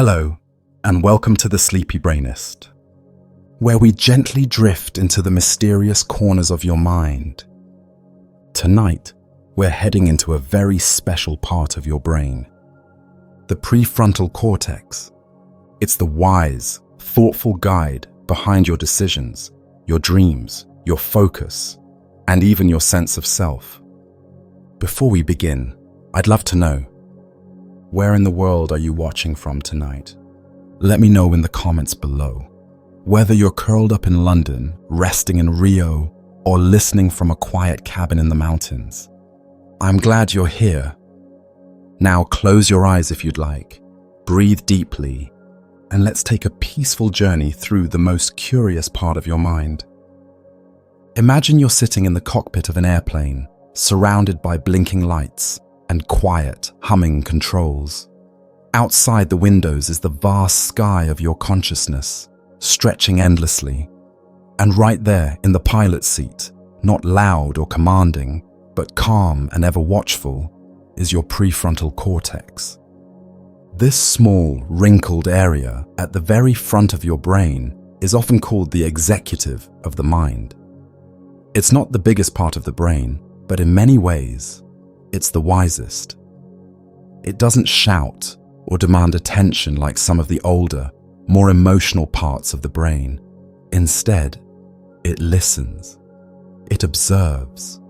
Hello, and welcome to the Sleepy Brainist, where we gently drift into the mysterious corners of your mind. Tonight, we're heading into a very special part of your brain, the prefrontal cortex. It's the wise, thoughtful guide behind your decisions, your dreams, your focus, and even your sense of self. Before we begin, I'd love to know, where in the world are you watching from tonight? Let me know in the comments below. Whether you're curled up in London, resting in Rio, or listening from a quiet cabin in the mountains, I'm glad you're here. Now close your eyes if you'd like, breathe deeply, and let's take a peaceful journey through the most curious part of your mind. Imagine you're sitting in the cockpit of an airplane, surrounded by blinking lights and quiet, humming controls. Outside the windows is the vast sky of your consciousness, stretching endlessly. And right there in the pilot's seat, not loud or commanding, but calm and ever watchful, is your prefrontal cortex. This small, wrinkled area at the very front of your brain is often called the executive of the mind. It's not the biggest part of the brain, but in many ways, it's the wisest. It doesn't shout or demand attention like some of the older, more emotional parts of the brain. Instead, it listens. It observes.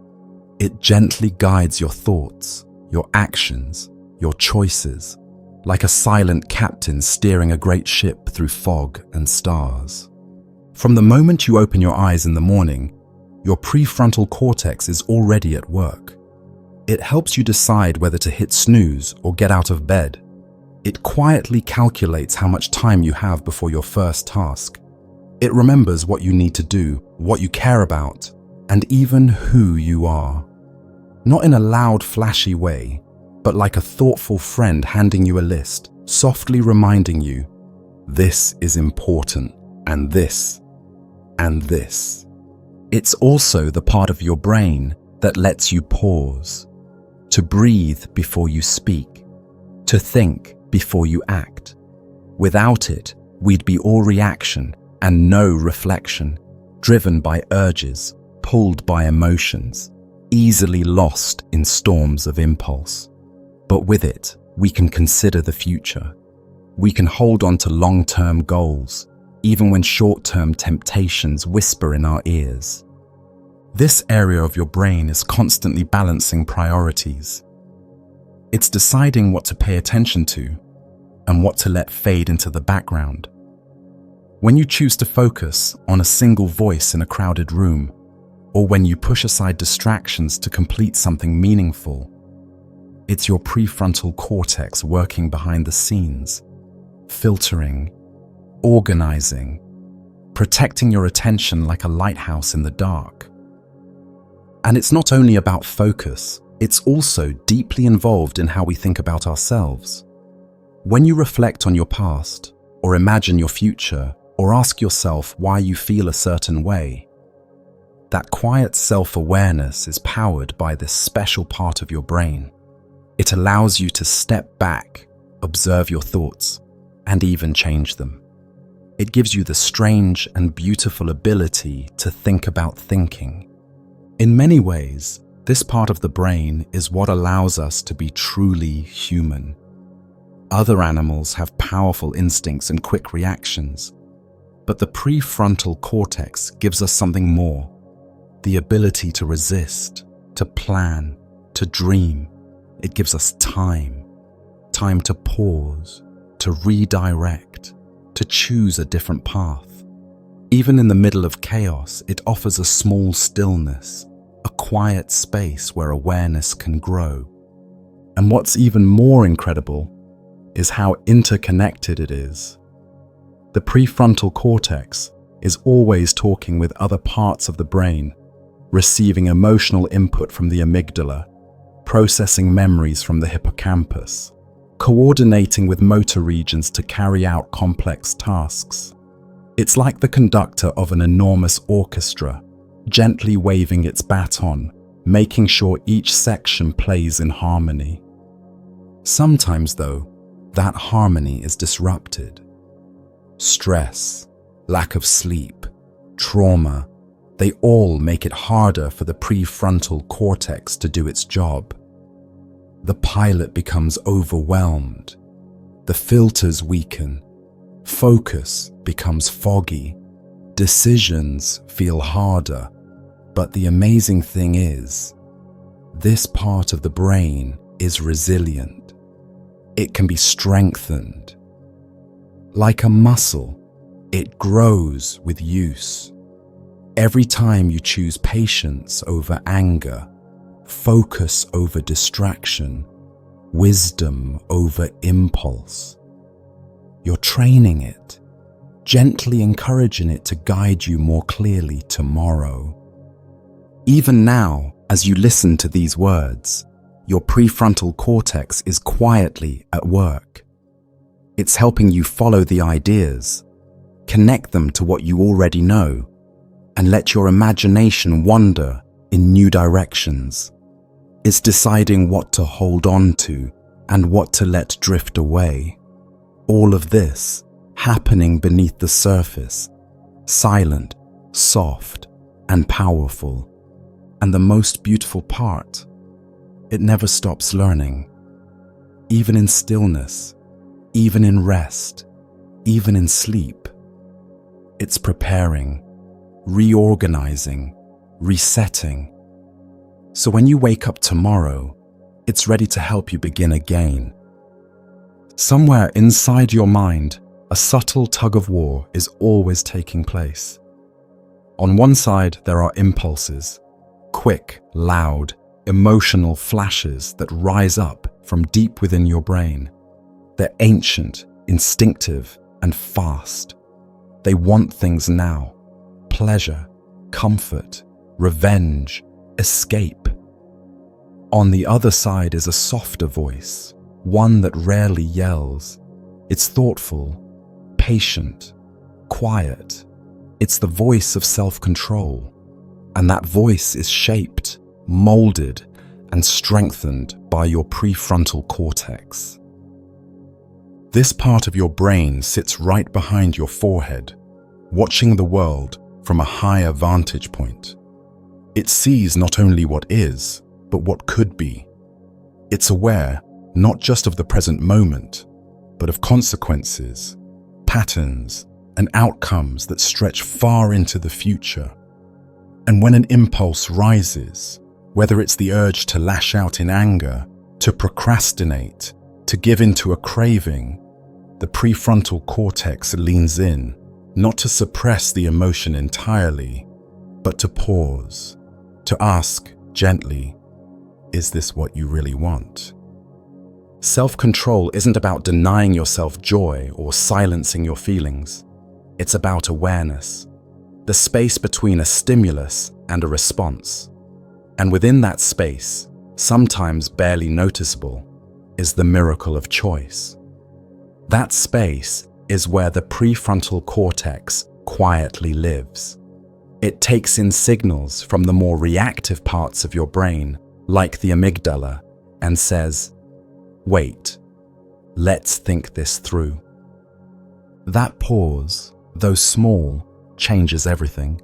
It gently guides your thoughts, your actions, your choices, like a silent captain steering a great ship through fog and stars. From the moment you open your eyes in the morning, your prefrontal cortex is already at work. It helps you decide whether to hit snooze or get out of bed. It quietly calculates how much time you have before your first task. It remembers what you need to do, what you care about, and even who you are. Not in a loud, flashy way, but like a thoughtful friend handing you a list, softly reminding you, this is important, and this, and this. It's also the part of your brain that lets you pause, to breathe before you speak, to think before you act. Without it, we'd be all reaction and no reflection, driven by urges, pulled by emotions, easily lost in storms of impulse. But with it, we can consider the future. We can hold on to long-term goals, even when short-term temptations whisper in our ears. This area of your brain is constantly balancing priorities. It's deciding what to pay attention to and what to let fade into the background. When you choose to focus on a single voice in a crowded room, or when you push aside distractions to complete something meaningful, it's your prefrontal cortex working behind the scenes, filtering, organizing, protecting your attention like a lighthouse in the dark. And it's not only about focus, it's also deeply involved in how we think about ourselves. When you reflect on your past, or imagine your future, or ask yourself why you feel a certain way, that quiet self-awareness is powered by this special part of your brain. It allows you to step back, observe your thoughts, and even change them. It gives you the strange and beautiful ability to think about thinking. In many ways, this part of the brain is what allows us to be truly human. Other animals have powerful instincts and quick reactions, but the prefrontal cortex gives us something more: the ability to resist, to plan, to dream. It gives us time to pause, to redirect, to choose a different path. Even in the middle of chaos, it offers a small stillness, a quiet space where awareness can grow. And what's even more incredible is how interconnected it is. The prefrontal cortex is always talking with other parts of the brain, receiving emotional input from the amygdala, processing memories from the hippocampus, coordinating with motor regions to carry out complex tasks. It's like the conductor of an enormous orchestra, gently waving its baton, making sure each section plays in harmony. Sometimes, though, that harmony is disrupted. Stress, lack of sleep, trauma, they all make it harder for the prefrontal cortex to do its job. The pilot becomes overwhelmed. The filters weaken. Focus becomes foggy. Decisions feel harder. But the amazing thing is, this part of the brain is resilient. It can be strengthened. Like a muscle, it grows with use. Every time you choose patience over anger, focus over distraction, wisdom over impulse, you're training it, gently encouraging it to guide you more clearly tomorrow. Even now, as you listen to these words, your prefrontal cortex is quietly at work. It's helping you follow the ideas, connect them to what you already know, and let your imagination wander in new directions. It's deciding what to hold on to and what to let drift away. All of this happening beneath the surface, silent, soft, and powerful. And the most beautiful part, it never stops learning. Even in stillness, even in rest, even in sleep, it's preparing, reorganizing, resetting. So when you wake up tomorrow, it's ready to help you begin again. Somewhere inside your mind, a subtle tug-of-war is always taking place. On one side, there are impulses, quick, loud, emotional flashes that rise up from deep within your brain. They're ancient, instinctive, and fast. They want things now: pleasure, comfort, revenge, escape. On the other side is a softer voice, one that rarely yells. It's thoughtful, patient, quiet. It's the voice of self-control. And that voice is shaped, molded, and strengthened by your prefrontal cortex. This part of your brain sits right behind your forehead, watching the world from a higher vantage point. It sees not only what is, but what could be. It's aware not just of the present moment, but of consequences, patterns, and outcomes that stretch far into the future. And when an impulse rises, whether it's the urge to lash out in anger, to procrastinate, to give in to a craving, the prefrontal cortex leans in, not to suppress the emotion entirely, but to pause, to ask gently, is this what you really want? Self-control isn't about denying yourself joy or silencing your feelings. It's about awareness, the space between a stimulus and a response. And within that space, sometimes barely noticeable, is the miracle of choice. That space is where the prefrontal cortex quietly lives. It takes in signals from the more reactive parts of your brain, like the amygdala, and says, wait, let's think this through. That pause, though small, changes everything.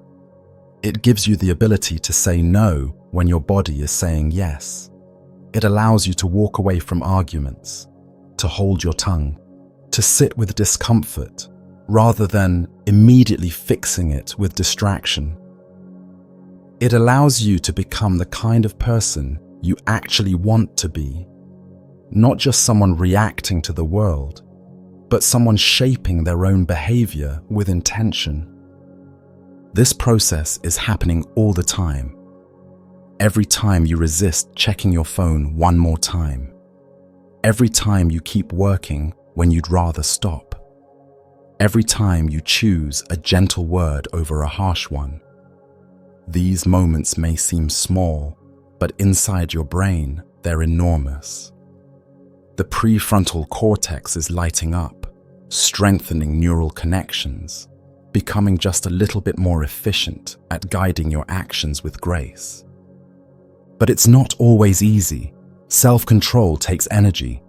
It gives you the ability to say no when your body is saying yes. It allows you to walk away from arguments, to hold your tongue, to sit with discomfort, rather than immediately fixing it with distraction. It allows you to become the kind of person you actually want to be, not just someone reacting to the world, but someone shaping their own behavior with intention. This process is happening all the time. Every time you resist checking your phone one more time. Every time you keep working when you'd rather stop. Every time you choose a gentle word over a harsh one. These moments may seem small, but inside your brain, they're enormous. The prefrontal cortex is lighting up, strengthening neural connections, becoming just a little bit more efficient at guiding your actions with grace. But it's not always easy. Self-control takes energy.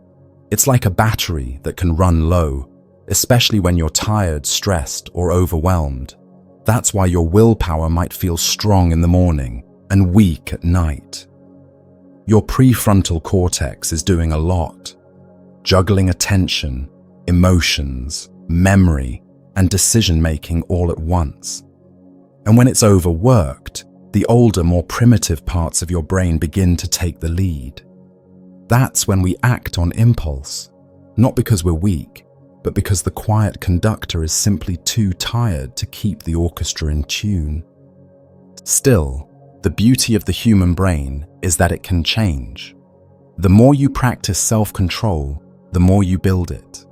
It's like a battery that can run low, especially when you're tired, stressed, or overwhelmed. That's why your willpower might feel strong in the morning and weak at night. Your prefrontal cortex is doing a lot, juggling attention, emotions, memory, and decision-making all at once. And when it's overworked, the older, more primitive parts of your brain begin to take the lead. That's when we act on impulse, not because we're weak, but because the quiet conductor is simply too tired to keep the orchestra in tune. Still, the beauty of the human brain is that it can change. The more you practice self-control, the more you build it.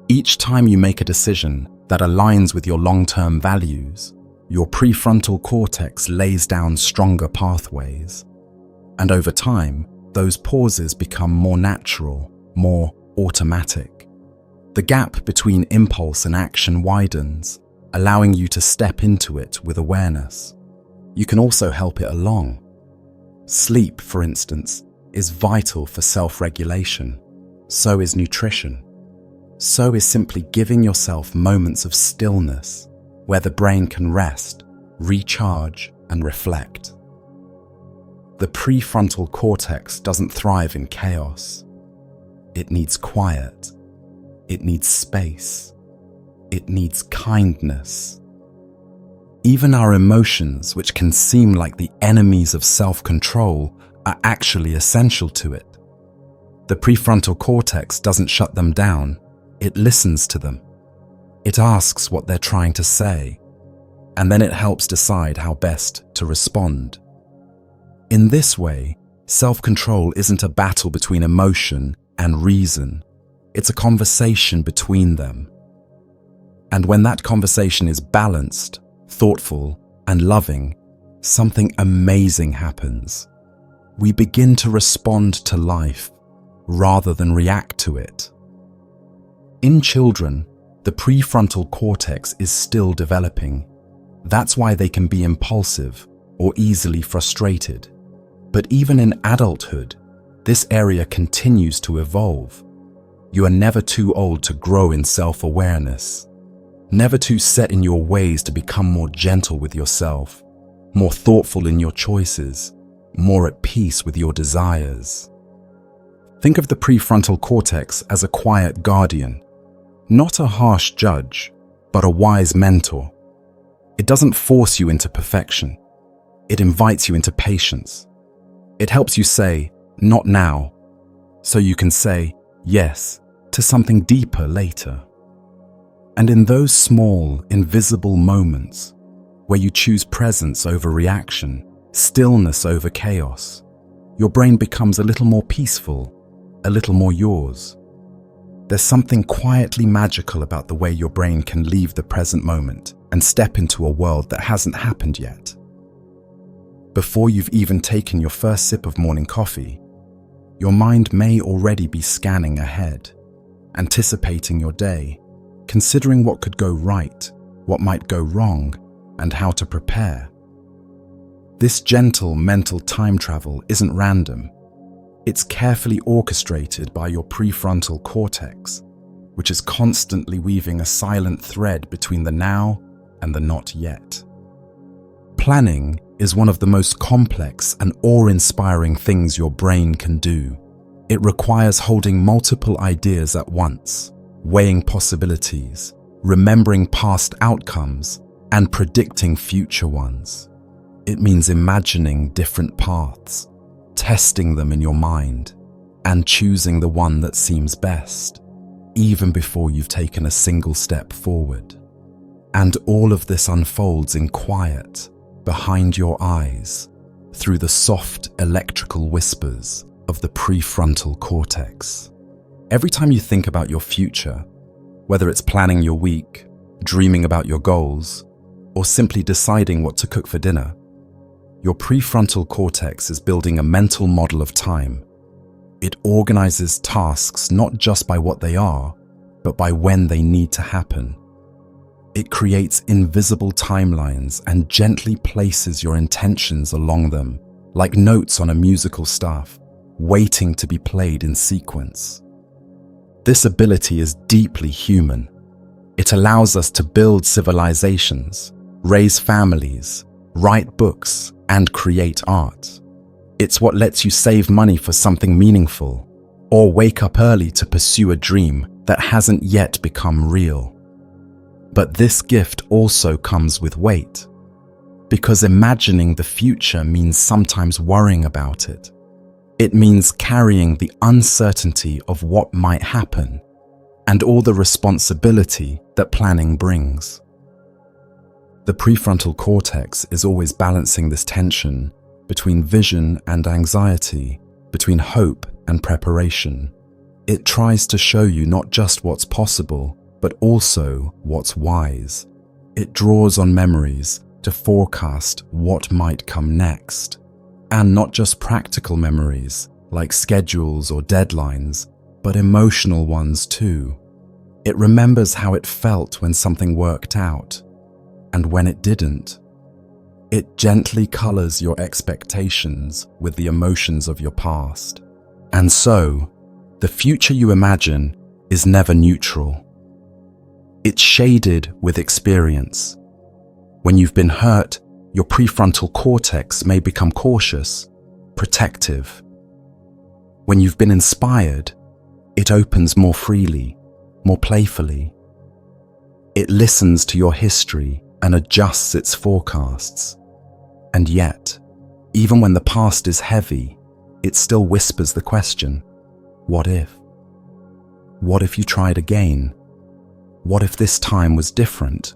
Each time you make a decision that aligns with your long-term values, your prefrontal cortex lays down stronger pathways. And over time, those pauses become more natural, more automatic. The gap between impulse and action widens, allowing you to step into it with awareness. You can also help it along. Sleep, for instance, is vital for self-regulation. So is nutrition. So is simply giving yourself moments of stillness where the brain can rest, recharge, and reflect. The prefrontal cortex doesn't thrive in chaos. It needs quiet. It needs space. It needs kindness. Even our emotions, which can seem like the enemies of self-control, are actually essential to it. The prefrontal cortex doesn't shut them down. It listens to them. It asks what they're trying to say, and then it helps decide how best to respond. In this way, self-control isn't a battle between emotion and reason. It's a conversation between them. And when that conversation is balanced, thoughtful, and loving, something amazing happens. We begin to respond to life rather than react to it. In children, the prefrontal cortex is still developing. That's why they can be impulsive or easily frustrated. But even in adulthood, this area continues to evolve. You are never too old to grow in self-awareness, never too set in your ways to become more gentle with yourself, more thoughtful in your choices, more at peace with your desires. Think of the prefrontal cortex as a quiet guardian, not a harsh judge, but a wise mentor. It doesn't force you into perfection. It invites you into patience. It helps you say, "Not now," so you can say yes to something deeper later. And in those small, invisible moments where you choose presence over reaction, stillness over chaos, your brain becomes a little more peaceful, a little more yours. There's something quietly magical about the way your brain can leave the present moment and step into a world that hasn't happened yet. Before you've even taken your first sip of morning coffee, your mind may already be scanning ahead, anticipating your day, considering what could go right, what might go wrong, and how to prepare. This gentle mental time travel isn't random. It's carefully orchestrated by your prefrontal cortex, which is constantly weaving a silent thread between the now and the not yet. Planning is one of the most complex and awe-inspiring things your brain can do. It requires holding multiple ideas at once, weighing possibilities, remembering past outcomes, and predicting future ones. It means imagining different paths, testing them in your mind, and choosing the one that seems best, even before you've taken a single step forward. And all of this unfolds in quiet, behind your eyes, through the soft electrical whispers of the prefrontal cortex. Every time you think about your future, whether it's planning your week, dreaming about your goals, or simply deciding what to cook for dinner, your prefrontal cortex is building a mental model of time. It organizes tasks not just by what they are, but by when they need to happen. It creates invisible timelines and gently places your intentions along them, like notes on a musical staff, waiting to be played in sequence. This ability is deeply human. It allows us to build civilizations, raise families, write books, and create art. It's what lets you save money for something meaningful, or wake up early to pursue a dream that hasn't yet become real. But this gift also comes with weight, because imagining the future means sometimes worrying about it. It means carrying the uncertainty of what might happen and all the responsibility that planning brings. The prefrontal cortex is always balancing this tension between vision and anxiety, between hope and preparation. It tries to show you not just what's possible, but also what's wise. It draws on memories to forecast what might come next. And not just practical memories, like schedules or deadlines, but emotional ones too. It remembers how it felt when something worked out, and when it didn't. It gently colors your expectations with the emotions of your past. And so, the future you imagine is never neutral. It's shaded with experience. When you've been hurt, your prefrontal cortex may become cautious, protective. When you've been inspired, it opens more freely, more playfully. It listens to your history and adjusts its forecasts. And yet, even when the past is heavy, it still whispers the question, what if? What if you tried again? What if this time was different?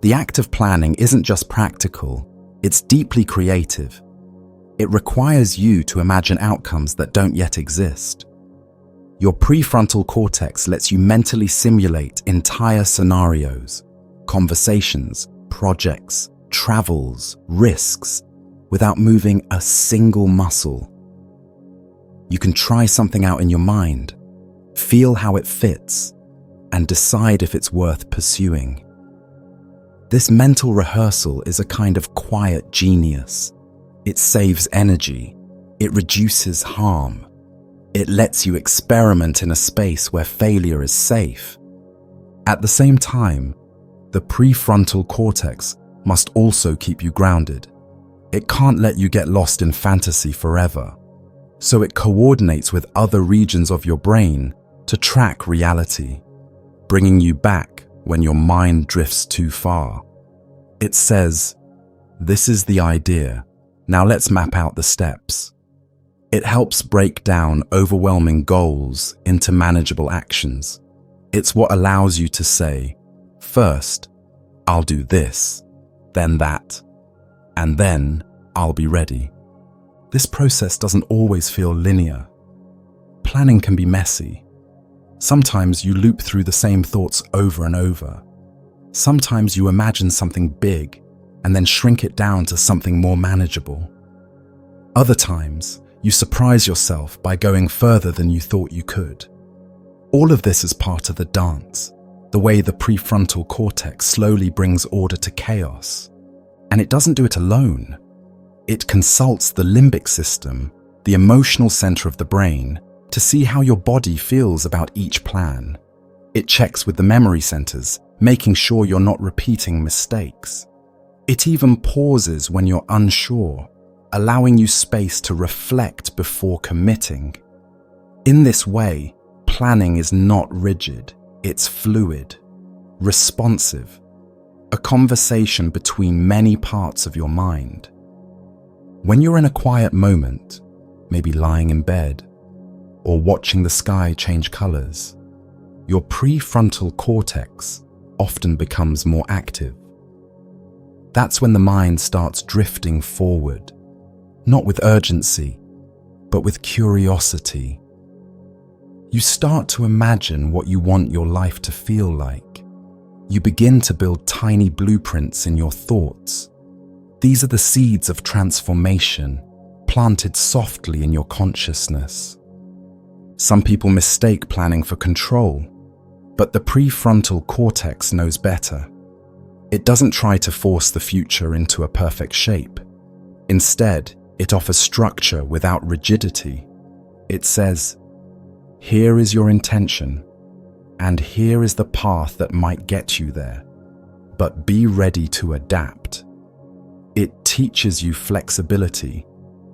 The act of planning isn't just practical, it's deeply creative. It requires you to imagine outcomes that don't yet exist. Your prefrontal cortex lets you mentally simulate entire scenarios, conversations, projects, travels, risks, without moving a single muscle. You can try something out in your mind, feel how it fits, and decide if it's worth pursuing. This mental rehearsal is a kind of quiet genius. It saves energy. It reduces harm. It lets you experiment in a space where failure is safe. At the same time, the prefrontal cortex must also keep you grounded. It can't let you get lost in fantasy forever. So it coordinates with other regions of your brain to track reality, bringing you back when your mind drifts too far. It says, this is the idea, now let's map out the steps. It helps break down overwhelming goals into manageable actions. It's what allows you to say, first, I'll do this, then that, and then I'll be ready. This process doesn't always feel linear. Planning can be messy. Sometimes you loop through the same thoughts over and over. Sometimes you imagine something big and then shrink it down to something more manageable. Other times, you surprise yourself by going further than you thought you could. All of this is part of the dance, the way the prefrontal cortex slowly brings order to chaos. And it doesn't do it alone. It consults the limbic system, the emotional center of the brain, to see how your body feels about each plan. It checks with the memory centers, making sure you're not repeating mistakes. It even pauses when you're unsure, allowing you space to reflect before committing. In this way, planning is not rigid, it's fluid, responsive, a conversation between many parts of your mind. When you're in a quiet moment, maybe lying in bed, or watching the sky change colors, your prefrontal cortex often becomes more active. That's when the mind starts drifting forward, not with urgency, but with curiosity. You start to imagine what you want your life to feel like. You begin to build tiny blueprints in your thoughts. These are the seeds of transformation, planted softly in your consciousness. Some people mistake planning for control, but the prefrontal cortex knows better. It doesn't try to force the future into a perfect shape. Instead, it offers structure without rigidity. It says, Here is your intention, and here is the path that might get you there. But be ready to adapt. It teaches you flexibility,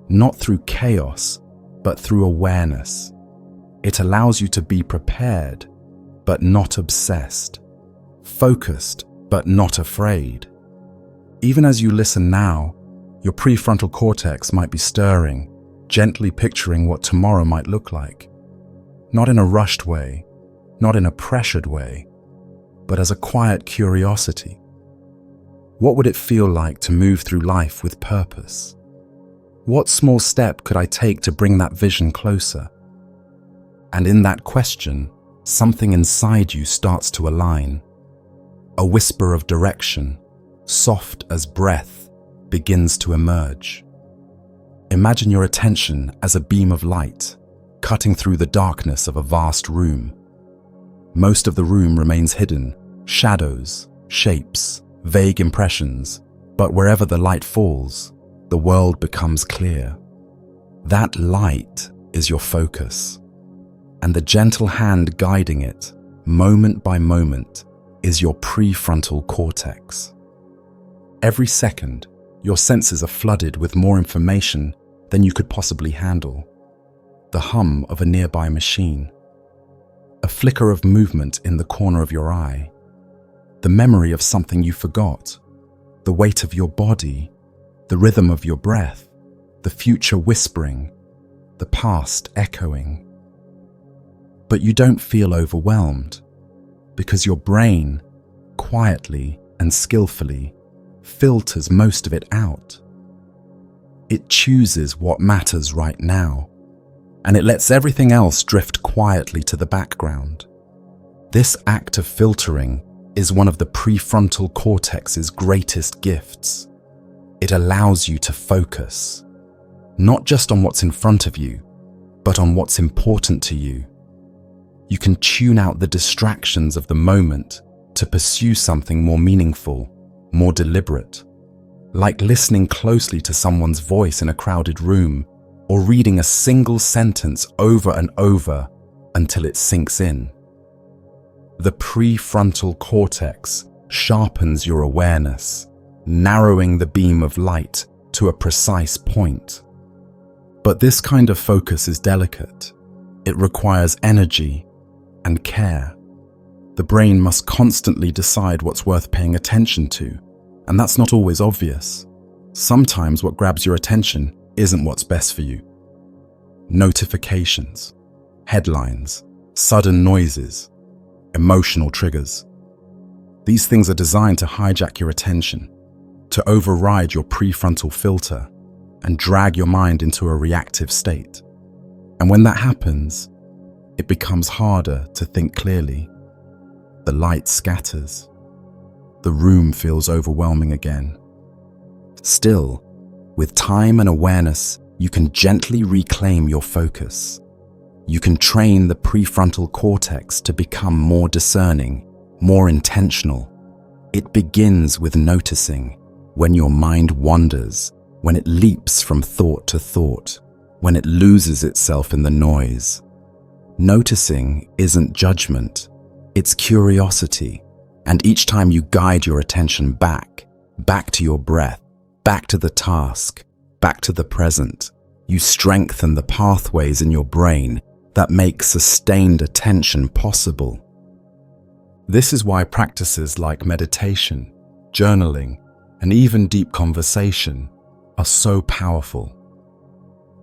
not through chaos, but through awareness. It allows you to be prepared, but not obsessed, focused, but not afraid. Even as you listen now, your prefrontal cortex might be stirring, gently picturing what tomorrow might look like. Not in a rushed way, not in a pressured way, but as a quiet curiosity. What would it feel like to move through life with purpose? What small step could I take to bring that vision closer? And in that question, something inside you starts to align. A whisper of direction, soft as breath, begins to emerge. Imagine your attention as a beam of light, cutting through the darkness of a vast room. Most of the room remains hidden, shadows, shapes, vague impressions, but wherever the light falls, the world becomes clear. That light is your focus, and the gentle hand guiding it, moment by moment, is your prefrontal cortex. Every second, your senses are flooded with more information than you could possibly handle. The hum of a nearby machine, a flicker of movement in the corner of your eye, the memory of something you forgot, the weight of your body, the rhythm of your breath, the future whispering, the past echoing. But you don't feel overwhelmed, because your brain, quietly and skillfully, filters most of it out. It chooses what matters right now, and it lets everything else drift quietly to the background. This act of filtering is one of the prefrontal cortex's greatest gifts. It allows you to focus, not just on what's in front of you, but on what's important to you. You can tune out the distractions of the moment to pursue something more meaningful, more deliberate, like listening closely to someone's voice in a crowded room or reading a single sentence over and over until it sinks in. The prefrontal cortex sharpens your awareness, narrowing the beam of light to a precise point. But this kind of focus is delicate. It requires energy and care. The brain must constantly decide what's worth paying attention to, and that's not always obvious. Sometimes what grabs your attention isn't what's best for you. Notifications, headlines, sudden noises, emotional triggers. These things are designed to hijack your attention, to override your prefrontal filter and drag your mind into a reactive state. And when that happens, it becomes harder to think clearly. The light scatters. The room feels overwhelming again. Still, with time and awareness, you can gently reclaim your focus. You can train the prefrontal cortex to become more discerning, more intentional. It begins with noticing when your mind wanders, when it leaps from thought to thought, when it loses itself in the noise. Noticing isn't judgment, it's curiosity. And each time you guide your attention back to your breath, back to the task, back to the present, you strengthen the pathways in your brain that make sustained attention possible. This is why practices like meditation, journaling, and even deep conversation are so powerful.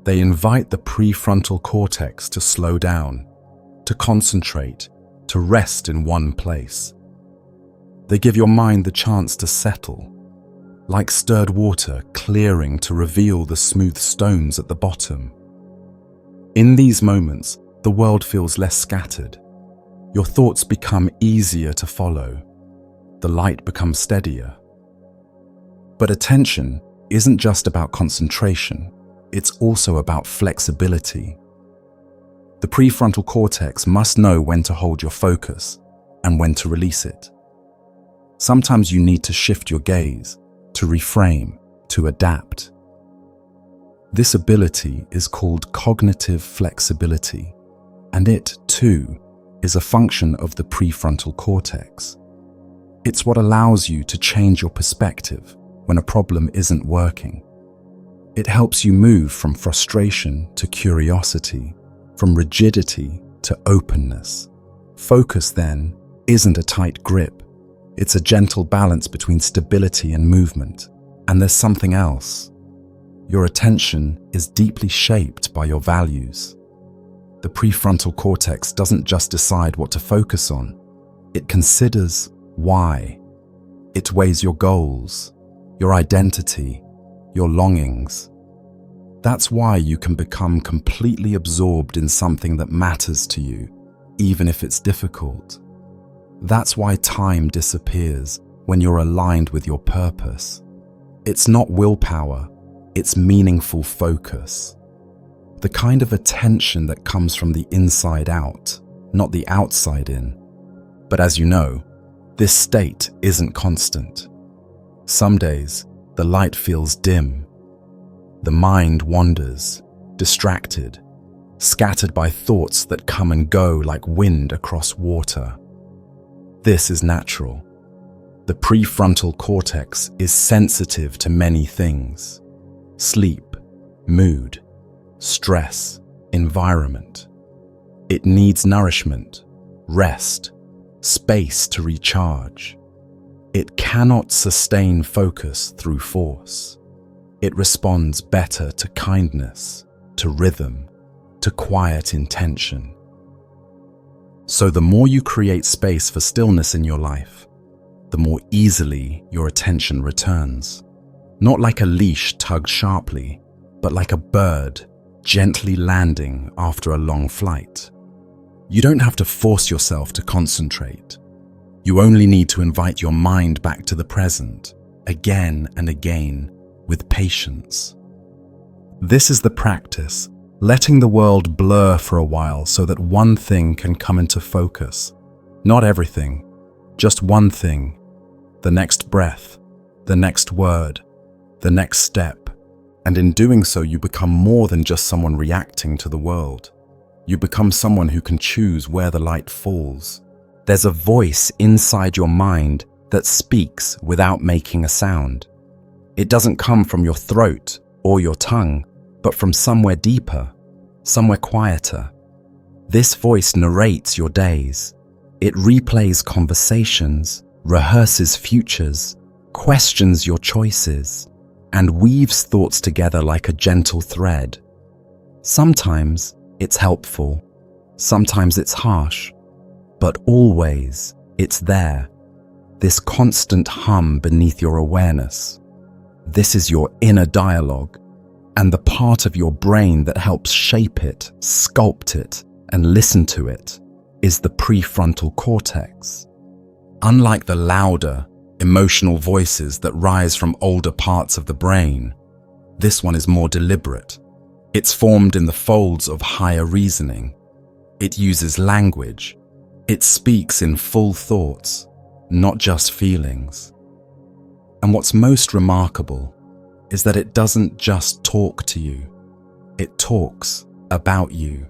They invite the prefrontal cortex to slow down, to concentrate, to rest in one place. They give your mind the chance to settle, like stirred water clearing to reveal the smooth stones at the bottom. In these moments, the world feels less scattered. Your thoughts become easier to follow. The light becomes steadier. But attention isn't just about concentration, it's also about flexibility. The prefrontal cortex must know when to hold your focus and when to release it. Sometimes you need to shift your gaze, to reframe, to adapt. This ability is called cognitive flexibility, And it, too, is a function of the prefrontal cortex. It's what allows you to change your perspective when a problem isn't working. It helps you move from frustration to curiosity, from rigidity to openness. Focus, then, isn't a tight grip. It's a gentle balance between stability and movement. And there's something else. Your attention is deeply shaped by your values. The prefrontal cortex doesn't just decide what to focus on. It considers why. It weighs your goals, your identity, your longings. That's why you can become completely absorbed in something that matters to you, even if it's difficult. That's why time disappears when you're aligned with your purpose. It's not willpower, it's meaningful focus. The kind of attention that comes from the inside out, not the outside in. But as you know, this state isn't constant. Some days, the light feels dim. The mind wanders, distracted, scattered by thoughts that come and go like wind across water. This is natural. The prefrontal cortex is sensitive to many things: sleep, mood, stress, environment. It needs nourishment, rest, space to recharge. It cannot sustain focus through force. It responds better to kindness, to rhythm, to quiet intention. So the more you create space for stillness in your life, the more easily your attention returns. Not like a leash tugged sharply, but like a bird gently landing after a long flight. You don't have to force yourself to concentrate. You only need to invite your mind back to the present, again and again, with patience. This is the practice, letting the world blur for a while so that one thing can come into focus. Not everything, just one thing. The next breath, the next word, the next step. And in doing so, you become more than just someone reacting to the world. You become someone who can choose where the light falls. There's a voice inside your mind that speaks without making a sound. It doesn't come from your throat or your tongue, but from somewhere deeper, somewhere quieter. This voice narrates your days. It replays conversations, rehearses futures, questions your choices, and weaves thoughts together like a gentle thread. Sometimes it's helpful, sometimes it's harsh, but always it's there, this constant hum beneath your awareness. This is your inner dialogue, and the part of your brain that helps shape it, sculpt it, and listen to it is the prefrontal cortex. Unlike the louder, emotional voices that rise from older parts of the brain, this one is more deliberate. It's formed in the folds of higher reasoning. It uses language. It speaks in full thoughts, not just feelings. And what's most remarkable is that it doesn't just talk to you. It talks about you.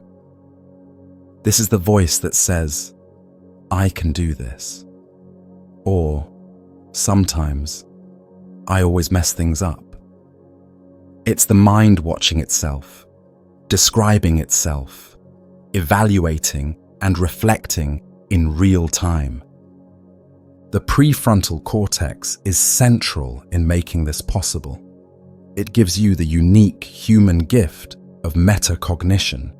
This is the voice that says, "I can do this." Or, sometimes, "I always mess things up." It's the mind watching itself, describing itself, evaluating and reflecting in real time. The prefrontal cortex is central in making this possible. It gives you the unique human gift of metacognition,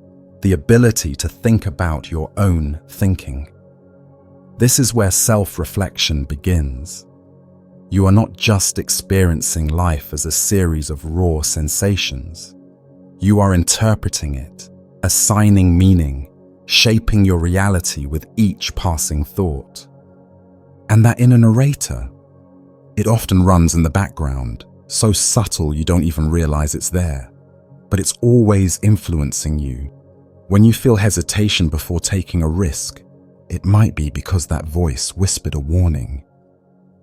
the ability to think about your own thinking. This is where self-reflection begins. You are not just experiencing life as a series of raw sensations. You are interpreting it, assigning meaning, shaping your reality with each passing thought. And that inner narrator, it often runs in the background, so subtle you don't even realize it's there. But it's always influencing you. When you feel hesitation before taking a risk, it might be because that voice whispered a warning.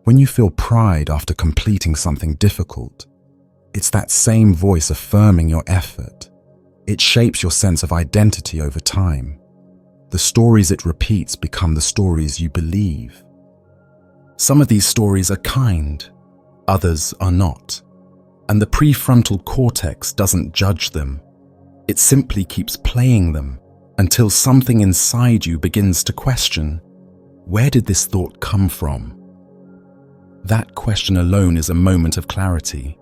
When you feel pride after completing something difficult, it's that same voice affirming your effort. It shapes your sense of identity over time. The stories it repeats become the stories you believe. Some of these stories are kind, others are not. And the prefrontal cortex doesn't judge them. It simply keeps playing them until something inside you begins to question, where did this thought come from? That question alone is a moment of clarity.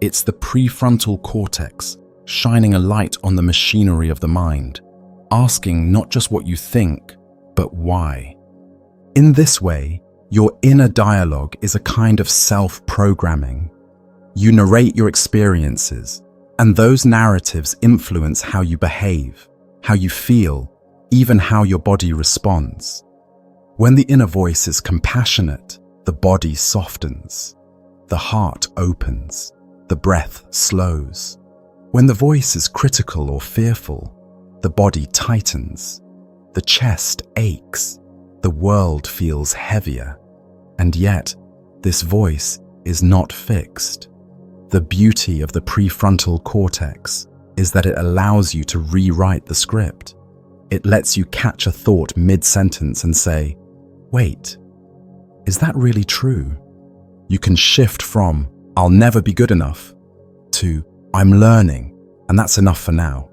It's the prefrontal cortex shining a light on the machinery of the mind, asking not just what you think, but why. In this way, your inner dialogue is a kind of self-programming. You narrate your experiences, and those narratives influence how you behave, how you feel, even how your body responds. When the inner voice is compassionate, the body softens, the heart opens, the breath slows. When the voice is critical or fearful, the body tightens, the chest aches, the world feels heavier. And yet, this voice is not fixed. The beauty of the prefrontal cortex is that it allows you to rewrite the script. It lets you catch a thought mid-sentence and say, wait, is that really true? You can shift from, I'll never be good enough, to, I'm learning, and that's enough for now.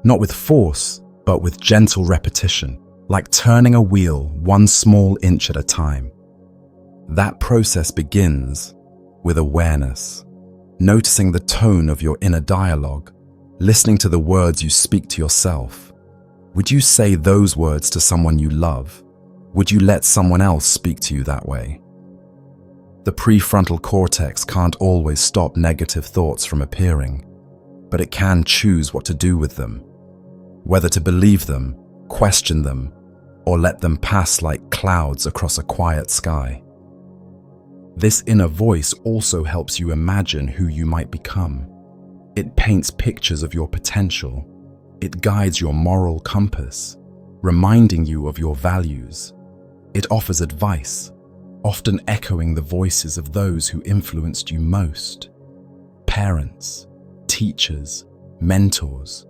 Not with force, but with gentle repetition, like turning a wheel one small inch at a time. That process begins with awareness, noticing the tone of your inner dialogue, listening to the words you speak to yourself. Would you say those words to someone you love? Would you let someone else speak to you that way? The prefrontal cortex can't always stop negative thoughts from appearing, but it can choose what to do with them, whether to believe them, question them, or let them pass like clouds across a quiet sky. This inner voice also helps you imagine who you might become. It paints pictures of your potential. It guides your moral compass, reminding you of your values. It offers advice, often echoing the voices of those who influenced you most. Parents, teachers, mentors,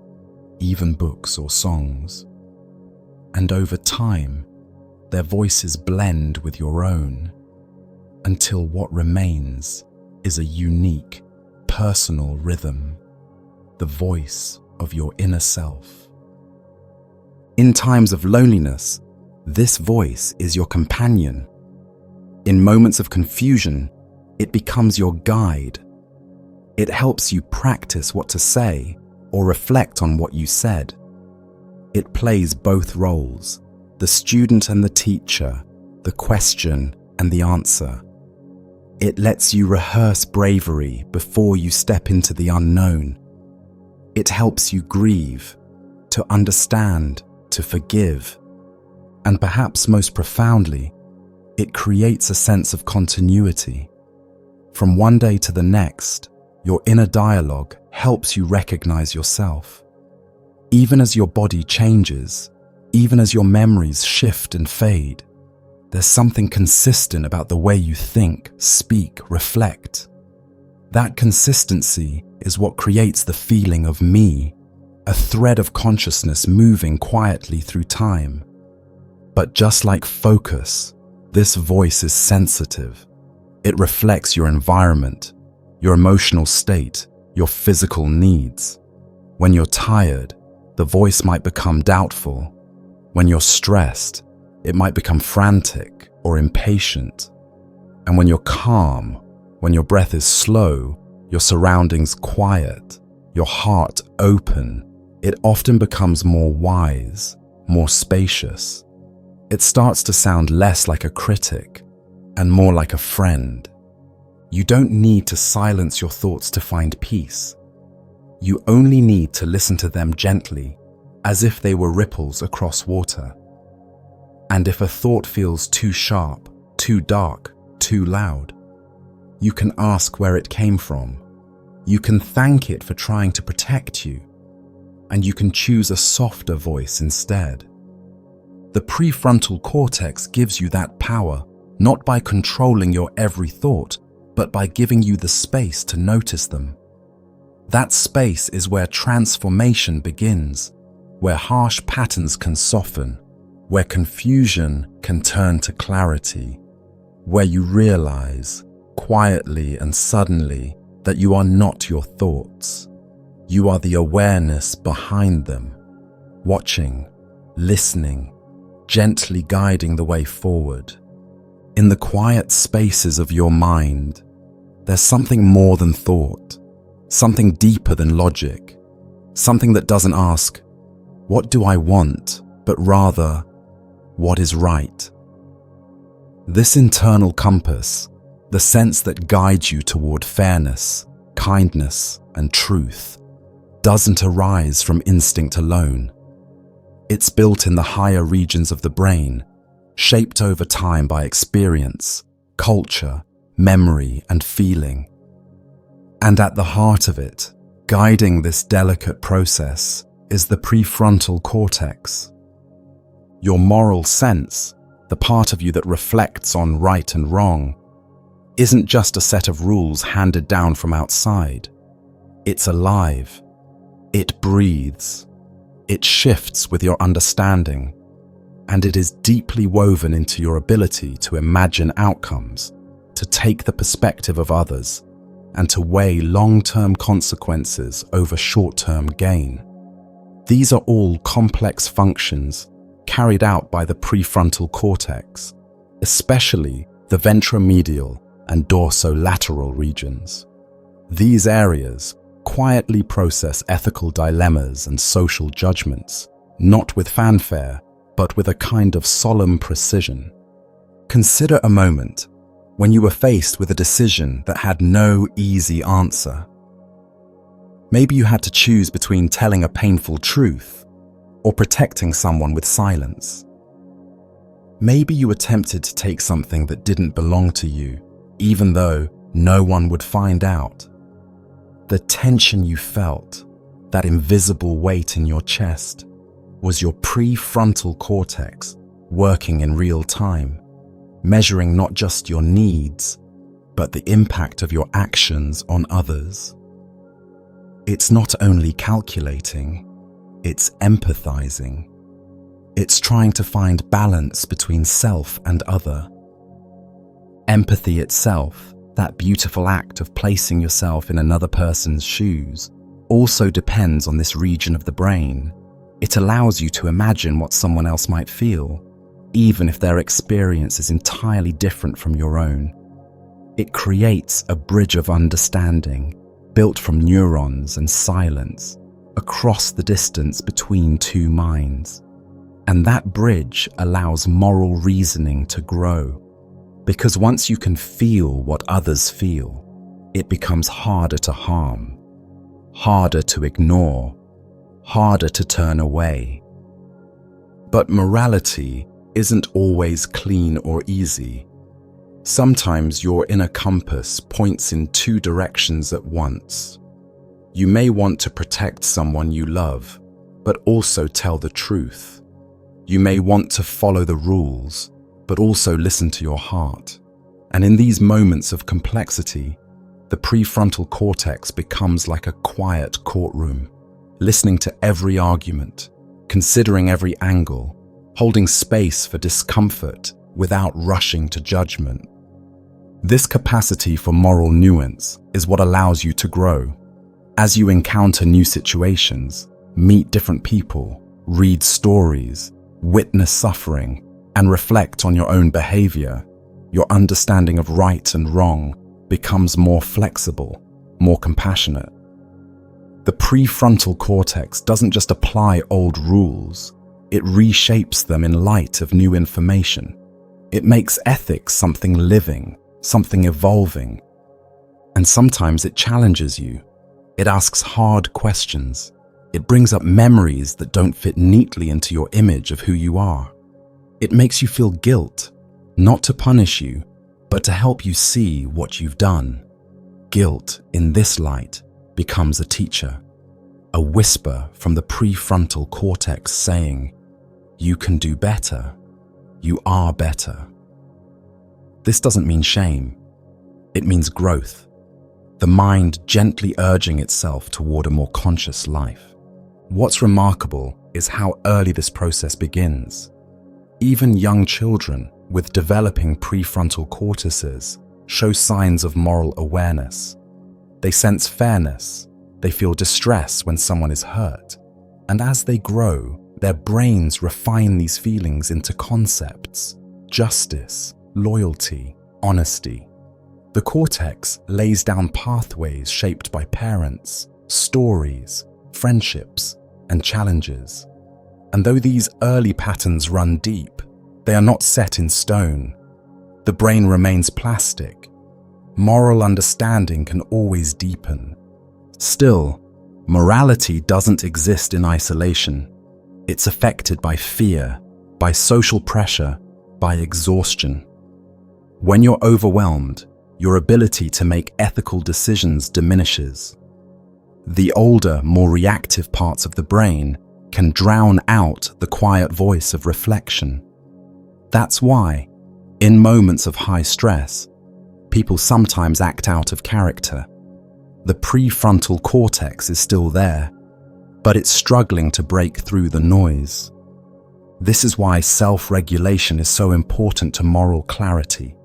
even books or songs. And over time, their voices blend with your own, until what remains is a unique, personal rhythm, the voice of your inner self. In times of loneliness, this voice is your companion. In moments of confusion, it becomes your guide. It helps you practice what to say or reflect on what you said. It plays both roles, the student and the teacher, the question and the answer. It lets you rehearse bravery before you step into the unknown. It helps you grieve, to understand, to forgive. And perhaps most profoundly, it creates a sense of continuity. From one day to the next, your inner dialogue helps you recognize yourself. Even as your body changes, even as your memories shift and fade, there's something consistent about the way you think, speak, reflect. That consistency is what creates the feeling of me, a thread of consciousness moving quietly through time. But just like focus, this voice is sensitive. It reflects your environment, your emotional state, your physical needs. When you're tired, the voice might become doubtful. When you're stressed, it might become frantic or impatient. And when you're calm, when your breath is slow, your surroundings quiet, your heart open, it often becomes more wise, more spacious. It starts to sound less like a critic and more like a friend. You don't need to silence your thoughts to find peace. You only need to listen to them gently, as if they were ripples across water. And if a thought feels too sharp, too dark, too loud, you can ask where it came from. You can thank it for trying to protect you, and you can choose a softer voice instead. The prefrontal cortex gives you that power, not by controlling your every thought, but by giving you the space to notice them. That space is where transformation begins, where harsh patterns can soften, where confusion can turn to clarity, where you realize, quietly and suddenly, that you are not your thoughts. You are the awareness behind them, watching, listening, gently guiding the way forward. In the quiet spaces of your mind, there's something more than thought, something deeper than logic, something that doesn't ask, "What do I want?" but rather, "What is right?" This internal compass, the sense that guides you toward fairness, kindness, and truth, doesn't arise from instinct alone. It's built in the higher regions of the brain, shaped over time by experience, culture, memory, and feeling. And at the heart of it, guiding this delicate process, is the prefrontal cortex. Your moral sense, the part of you that reflects on right and wrong, isn't just a set of rules handed down from outside. It's alive. It breathes. It shifts with your understanding, and it is deeply woven into your ability to imagine outcomes, to take the perspective of others, and to weigh long-term consequences over short-term gain. These are all complex functions carried out by the prefrontal cortex, especially the ventromedial and dorsolateral regions. These areas quietly process ethical dilemmas and social judgments, not with fanfare, but with a kind of solemn precision. Consider a moment when you were faced with a decision that had no easy answer. Maybe you had to choose between telling a painful truth or protecting someone with silence. Maybe you were tempted to take something that didn't belong to you, even though no one would find out. The tension you felt, that invisible weight in your chest, was your prefrontal cortex working in real time, measuring not just your needs, but the impact of your actions on others. It's not only calculating, it's empathizing. It's trying to find balance between self and other. Empathy itself, that beautiful act of placing yourself in another person's shoes, also depends on this region of the brain. It allows you to imagine what someone else might feel, even if their experience is entirely different from your own. It creates a bridge of understanding, built from neurons and silence, across the distance between two minds. And that bridge allows moral reasoning to grow. Because once you can feel what others feel, it becomes harder to harm, harder to ignore, harder to turn away. But morality isn't always clean or easy. Sometimes your inner compass points in two directions at once. You may want to protect someone you love, but also tell the truth. You may want to follow the rules, but also listen to your heart. And in these moments of complexity, the prefrontal cortex becomes like a quiet courtroom, listening to every argument, considering every angle, holding space for discomfort without rushing to judgment. This capacity for moral nuance is what allows you to grow. As you encounter new situations, meet different people, read stories, witness suffering, and reflect on your own behavior, your understanding of right and wrong becomes more flexible, more compassionate. The prefrontal cortex doesn't just apply old rules, it reshapes them in light of new information. It makes ethics something living, something evolving. And sometimes it challenges you. It asks hard questions. It brings up memories that don't fit neatly into your image of who you are. It makes you feel guilt, not to punish you, but to help you see what you've done. Guilt, in this light, becomes a teacher, a whisper from the prefrontal cortex saying, "You can do better. You are better." This doesn't mean shame. It means growth, the mind gently urging itself toward a more conscious life. What's remarkable is how early this process begins. Even young children with developing prefrontal cortices show signs of moral awareness. They sense fairness, they feel distress when someone is hurt, and as they grow, their brains refine these feelings into concepts: justice, loyalty, honesty. The cortex lays down pathways shaped by parents, stories, friendships, and challenges. And though these early patterns run deep, they are not set in stone. The brain remains plastic. Moral understanding can always deepen. Still, morality doesn't exist in isolation. It's affected by fear, by social pressure, by exhaustion. When you're overwhelmed, your ability to make ethical decisions diminishes. The older, more reactive parts of the brain can drown out the quiet voice of reflection. That's why, in moments of high stress, people sometimes act out of character. The prefrontal cortex is still there, but it's struggling to break through the noise. This is why self-regulation is so important to moral clarity.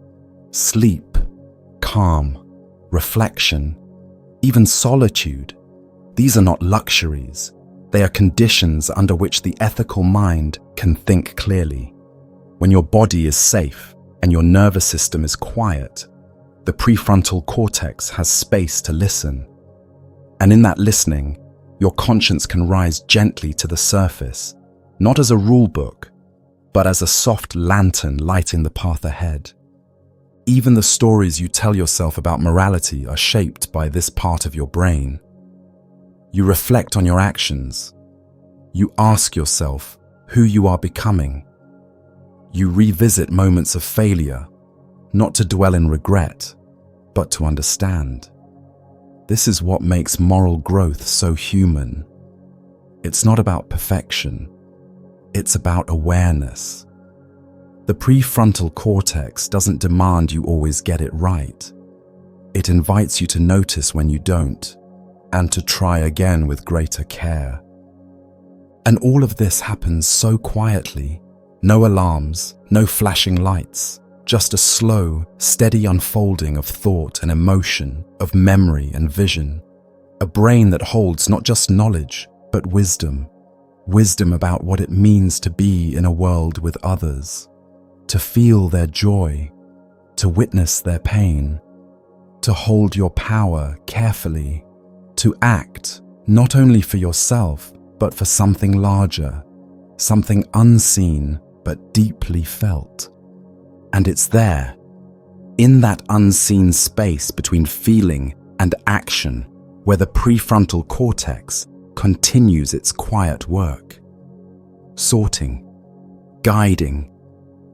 Sleep, calm, reflection, even solitude. These are not luxuries. They are conditions under which the ethical mind can think clearly. When your body is safe and your nervous system is quiet, the prefrontal cortex has space to listen. And in that listening, your conscience can rise gently to the surface, not as a rule book, but as a soft lantern lighting the path ahead. Even the stories you tell yourself about morality are shaped by this part of your brain. You reflect on your actions. You ask yourself who you are becoming. You revisit moments of failure, not to dwell in regret, but to understand. This is what makes moral growth so human. It's not about perfection. It's about awareness. The prefrontal cortex doesn't demand you always get it right. It invites you to notice when you don't, and to try again with greater care. And all of this happens so quietly. No alarms, no flashing lights, just a slow, steady unfolding of thought and emotion, of memory and vision. A brain that holds not just knowledge, but wisdom. Wisdom about what it means to be in a world with others, to feel their joy, to witness their pain, to hold your power carefully, to act not only for yourself, but for something larger, something unseen but deeply felt. And it's there, in that unseen space between feeling and action, where the prefrontal cortex continues its quiet work. Sorting, guiding,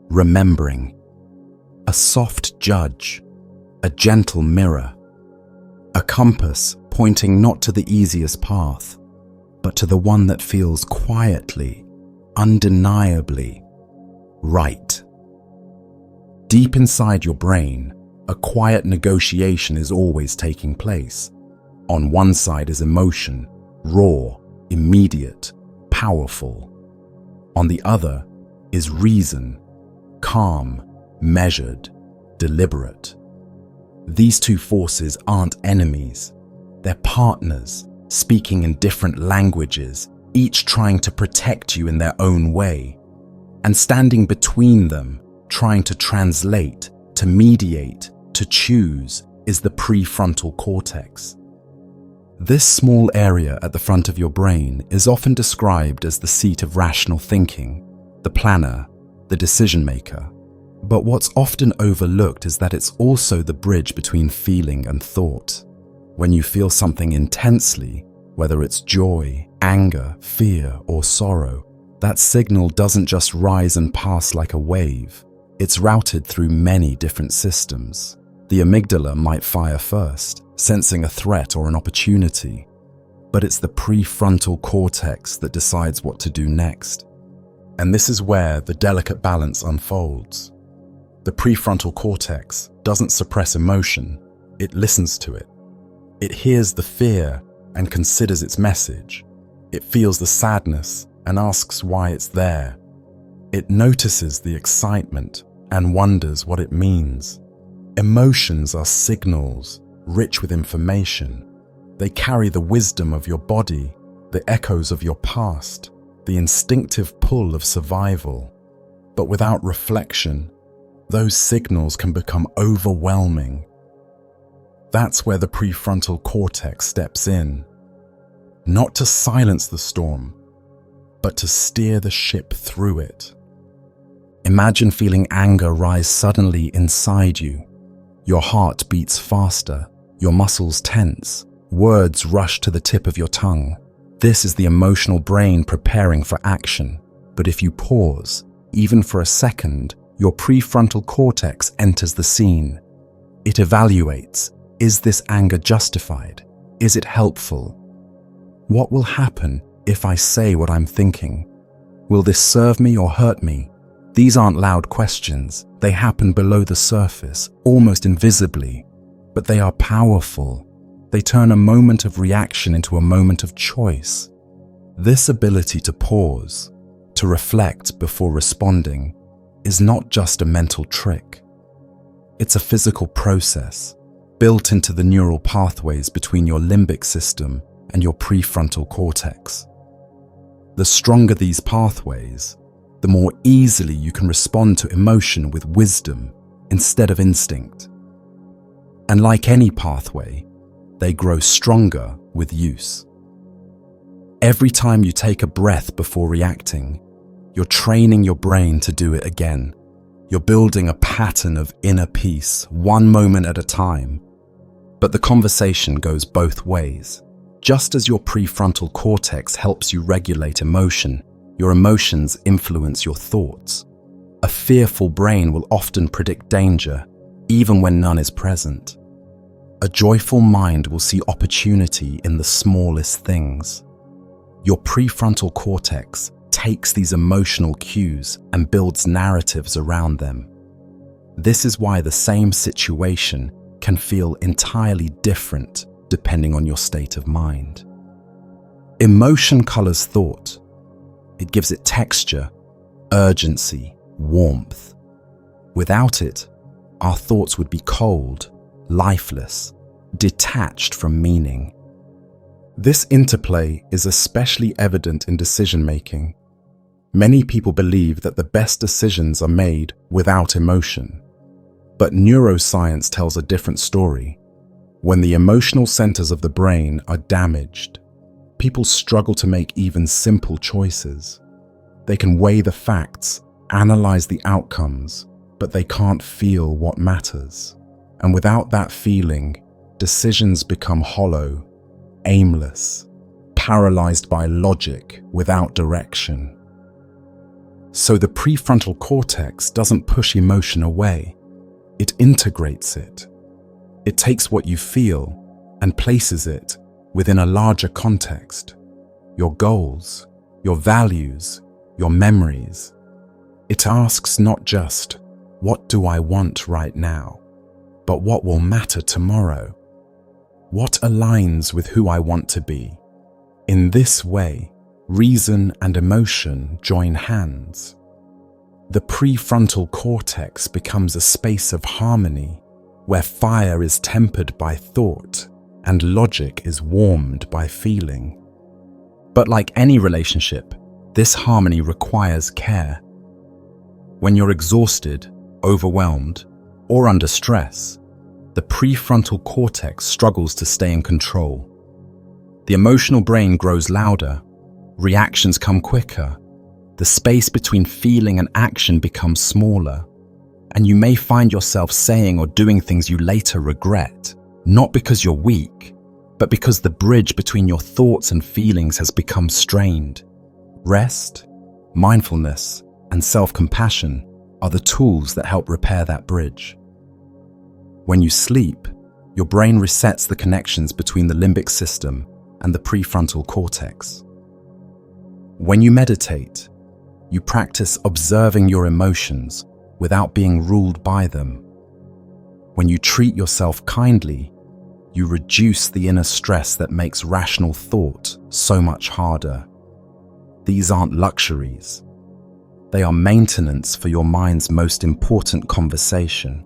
remembering. A soft judge, a gentle mirror, a compass pointing not to the easiest path, but to the one that feels quietly, undeniably right. Deep inside your brain, a quiet negotiation is always taking place. On one side is emotion, raw, immediate, powerful. On the other is reason, calm, measured, deliberate. These two forces aren't enemies. They're partners, speaking in different languages, each trying to protect you in their own way. And standing between them, trying to translate, to mediate, to choose, is the prefrontal cortex. This small area at the front of your brain is often described as the seat of rational thinking, the planner, the decision maker. But what's often overlooked is that it's also the bridge between feeling and thought. When you feel something intensely, whether it's joy, anger, fear, or sorrow, that signal doesn't just rise and pass like a wave. It's routed through many different systems. The amygdala might fire first, sensing a threat or an opportunity. But it's the prefrontal cortex that decides what to do next. And this is where the delicate balance unfolds. The prefrontal cortex doesn't suppress emotion, it listens to it. It hears the fear and considers its message. It feels the sadness and asks why it's there. It notices the excitement and wonders what it means. Emotions are signals, rich with information. They carry the wisdom of your body, the echoes of your past, the instinctive pull of survival. But without reflection, those signals can become overwhelming. That's where the prefrontal cortex steps in. Not to silence the storm, but to steer the ship through it. Imagine feeling anger rise suddenly inside you. Your heart beats faster, your muscles tense, words rush to the tip of your tongue. This is the emotional brain preparing for action. But if you pause, even for a second, your prefrontal cortex enters the scene. It evaluates, is this anger justified? Is it helpful? What will happen if I say what I'm thinking? Will this serve me or hurt me? These aren't loud questions. They happen below the surface, almost invisibly. But they are powerful. They turn a moment of reaction into a moment of choice. This ability to pause, to reflect before responding, is not just a mental trick. It's a physical process, built into the neural pathways between your limbic system and your prefrontal cortex. The stronger these pathways, the more easily you can respond to emotion with wisdom instead of instinct. And like any pathway, they grow stronger with use. Every time you take a breath before reacting, you're training your brain to do it again. You're building a pattern of inner peace, one moment at a time. But the conversation goes both ways. Just as your prefrontal cortex helps you regulate emotion, your emotions influence your thoughts. A fearful brain will often predict danger, even when none is present. A joyful mind will see opportunity in the smallest things. Your prefrontal cortex takes these emotional cues and builds narratives around them. This is why the same situation can feel entirely different depending on your state of mind. Emotion colors thought. It gives it texture, urgency, warmth. Without it, our thoughts would be cold, lifeless, detached from meaning. This interplay is especially evident in decision-making. Many people believe that the best decisions are made without emotion. But neuroscience tells a different story. When the emotional centers of the brain are damaged, people struggle to make even simple choices. They can weigh the facts, analyze the outcomes, but they can't feel what matters. And without that feeling, decisions become hollow, aimless, paralyzed by logic without direction. So the prefrontal cortex doesn't push emotion away. It integrates it. It takes what you feel and places it within a larger context. Your goals, your values, your memories. It asks not just, what do I want right now, but what will matter tomorrow? What aligns with who I want to be? In this way, reason and emotion join hands. The prefrontal cortex becomes a space of harmony, where fire is tempered by thought and logic is warmed by feeling. But like any relationship, this harmony requires care. When you're exhausted, overwhelmed, or under stress, the prefrontal cortex struggles to stay in control. The emotional brain grows louder, reactions come quicker, the space between feeling and action becomes smaller, and you may find yourself saying or doing things you later regret, not because you're weak, but because the bridge between your thoughts and feelings has become strained. Rest, mindfulness, and self-compassion are the tools that help repair that bridge. When you sleep, your brain resets the connections between the limbic system and the prefrontal cortex. When you meditate, you practice observing your emotions without being ruled by them. When you treat yourself kindly, you reduce the inner stress that makes rational thought so much harder. These aren't luxuries. They are maintenance for your mind's most important conversation.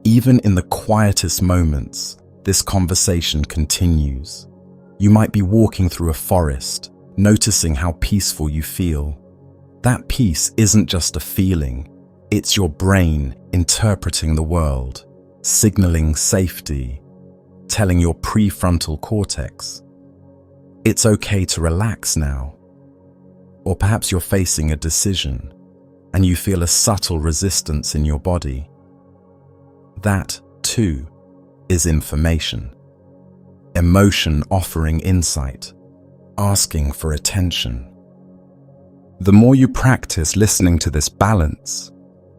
Even in the quietest moments, this conversation continues. You might be walking through a forest, noticing how peaceful you feel. That peace isn't just a feeling, it's your brain interpreting the world, signaling safety, telling your prefrontal cortex, it's okay to relax now. Or perhaps you're facing a decision and you feel a subtle resistance in your body. That, too, is information. Emotion offering insight, asking for attention. The more you practice listening to this balance,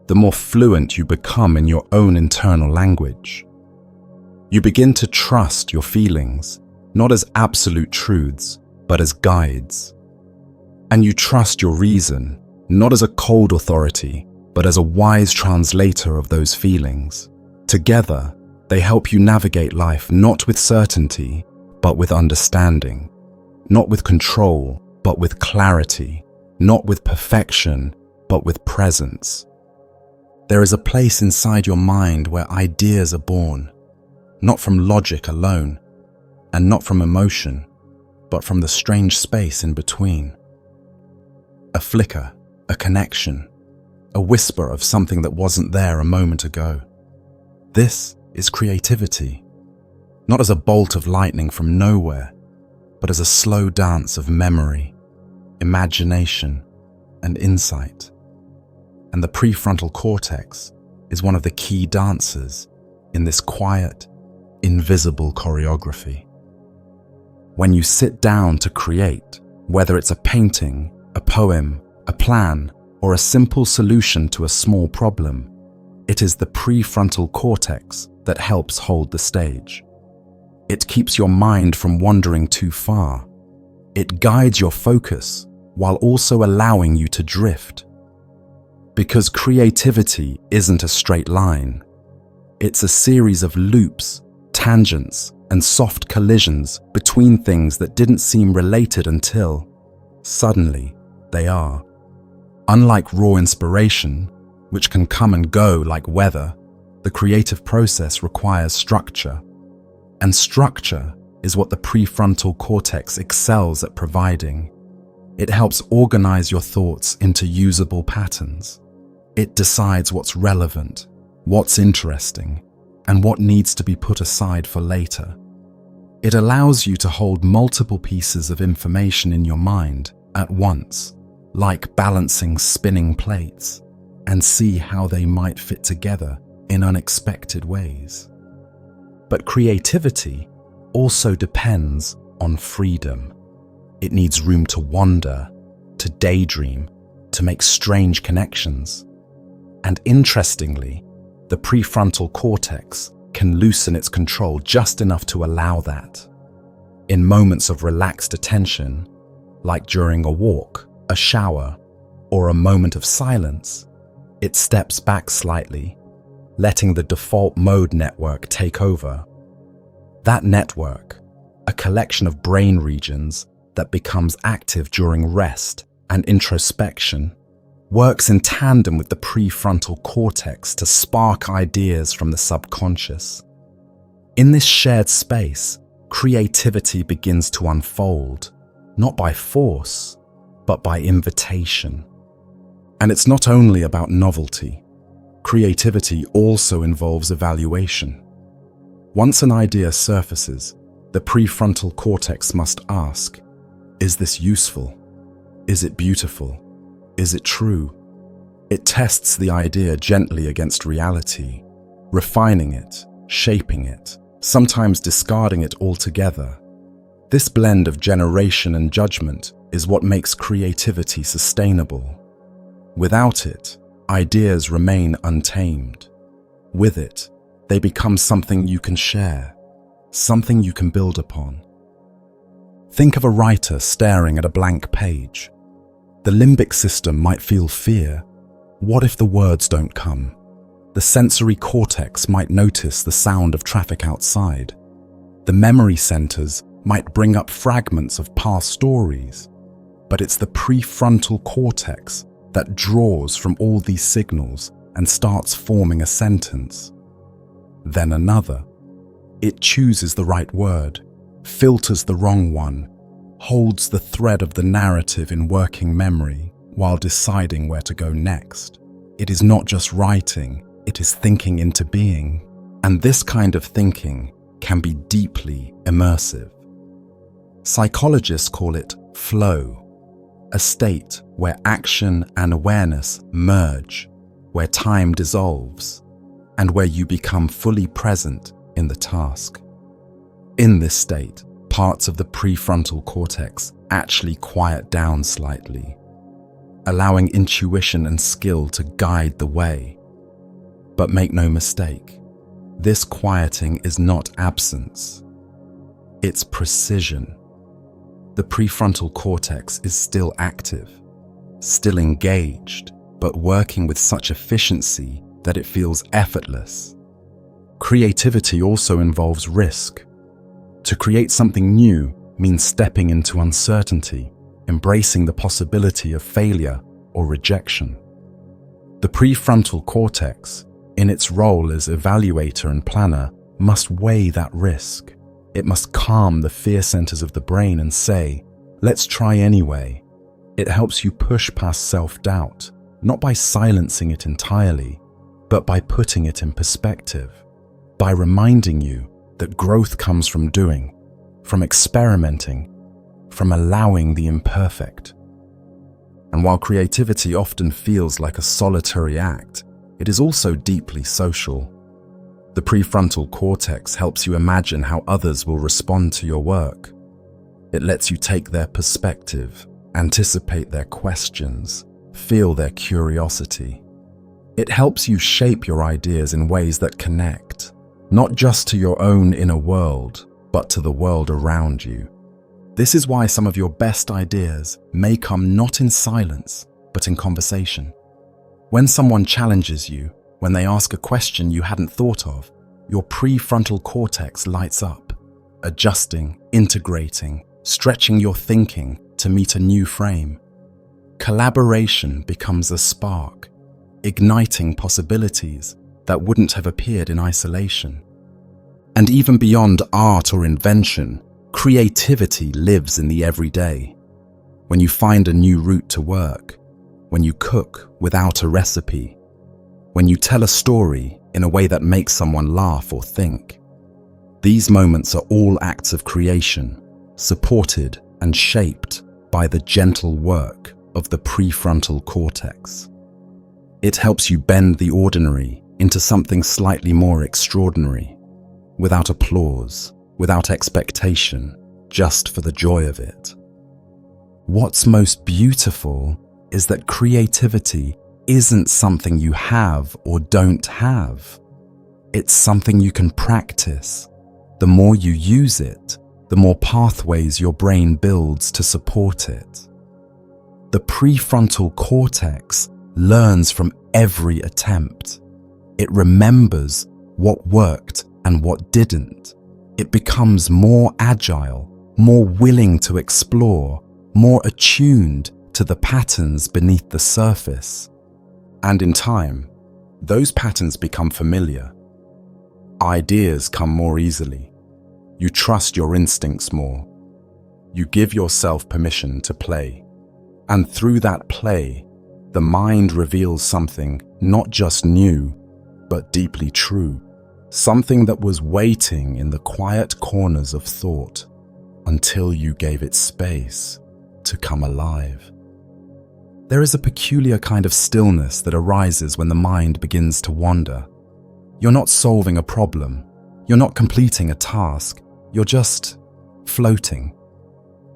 the more fluent you become in your own internal language. You begin to trust your feelings, not as absolute truths, but as guides. And you trust your reason, not as a cold authority, but as a wise translator of those feelings. Together, they help you navigate life not with certainty, but with understanding. Not with control, but with clarity. Not with perfection, but with presence. There is a place inside your mind where ideas are born, not from logic alone, and not from emotion, but from the strange space in between. A flicker, a connection, a whisper of something that wasn't there a moment ago. This is creativity, not as a bolt of lightning from nowhere, but as a slow dance of memory, imagination, and insight. And the prefrontal cortex is one of the key dancers in this quiet, invisible choreography. When you sit down to create, whether it's a painting, a poem, a plan, or a simple solution to a small problem, it is the prefrontal cortex that helps hold the stage. It keeps your mind from wandering too far. It guides your focus while also allowing you to drift. Because creativity isn't a straight line. It's a series of loops, tangents, and soft collisions between things that didn't seem related until, suddenly, they are. Unlike raw inspiration, which can come and go like weather, the creative process requires structure. And structure is what the prefrontal cortex excels at providing. It helps organize your thoughts into usable patterns. It decides what's relevant, what's interesting, and what needs to be put aside for later. It allows you to hold multiple pieces of information in your mind at once, like balancing spinning plates, and see how they might fit together in unexpected ways. But creativity also depends on freedom. It needs room to wander, to daydream, to make strange connections. And interestingly, the prefrontal cortex can loosen its control just enough to allow that. In moments of relaxed attention, like during a walk, a shower, or a moment of silence, it steps back slightly, letting the default mode network take over. That network, a collection of brain regions that becomes active during rest and introspection, works in tandem with the prefrontal cortex to spark ideas from the subconscious. In this shared space, creativity begins to unfold, not by force, but by invitation. And it's not only about novelty. Creativity also involves evaluation. Once an idea surfaces, the prefrontal cortex must ask, is this useful? Is it beautiful? Is it true? It tests the idea gently against reality, refining it, shaping it, sometimes discarding it altogether. This blend of generation and judgment is what makes creativity sustainable. Without it, ideas remain untamed. With it, they become something you can share, something you can build upon. Think of a writer staring at a blank page. The limbic system might feel fear. What if the words don't come? The sensory cortex might notice the sound of traffic outside. The memory centers might bring up fragments of past stories, but it's the prefrontal cortex that draws from all these signals and starts forming a sentence. Then another. It chooses the right word, filters the wrong one, holds the thread of the narrative in working memory while deciding where to go next. It is not just writing, it is thinking into being. And this kind of thinking can be deeply immersive. Psychologists call it flow, a state where action and awareness merge, where time dissolves, and where you become fully present in the task. In this state, parts of the prefrontal cortex actually quiet down slightly, allowing intuition and skill to guide the way. But make no mistake, this quieting is not absence. It's precision. The prefrontal cortex is still active, still engaged, but working with such efficiency that it feels effortless. Creativity also involves risk. To create something new means stepping into uncertainty, embracing the possibility of failure or rejection. The prefrontal cortex, in its role as evaluator and planner, must weigh that risk. It must calm the fear centers of the brain and say, let's try anyway. It helps you push past self-doubt, not by silencing it entirely, but by putting it in perspective, by reminding you that growth comes from doing, from experimenting, from allowing the imperfect. And while creativity often feels like a solitary act, it is also deeply social. The prefrontal cortex helps you imagine how others will respond to your work. It lets you take their perspective, anticipate their questions, feel their curiosity. It helps you shape your ideas in ways that connect, not just to your own inner world, but to the world around you. This is why some of your best ideas may come not in silence, but in conversation. When someone challenges you, when they ask a question you hadn't thought of, your prefrontal cortex lights up, adjusting, integrating, stretching your thinking to meet a new frame. Collaboration becomes a spark, igniting possibilities that wouldn't have appeared in isolation. And even beyond art or invention, creativity lives in the everyday. When you find a new route to work, when you cook without a recipe, when you tell a story in a way that makes someone laugh or think. These moments are all acts of creation, supported and shaped by the gentle work of the prefrontal cortex. It helps you bend the ordinary into something slightly more extraordinary, without applause, without expectation, just for the joy of it. What's most beautiful is that creativity isn't something you have or don't have. It's something you can practice. The more you use it, the more pathways your brain builds to support it. The prefrontal cortex learns from every attempt. It remembers what worked and what didn't. It becomes more agile, more willing to explore, more attuned to the patterns beneath the surface. And in time, those patterns become familiar. Ideas come more easily. You trust your instincts more. You give yourself permission to play. And through that play, the mind reveals something not just new, but deeply true. Something that was waiting in the quiet corners of thought until you gave it space to come alive. There is a peculiar kind of stillness that arises when the mind begins to wander. You're not solving a problem. You're not completing a task. You're just floating.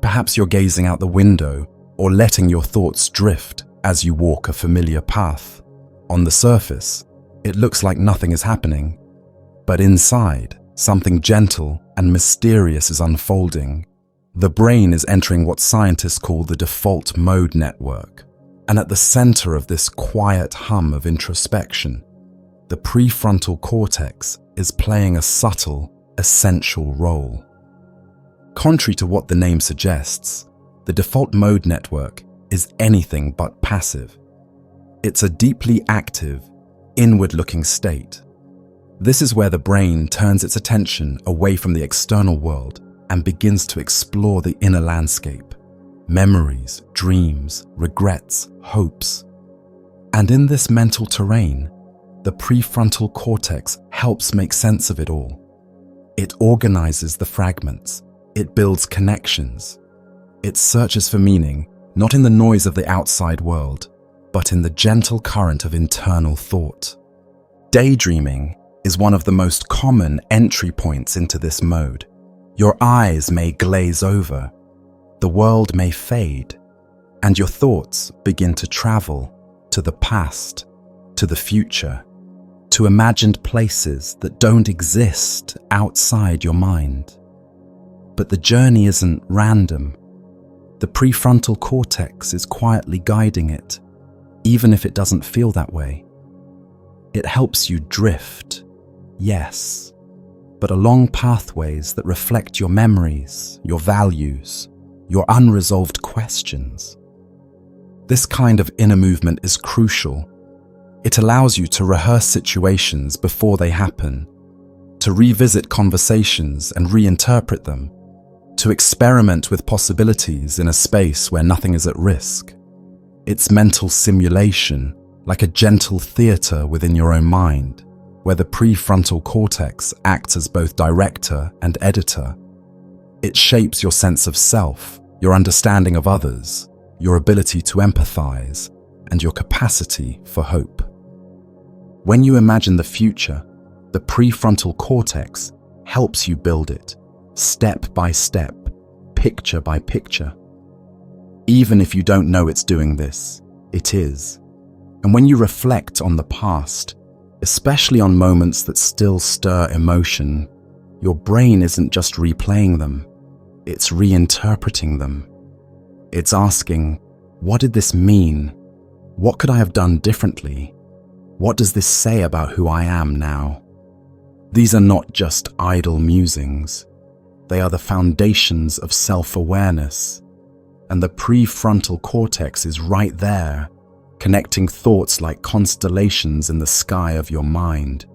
Perhaps you're gazing out the window or letting your thoughts drift as you walk a familiar path. On the surface, it looks like nothing is happening, but inside, something gentle and mysterious is unfolding. The brain is entering what scientists call the default mode network, and at the center of this quiet hum of introspection, the prefrontal cortex is playing a subtle essential role. Contrary to what the name suggests, the default mode network is anything but passive. It's a deeply active, inward-looking state. This is where the brain turns its attention away from the external world and begins to explore the inner landscape, memories, dreams, regrets, hopes. And in this mental terrain, the prefrontal cortex helps make sense of it all. It organizes the fragments. It builds connections. It searches for meaning, not in the noise of the outside world, but in the gentle current of internal thought. Daydreaming is one of the most common entry points into this mode. Your eyes may glaze over, the world may fade, and your thoughts begin to travel to the past, to the future, to imagined places that don't exist outside your mind. But the journey isn't random. The prefrontal cortex is quietly guiding it, even if it doesn't feel that way. It helps you drift, yes, but along pathways that reflect your memories, your values, your unresolved questions. This kind of inner movement is crucial. It allows you to rehearse situations before they happen, to revisit conversations and reinterpret them, to experiment with possibilities in a space where nothing is at risk. It's mental simulation, like a gentle theater within your own mind, where the prefrontal cortex acts as both director and editor. It shapes your sense of self, your understanding of others, your ability to empathize, and your capacity for hope. When you imagine the future, the prefrontal cortex helps you build it, step by step, picture by picture. Even if you don't know it's doing this, it is. And when you reflect on the past, especially on moments that still stir emotion, your brain isn't just replaying them, it's reinterpreting them. It's asking, what did this mean? What could I have done differently? What does this say about who I am now? These are not just idle musings. They are the foundations of self-awareness. And the prefrontal cortex is right there, connecting thoughts like constellations in the sky of your mind.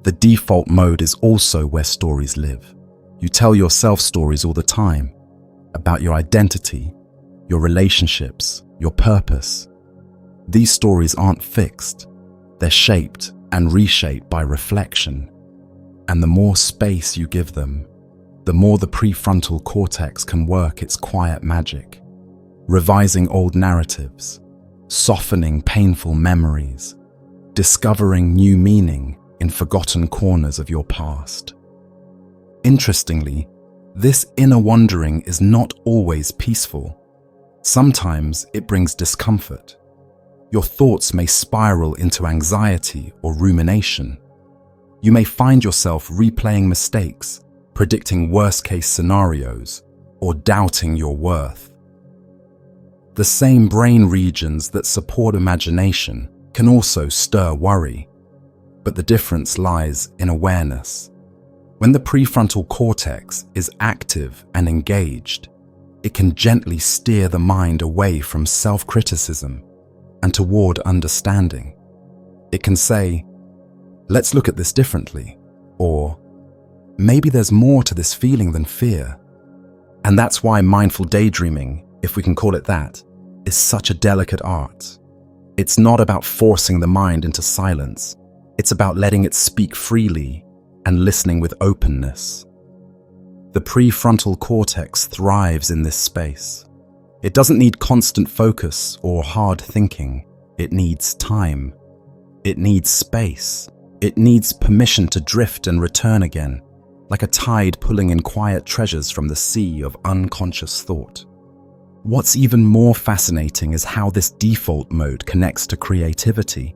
The default mode is also where stories live. You tell yourself stories all the time about your identity, your relationships, your purpose. These stories aren't fixed. They're shaped and reshaped by reflection. And the more space you give them, the more the prefrontal cortex can work its quiet magic, revising old narratives, softening painful memories, discovering new meaning in forgotten corners of your past. Interestingly, this inner wandering is not always peaceful. Sometimes it brings discomfort. Your thoughts may spiral into anxiety or rumination. You may find yourself replaying mistakes, predicting worst-case scenarios, or doubting your worth. The same brain regions that support imagination can also stir worry, but the difference lies in awareness. When the prefrontal cortex is active and engaged, it can gently steer the mind away from self-criticism and toward understanding. It can say, let's look at this differently, or maybe there's more to this feeling than fear. And that's why mindful daydreaming, if we can call it that, is such a delicate art. It's not about forcing the mind into silence. It's about letting it speak freely and listening with openness. The prefrontal cortex thrives in this space. It doesn't need constant focus or hard thinking. It needs time. It needs space. It needs permission to drift and return again, like a tide pulling in quiet treasures from the sea of unconscious thought. What's even more fascinating is how this default mode connects to creativity.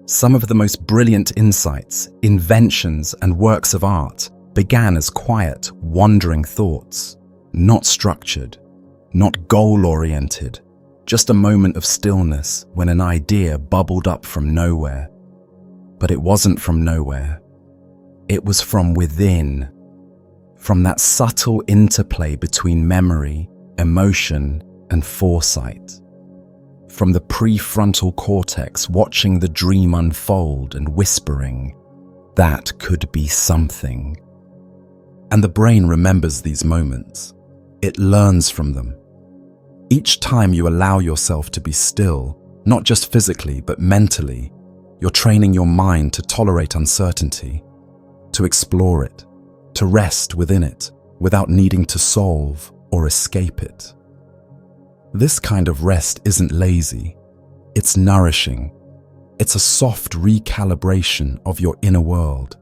Some of the most brilliant insights, inventions, and works of art began as quiet, wandering thoughts, not structured, not goal-oriented, just a moment of stillness when an idea bubbled up from nowhere. But it wasn't from nowhere. It was from within, from that subtle interplay between memory, emotion, and foresight. From the prefrontal cortex watching the dream unfold and whispering, "That could be something." And the brain remembers these moments. It learns from them. Each time you allow yourself to be still, not just physically but mentally, you're training your mind to tolerate uncertainty, to explore it, to rest within it without needing to solve or escape it. This kind of rest isn't lazy, it's nourishing. It's a soft recalibration of your inner world,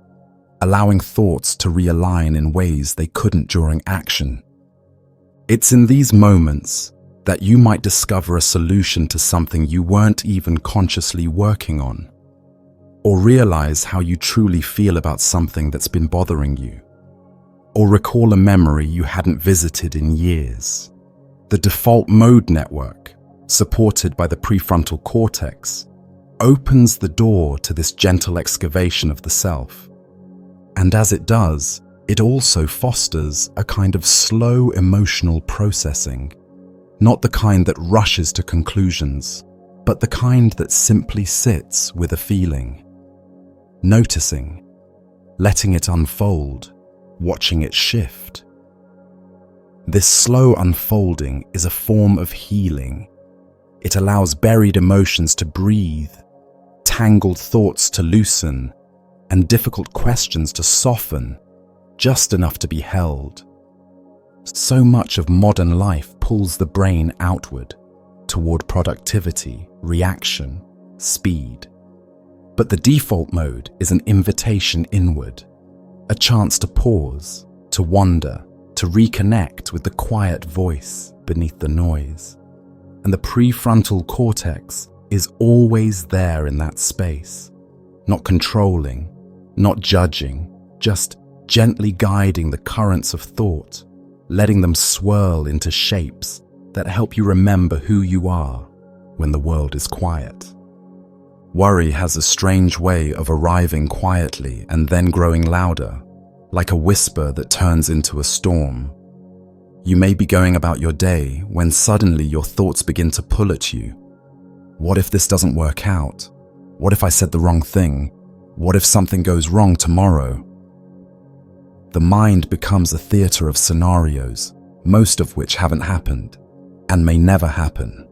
allowing thoughts to realign in ways they couldn't during action. It's in these moments that you might discover a solution to something you weren't even consciously working on, or realize how you truly feel about something that's been bothering you, or recall a memory you hadn't visited in years. The default mode network, supported by the prefrontal cortex, opens the door to this gentle excavation of the self. And as it does, it also fosters a kind of slow emotional processing, not the kind that rushes to conclusions, but the kind that simply sits with a feeling, noticing, letting it unfold, watching it shift. This slow unfolding is a form of healing. It allows buried emotions to breathe, tangled thoughts to loosen, and difficult questions to soften, just enough to be held. So much of modern life pulls the brain outward, toward productivity, reaction, speed. But the default mode is an invitation inward, a chance to pause, to wonder, to reconnect with the quiet voice beneath the noise. And the prefrontal cortex is always there in that space, not controlling, not judging, just gently guiding the currents of thought, letting them swirl into shapes that help you remember who you are when the world is quiet. Worry has a strange way of arriving quietly and then growing louder, like a whisper that turns into a storm. You may be going about your day when suddenly your thoughts begin to pull at you. What if this doesn't work out? What if I said the wrong thing? What if something goes wrong tomorrow? The mind becomes a theater of scenarios, most of which haven't happened and may never happen.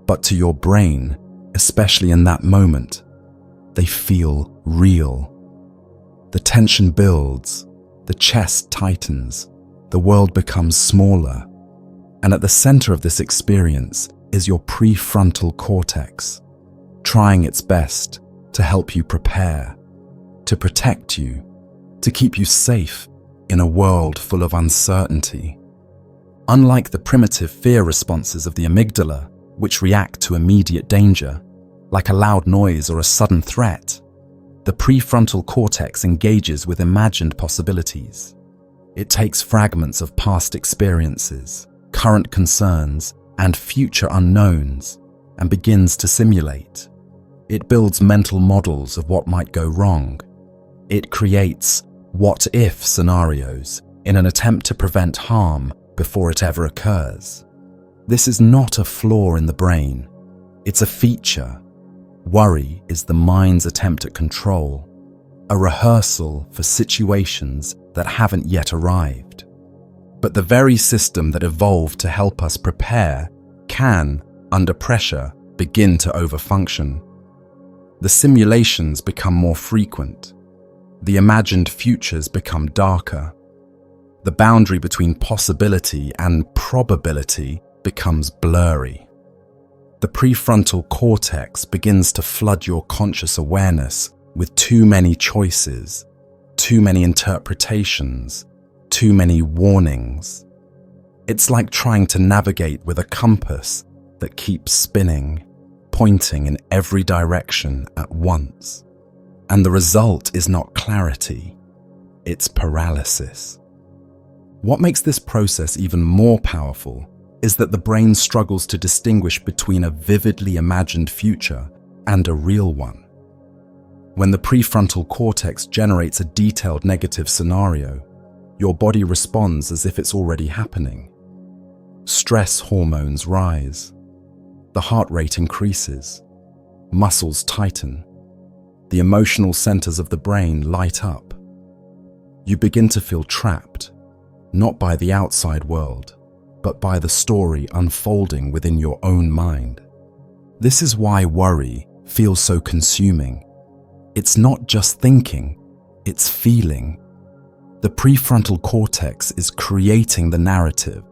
But to your brain, especially in that moment, they feel real. The tension builds, the chest tightens, the world becomes smaller, and at the center of this experience is your prefrontal cortex, trying its best to help you prepare, to protect you, to keep you safe in a world full of uncertainty. Unlike the primitive fear responses of the amygdala, which react to immediate danger, like a loud noise or a sudden threat, the prefrontal cortex engages with imagined possibilities. It takes fragments of past experiences, current concerns, and future unknowns, and begins to simulate. It builds mental models of what might go wrong. It creates what-if scenarios in an attempt to prevent harm before it ever occurs. This is not a flaw in the brain. It's a feature. Worry is the mind's attempt at control, a rehearsal for situations that haven't yet arrived. But the very system that evolved to help us prepare can, under pressure, begin to overfunction. The simulations become more frequent. The imagined futures become darker. The boundary between possibility and probability becomes blurry. The prefrontal cortex begins to flood your conscious awareness with too many choices, too many interpretations, too many warnings. It's like trying to navigate with a compass that keeps spinning, pointing in every direction at once. And the result is not clarity, it's paralysis. What makes this process even more powerful is that the brain struggles to distinguish between a vividly imagined future and a real one. When the prefrontal cortex generates a detailed negative scenario, your body responds as if it's already happening. Stress hormones rise. The heart rate increases. Muscles tighten. The emotional centers of the brain light up. You begin to feel trapped, not by the outside world, but by the story unfolding within your own mind. This is why worry feels so consuming. It's not just thinking, it's feeling. The prefrontal cortex is creating the narrative,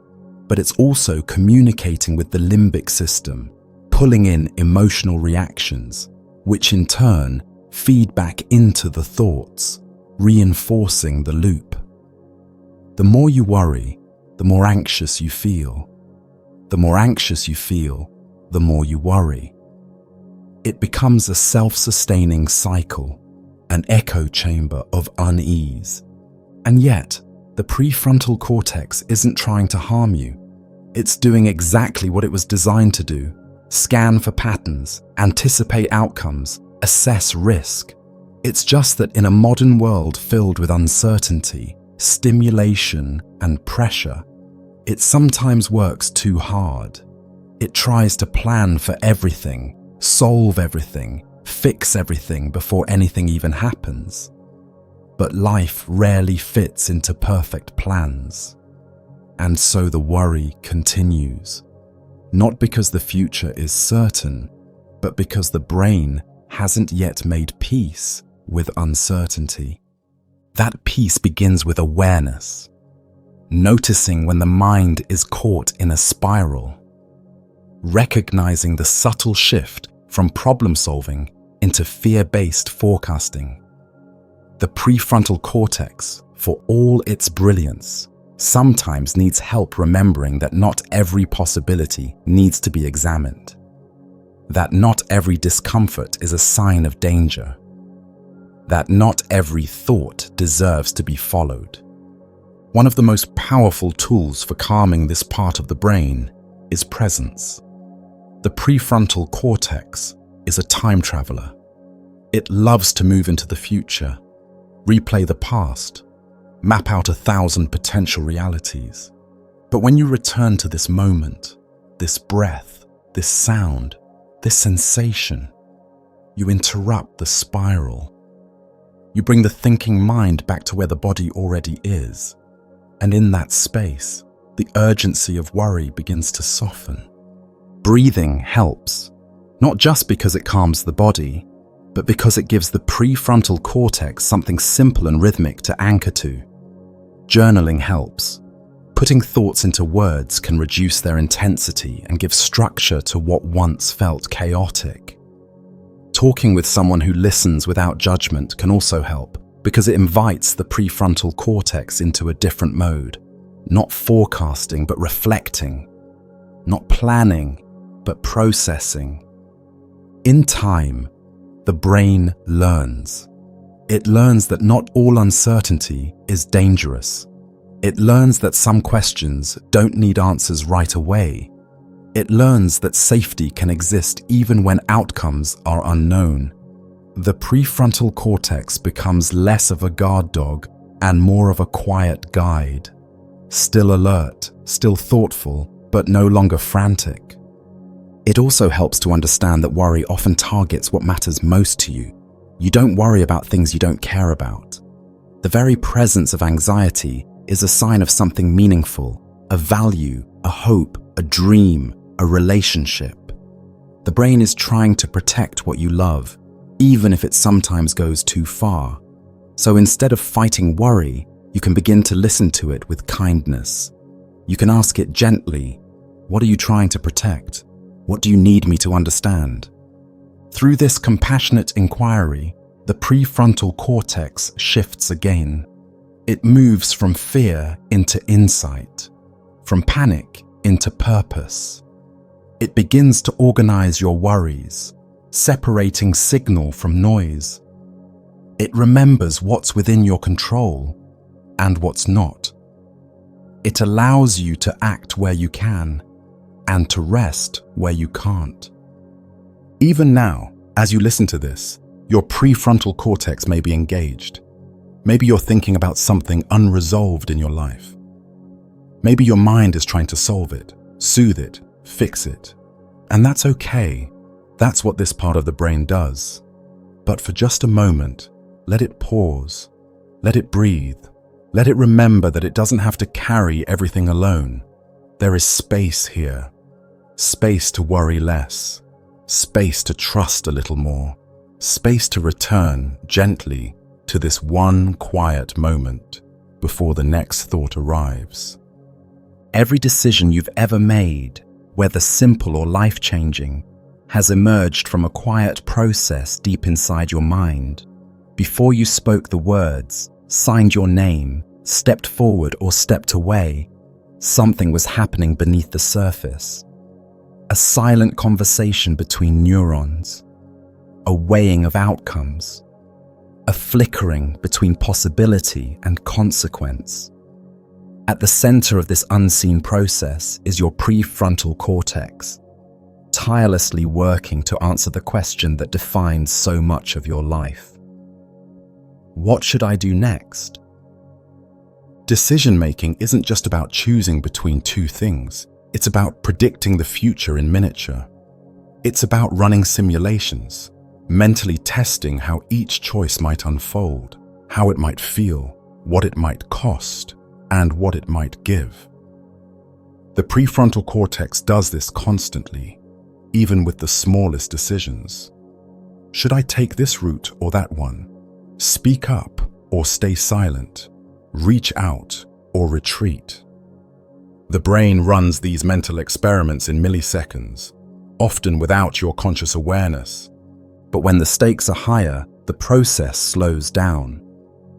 but it's also communicating with the limbic system, pulling in emotional reactions, which in turn feed back into the thoughts, reinforcing the loop. The more you worry, the more anxious you feel. The more anxious you feel, the more you worry. It becomes a self-sustaining cycle, an echo chamber of unease. And yet, the prefrontal cortex isn't trying to harm you. It's doing exactly what it was designed to do: scan for patterns, anticipate outcomes, assess risk. It's just that in a modern world filled with uncertainty, stimulation, and pressure, it sometimes works too hard. It tries to plan for everything, solve everything, fix everything before anything even happens. But life rarely fits into perfect plans. And so the worry continues. Not because the future is certain, but because the brain hasn't yet made peace with uncertainty. That peace begins with awareness, noticing when the mind is caught in a spiral, recognizing the subtle shift from problem-solving into fear-based forecasting. The prefrontal cortex, for all its brilliance, sometimes needs help remembering that not every possibility needs to be examined, that not every discomfort is a sign of danger, that not every thought deserves to be followed. One of the most powerful tools for calming this part of the brain is presence. The prefrontal cortex is a time traveler. It loves to move into the future, replay the past, map out 1,000 potential realities. But when you return to this moment, this breath, this sound, this sensation, you interrupt the spiral. You bring the thinking mind back to where the body already is. And in that space, the urgency of worry begins to soften. Breathing helps, not just because it calms the body, but because it gives the prefrontal cortex something simple and rhythmic to anchor to. Journaling helps. Putting thoughts into words can reduce their intensity and give structure to what once felt chaotic. Talking with someone who listens without judgment can also help, because it invites the prefrontal cortex into a different mode, not forecasting but reflecting, not planning but processing. In time, the brain learns. It learns that not all uncertainty is dangerous. It learns that some questions don't need answers right away. It learns that safety can exist even when outcomes are unknown. The prefrontal cortex becomes less of a guard dog and more of a quiet guide. Still alert, still thoughtful, but no longer frantic. It also helps to understand that worry often targets what matters most to you. You don't worry about things you don't care about. The very presence of anxiety is a sign of something meaningful, a value, a hope, a dream, a relationship. The brain is trying to protect what you love, even if it sometimes goes too far. So instead of fighting worry, you can begin to listen to it with kindness. You can ask it gently, "What are you trying to protect? What do you need me to understand?" Through this compassionate inquiry, the prefrontal cortex shifts again. It moves from fear into insight, from panic into purpose. It begins to organize your worries, separating signal from noise. It remembers what's within your control and what's not. It allows you to act where you can and to rest where you can't. Even now, as you listen to this, Your prefrontal cortex may be engaged. Maybe you're thinking about something unresolved in your life. Maybe your mind is trying to solve it, soothe it, fix it. And that's okay. That's what this part of the brain does. But for just a moment, let it pause. Let it breathe. Let it remember that it doesn't have to carry everything alone. There is space here. Space to worry less. Space to trust a little more. Space to return gently to this one quiet moment before the next thought arrives. Every decision you've ever made, whether simple or life-changing, has emerged from a quiet process deep inside your mind. Before you spoke the words, signed your name, stepped forward or stepped away, something was happening beneath the surface. A silent conversation between neurons, a weighing of outcomes, a flickering between possibility and consequence. At the center of this unseen process is your prefrontal cortex, tirelessly working to answer the question that defines so much of your life. What should I do next? Decision-making isn't just about choosing between two things. It's about predicting the future in miniature. It's about running simulations, mentally testing how each choice might unfold, how it might feel, what it might cost, and what it might give. The prefrontal cortex does this constantly, even with the smallest decisions. Should I take this route or that one? Speak up or stay silent? Reach out or retreat? The brain runs these mental experiments in milliseconds, often without your conscious awareness. But when the stakes are higher, the process slows down.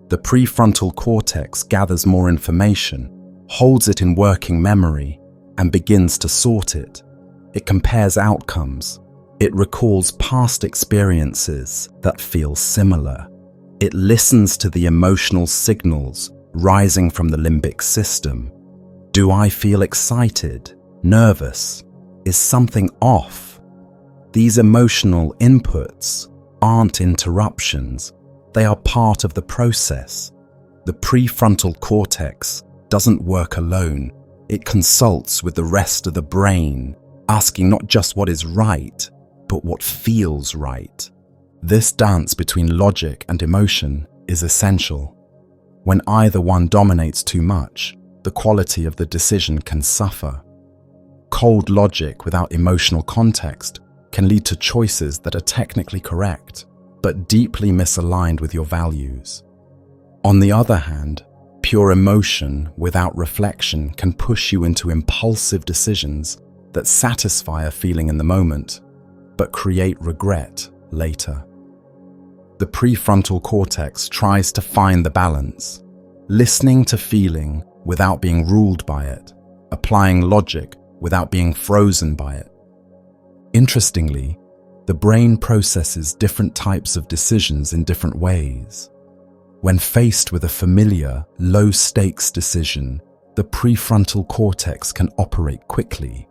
The prefrontal cortex gathers more information, holds it in working memory, and begins to sort it. It compares outcomes. It recalls past experiences that feel similar. It listens to the emotional signals rising from the limbic system. Do I feel excited? Nervous? Is something off? These emotional inputs aren't interruptions. They are part of the process. The prefrontal cortex doesn't work alone. It consults with the rest of the brain, asking not just what is right, but what feels right. This dance between logic and emotion is essential. When either one dominates too much, the quality of the decision can suffer. Cold logic without emotional context can lead to choices that are technically correct, but deeply misaligned with your values. On the other hand, pure emotion without reflection can push you into impulsive decisions that satisfy a feeling in the moment, but create regret later. The prefrontal cortex tries to find the balance, listening to feeling without being ruled by it, applying logic without being frozen by it. Interestingly, the brain processes different types of decisions in different ways. When faced with a familiar, low-stakes decision, the prefrontal cortex can operate quickly.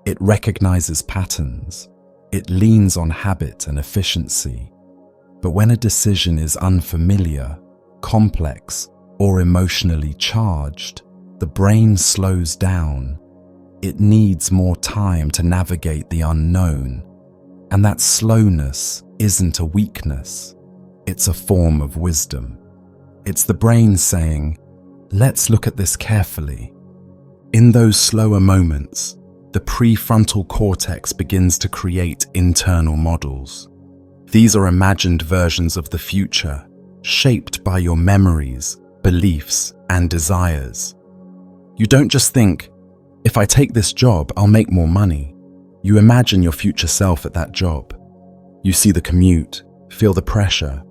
It recognizes patterns. It leans on habit and efficiency. But when a decision is unfamiliar, complex, or emotionally charged, the brain slows down. It needs more time to navigate the unknown. And that slowness isn't a weakness. It's a form of wisdom. It's the brain saying, let's look at this carefully. In those slower moments, the prefrontal cortex begins to create internal models. These are imagined versions of the future, shaped by your memories, beliefs, and desires. You don't just think, if I take this job, I'll make more money. You imagine your future self at that job. You see the commute, feel the pressure,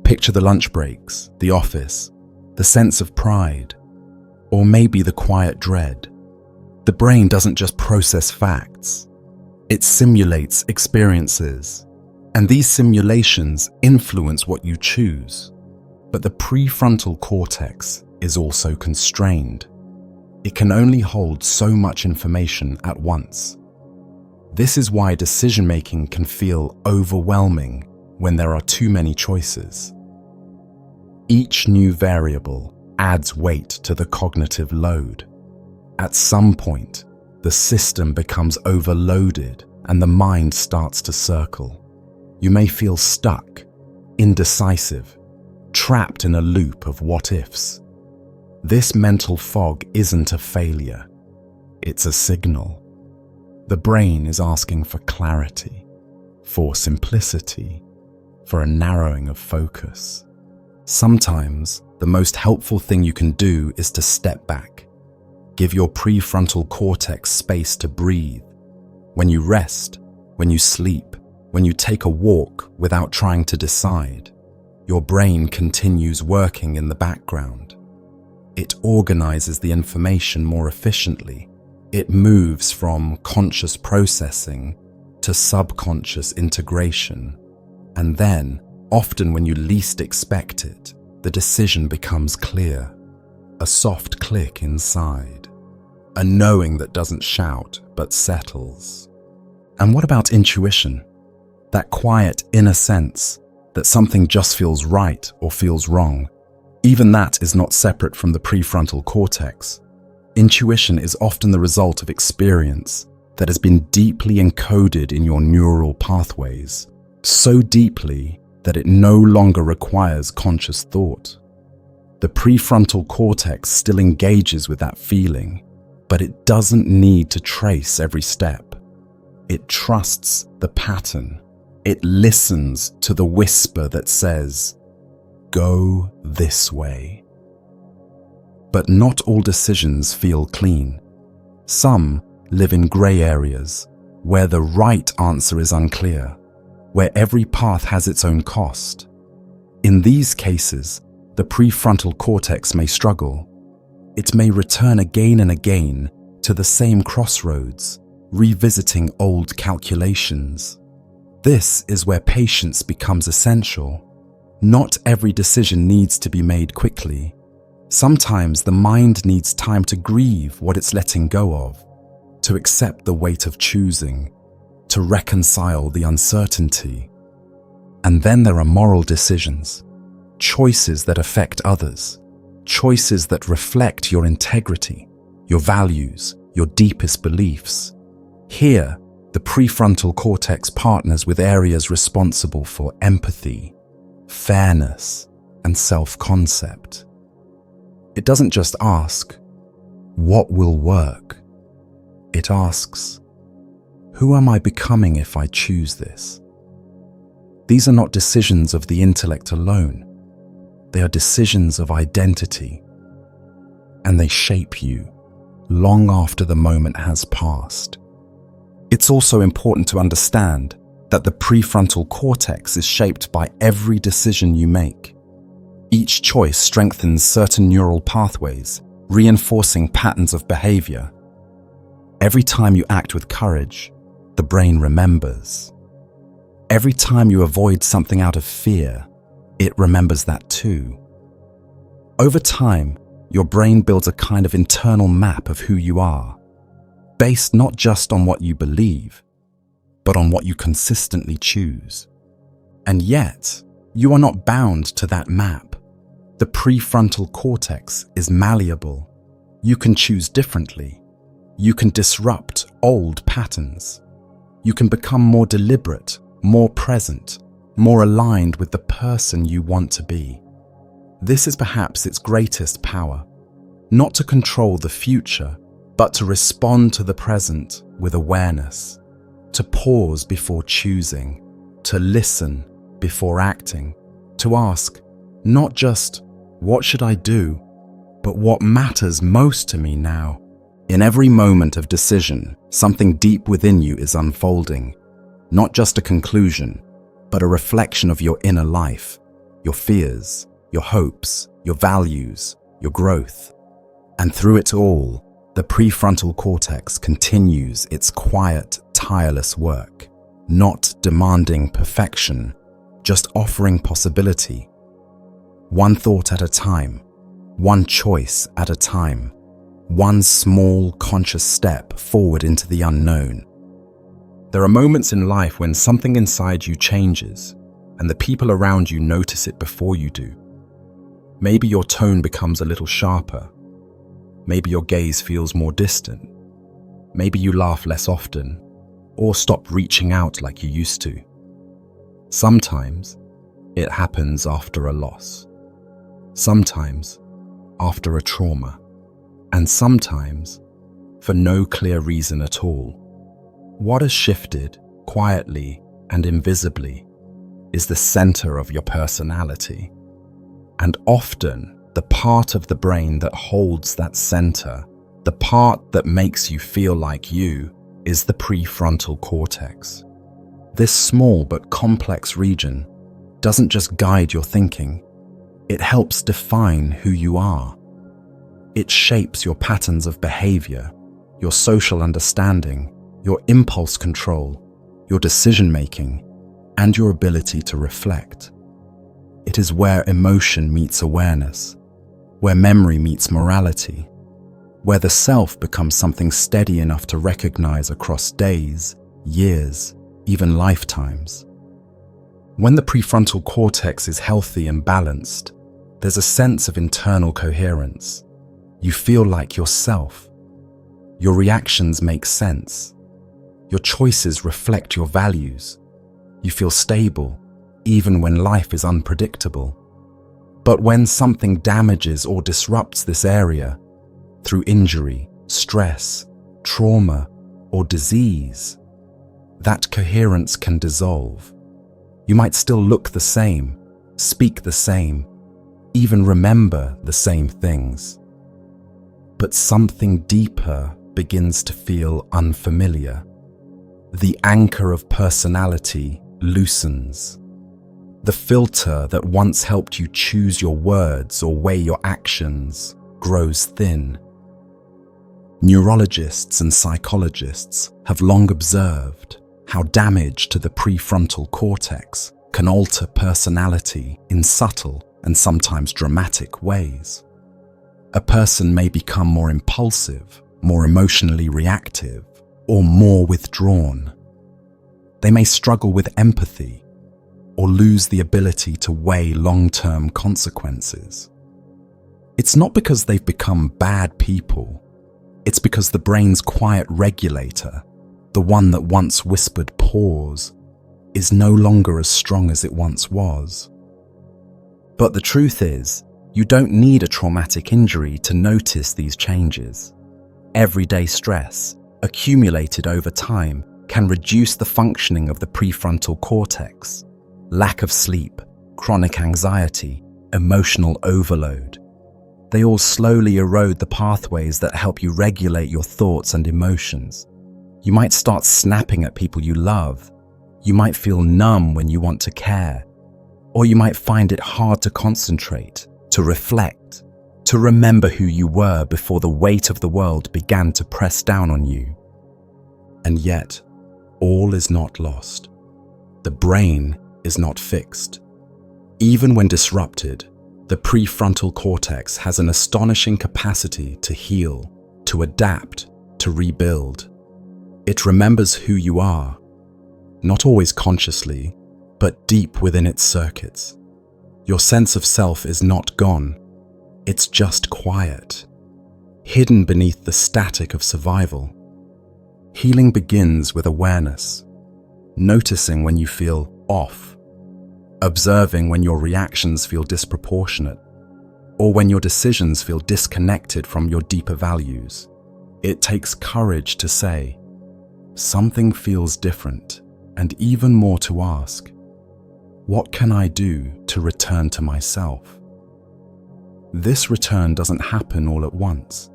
picture the lunch breaks, the office, the sense of pride, or maybe the quiet dread. The brain doesn't just process facts. It simulates experiences, and these simulations influence what you choose. But the prefrontal cortex is also constrained. It can only hold so much information at once. This is why decision-making can feel overwhelming, when there are too many choices. Each new variable adds weight to the cognitive load. At some point, the system becomes overloaded and the mind starts to circle. You may feel stuck, indecisive, trapped in a loop of what-ifs. This mental fog isn't a failure. It's a signal. The brain is asking for clarity, for simplicity, for a narrowing of focus. Sometimes, the most helpful thing you can do is to step back. Give your prefrontal cortex space to breathe. When you rest, when you sleep, when you take a walk without trying to decide, your brain continues working in the background. It organizes the information more efficiently. It moves from conscious processing to subconscious integration. And then, often when you least expect it, the decision becomes clear. A soft click inside. A knowing that doesn't shout but settles. And what about intuition? That quiet inner sense that something just feels right or feels wrong. Even that is not separate from the prefrontal cortex. Intuition is often the result of experience that has been deeply encoded in your neural pathways, so deeply that it no longer requires conscious thought. The prefrontal cortex still engages with that feeling, but it doesn't need to trace every step. It trusts the pattern. It listens to the whisper that says, "Go this way." But not all decisions feel clean. Some live in grey areas, where the right answer is unclear, where every path has its own cost. In these cases, the prefrontal cortex may struggle. It may return again and again to the same crossroads, revisiting old calculations. This is where patience becomes essential. Not every decision needs to be made quickly. Sometimes the mind needs time to grieve what it's letting go of, to accept the weight of choosing, to reconcile the uncertainty. And then there are moral decisions, choices that affect others, choices that reflect your integrity, your values, your deepest beliefs. Here, the prefrontal cortex partners with areas responsible for empathy, fairness, and self-concept. It doesn't just ask, "What will work?" It asks, "Who am I becoming if I choose this?" These are not decisions of the intellect alone. They are decisions of identity, and they shape you long after the moment has passed. It's also important to understand that the prefrontal cortex is shaped by every decision you make. Each choice strengthens certain neural pathways, reinforcing patterns of behavior. Every time you act with courage, the brain remembers. Every time you avoid something out of fear, it remembers that too. Over time, your brain builds a kind of internal map of who you are, based not just on what you believe, but on what you consistently choose. And yet, you are not bound to that map. The prefrontal cortex is malleable. You can choose differently. You can disrupt old patterns. You can become more deliberate, more present, more aligned with the person you want to be. This is perhaps its greatest power, not to control the future, but to respond to the present with awareness, to pause before choosing, to listen before acting, to ask, not just, "What should I do?" but what matters most to me now. In every moment of decision, something deep within you is unfolding, not just a conclusion, but a reflection of your inner life, your fears, your hopes, your values, your growth. And through it all, the prefrontal cortex continues its quiet, tireless work, not demanding perfection, just offering possibility. One thought at a time, one choice at a time, one small conscious step forward into the unknown. There are moments in life when something inside you changes, and the people around you notice it before you do. Maybe your tone becomes a little sharper. Maybe your gaze feels more distant. Maybe you laugh less often, or stop reaching out like you used to. Sometimes it happens after a loss. Sometimes after a trauma. And sometimes for no clear reason at all. What has shifted quietly and invisibly is the center of your personality. And often the part of the brain that holds that center, the part that makes you feel like you, is the prefrontal cortex. This small but complex region doesn't just guide your thinking, it helps define who you are. It shapes your patterns of behavior, your social understanding, your impulse control, your decision-making, and your ability to reflect. It is where emotion meets awareness, where memory meets morality, where the self becomes something steady enough to recognize across days, years, even lifetimes. When the prefrontal cortex is healthy and balanced, there's a sense of internal coherence. You feel like yourself. Your reactions make sense. Your choices reflect your values. You feel stable, even when life is unpredictable. But when something damages or disrupts this area, through injury, stress, trauma, or disease, that coherence can dissolve. You might still look the same, speak the same, even remember the same things. But something deeper begins to feel unfamiliar. The anchor of personality loosens. The filter that once helped you choose your words or weigh your actions grows thin. Neurologists and psychologists have long observed how damage to the prefrontal cortex can alter personality in subtle and sometimes dramatic ways. A person may become more impulsive, more emotionally reactive, or more withdrawn. They may struggle with empathy or lose the ability to weigh long-term consequences. It's not because they've become bad people. It's because the brain's quiet regulator, the one that once whispered pause, is no longer as strong as it once was. But the truth is, you don't need a traumatic injury to notice these changes. Everyday stress, accumulated over time, can reduce the functioning of the prefrontal cortex. Lack of sleep, chronic anxiety, emotional overload. They all slowly erode the pathways that help you regulate your thoughts and emotions. You might start snapping at people you love. You might feel numb when you want to care. Or you might find it hard to concentrate, to reflect, to remember who you were before the weight of the world began to press down on you. And yet, all is not lost. The brain is not fixed. Even when disrupted, the prefrontal cortex has an astonishing capacity to heal, to adapt, to rebuild. It remembers who you are, not always consciously, but deep within its circuits. Your sense of self is not gone. It's just quiet, hidden beneath the static of survival. Healing begins with awareness, noticing when you feel off, observing when your reactions feel disproportionate, or when your decisions feel disconnected from your deeper values. It takes courage to say, something feels different, and even more to ask, what can I do to return to myself? This return doesn't happen all at once.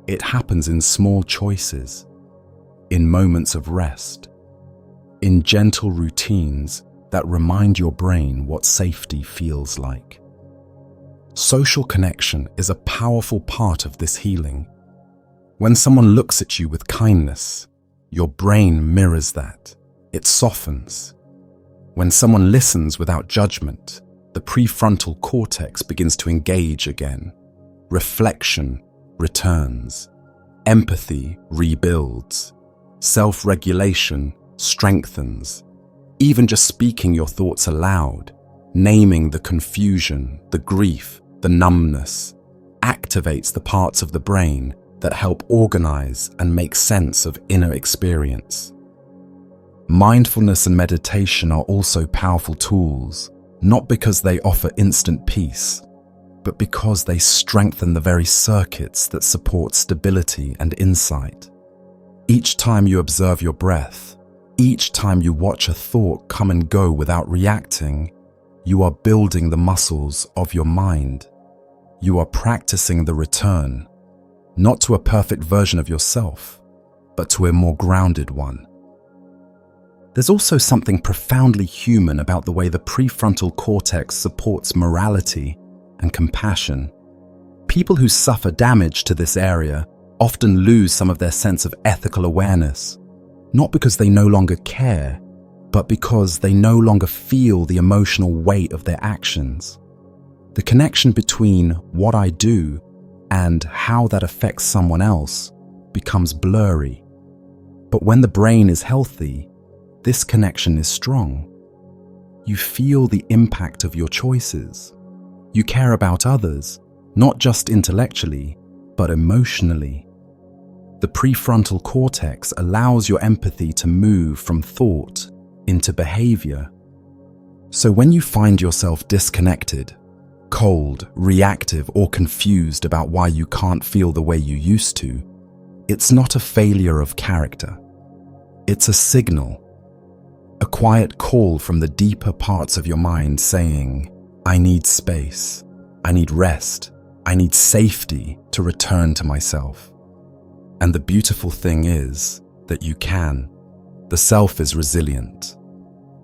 It happens in small choices, in moments of rest, in gentle routines that remind your brain what safety feels like. Social connection is a powerful part of this healing. When someone looks at you with kindness, your brain mirrors that. It softens. When someone listens without judgment, the prefrontal cortex begins to engage again. Reflection returns. Empathy rebuilds. Self-regulation strengthens. Even just speaking your thoughts aloud, naming the confusion, the grief, the numbness, activates the parts of the brain that help organize and make sense of inner experience. Mindfulness and meditation are also powerful tools, not because they offer instant peace, but because they strengthen the very circuits that support stability and insight. Each time you observe your breath, each time you watch a thought come and go without reacting, you are building the muscles of your mind. You are practicing the return, not to a perfect version of yourself, but to a more grounded one. There's also something profoundly human about the way the prefrontal cortex supports morality and compassion. People who suffer damage to this area often lose some of their sense of ethical awareness, not because they no longer care, but because they no longer feel the emotional weight of their actions. The connection between what I do and how that affects someone else becomes blurry. But when the brain is healthy, this connection is strong. You feel the impact of your choices. You care about others, not just intellectually, but emotionally. The prefrontal cortex allows your empathy to move from thought into behavior. So when you find yourself disconnected, cold, reactive, or confused about why you can't feel the way you used to, it's not a failure of character. It's a signal, a quiet call from the deeper parts of your mind saying, I need space, I need rest, I need safety to return to myself. And the beautiful thing is that you can. The self is resilient.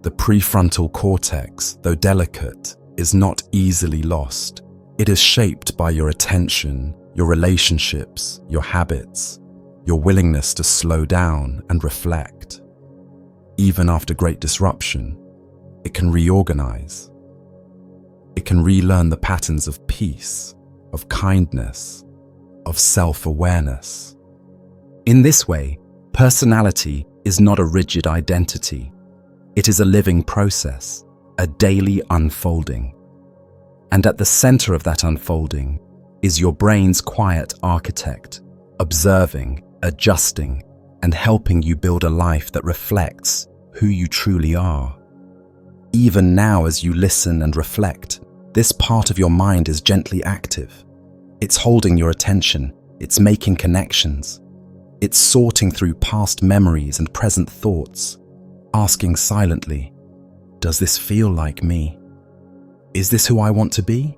The prefrontal cortex, though delicate, is not easily lost. It is shaped by your attention, your relationships, your habits, your willingness to slow down and reflect. Even after great disruption, it can reorganize. It can relearn the patterns of peace, of kindness, of self-awareness. In this way, personality is not a rigid identity. It is a living process, a daily unfolding. And at the center of that unfolding is your brain's quiet architect, observing, adjusting, and helping you build a life that reflects who you truly are. Even now, as you listen and reflect, this part of your mind is gently active. It's holding your attention, it's making connections, it's sorting through past memories and present thoughts, asking silently, does this feel like me? Is this who I want to be?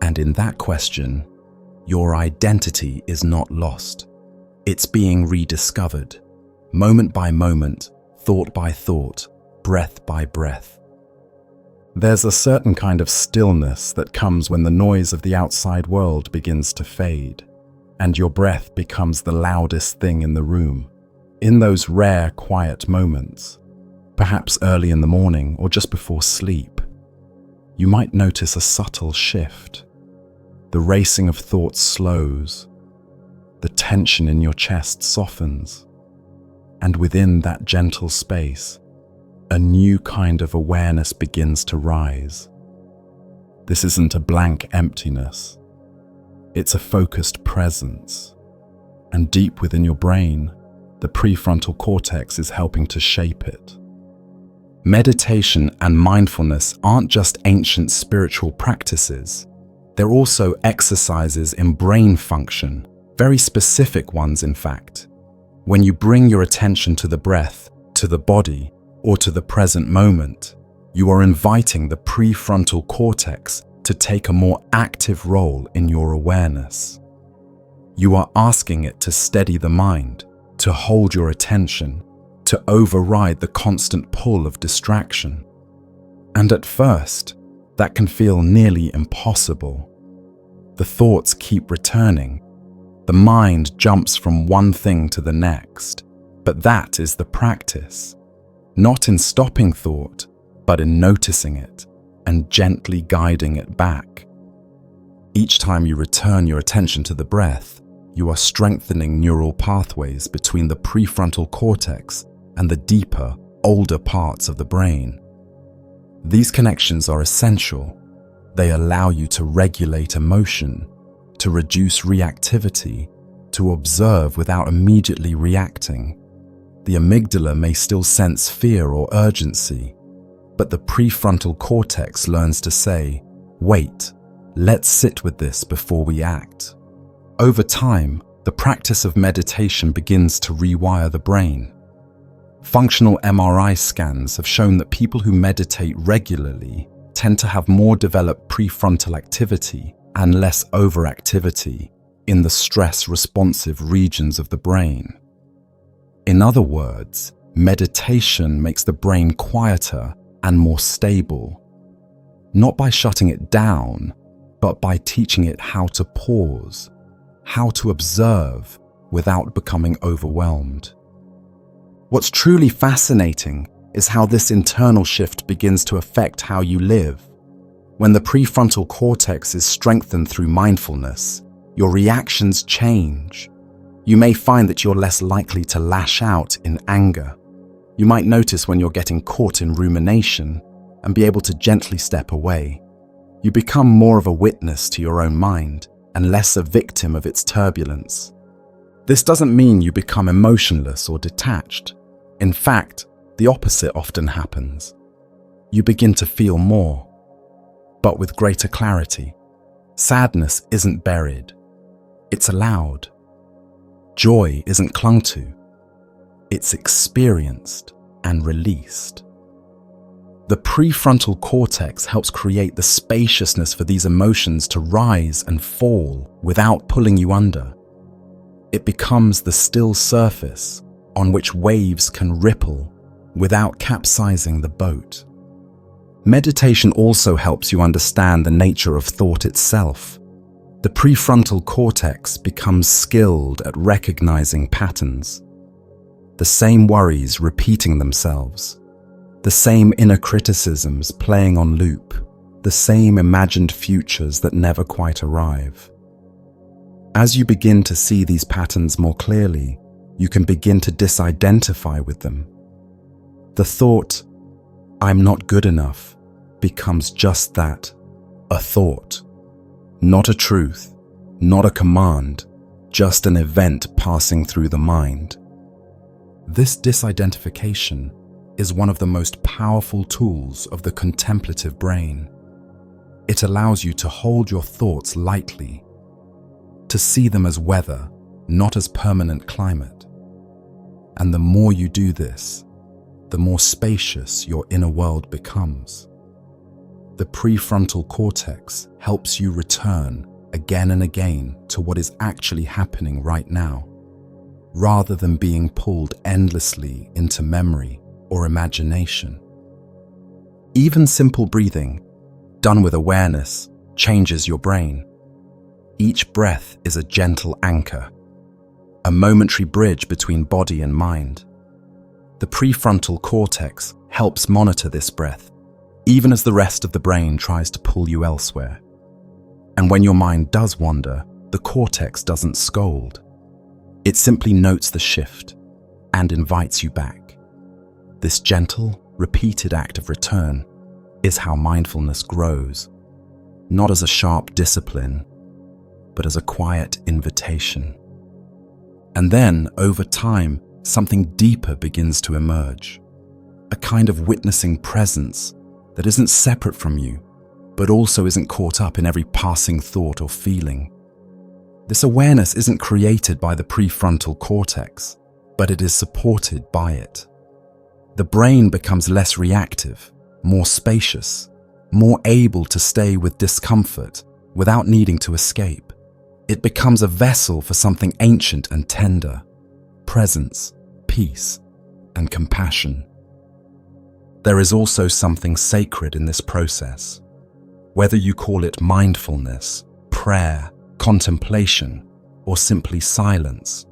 And in that question, your identity is not lost. It's being rediscovered, moment by moment, thought by thought, breath by breath. There's a certain kind of stillness that comes when the noise of the outside world begins to fade, and your breath becomes the loudest thing in the room. In those rare, quiet moments, perhaps early in the morning or just before sleep, you might notice a subtle shift. The racing of thoughts slows, the tension in your chest softens, and within that gentle space, a new kind of awareness begins to rise. This isn't a blank emptiness. It's a focused presence. And deep within your brain, the prefrontal cortex is helping to shape it. Meditation and mindfulness aren't just ancient spiritual practices. They're also exercises in brain function, very specific ones in fact. When you bring your attention to the breath, to the body, or to the present moment, you are inviting the prefrontal cortex to take a more active role in your awareness. You are asking it to steady the mind, to hold your attention, to override the constant pull of distraction. And at first, that can feel nearly impossible. The thoughts keep returning. The mind jumps from one thing to the next. But that is the practice. Not in stopping thought, but in noticing it and gently guiding it back. Each time you return your attention to the breath, you are strengthening neural pathways between the prefrontal cortex and the deeper, older parts of the brain. These connections are essential. They allow you to regulate emotion, to reduce reactivity, to observe without immediately reacting. The amygdala may still sense fear or urgency, but the prefrontal cortex learns to say, "Wait, let's sit with this before we act." Over time, the practice of meditation begins to rewire the brain. Functional MRI scans have shown that people who meditate regularly tend to have more developed prefrontal activity and less overactivity in the stress-responsive regions of the brain. In other words, meditation makes the brain quieter and more stable, not by shutting it down, but by teaching it how to pause, how to observe without becoming overwhelmed. What's truly fascinating is how this internal shift begins to affect how you live. When the prefrontal cortex is strengthened through mindfulness, your reactions change. You may find that you're less likely to lash out in anger. You might notice when you're getting caught in rumination and be able to gently step away. You become more of a witness to your own mind and less a victim of its turbulence. This doesn't mean you become emotionless or detached. In fact, the opposite often happens. You begin to feel more, but with greater clarity. Sadness isn't buried. It's allowed. Joy isn't clung to. It's experienced and released. The prefrontal cortex helps create the spaciousness for these emotions to rise and fall without pulling you under. It becomes the still surface on which waves can ripple without capsizing the boat. Meditation also helps you understand the nature of thought itself. The prefrontal cortex becomes skilled at recognizing patterns. The same worries repeating themselves, the same inner criticisms playing on loop, the same imagined futures that never quite arrive. As you begin to see these patterns more clearly, you can begin to disidentify with them. The thought, "I'm not good enough," becomes just that, a thought. Not a truth, not a command, just an event passing through the mind. This disidentification is one of the most powerful tools of the contemplative brain. It allows you to hold your thoughts lightly, to see them as weather, not as permanent climate. And the more you do this, the more spacious your inner world becomes. The prefrontal cortex helps you return again and again to what is actually happening right now, rather than being pulled endlessly into memory or imagination. Even simple breathing, done with awareness, changes your brain. Each breath is a gentle anchor, a momentary bridge between body and mind. The prefrontal cortex helps monitor this breath, even as the rest of the brain tries to pull you elsewhere. And when your mind does wander, the cortex doesn't scold. It simply notes the shift and invites you back. This gentle, repeated act of return is how mindfulness grows, not as a sharp discipline, but as a quiet invitation. And then, over time, something deeper begins to emerge, a kind of witnessing presence that isn't separate from you, but also isn't caught up in every passing thought or feeling. This awareness isn't created by the prefrontal cortex, but it is supported by it. The brain becomes less reactive, more spacious, more able to stay with discomfort without needing to escape. It becomes a vessel for something ancient and tender: presence, peace, and compassion. There is also something sacred in this process. Whether you call it mindfulness, prayer, contemplation, or simply silence,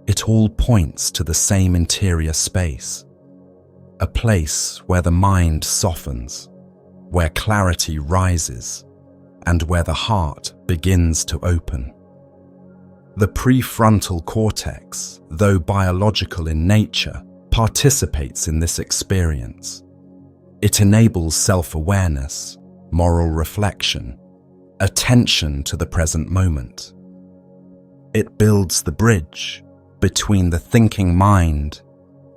it all points to the same interior space. A place where the mind softens, where clarity rises, and where the heart begins to open. The prefrontal cortex, though biological in nature, participates in this experience. It enables self-awareness, moral reflection, attention to the present moment. It builds the bridge between the thinking mind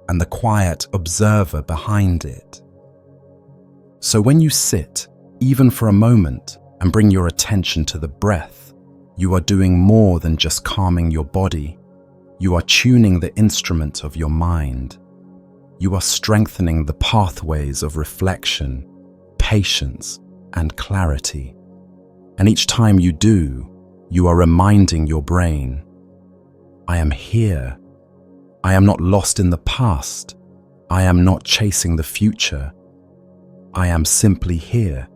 and the quiet observer behind it. So when you sit, even for a moment, and bring your attention to the breath, you are doing more than just calming your body. You are tuning the instrument of your mind. You are strengthening the pathways of reflection, patience, and clarity. And each time you do, you are reminding your brain, I am here. I am not lost in the past. I am not chasing the future. I am simply here.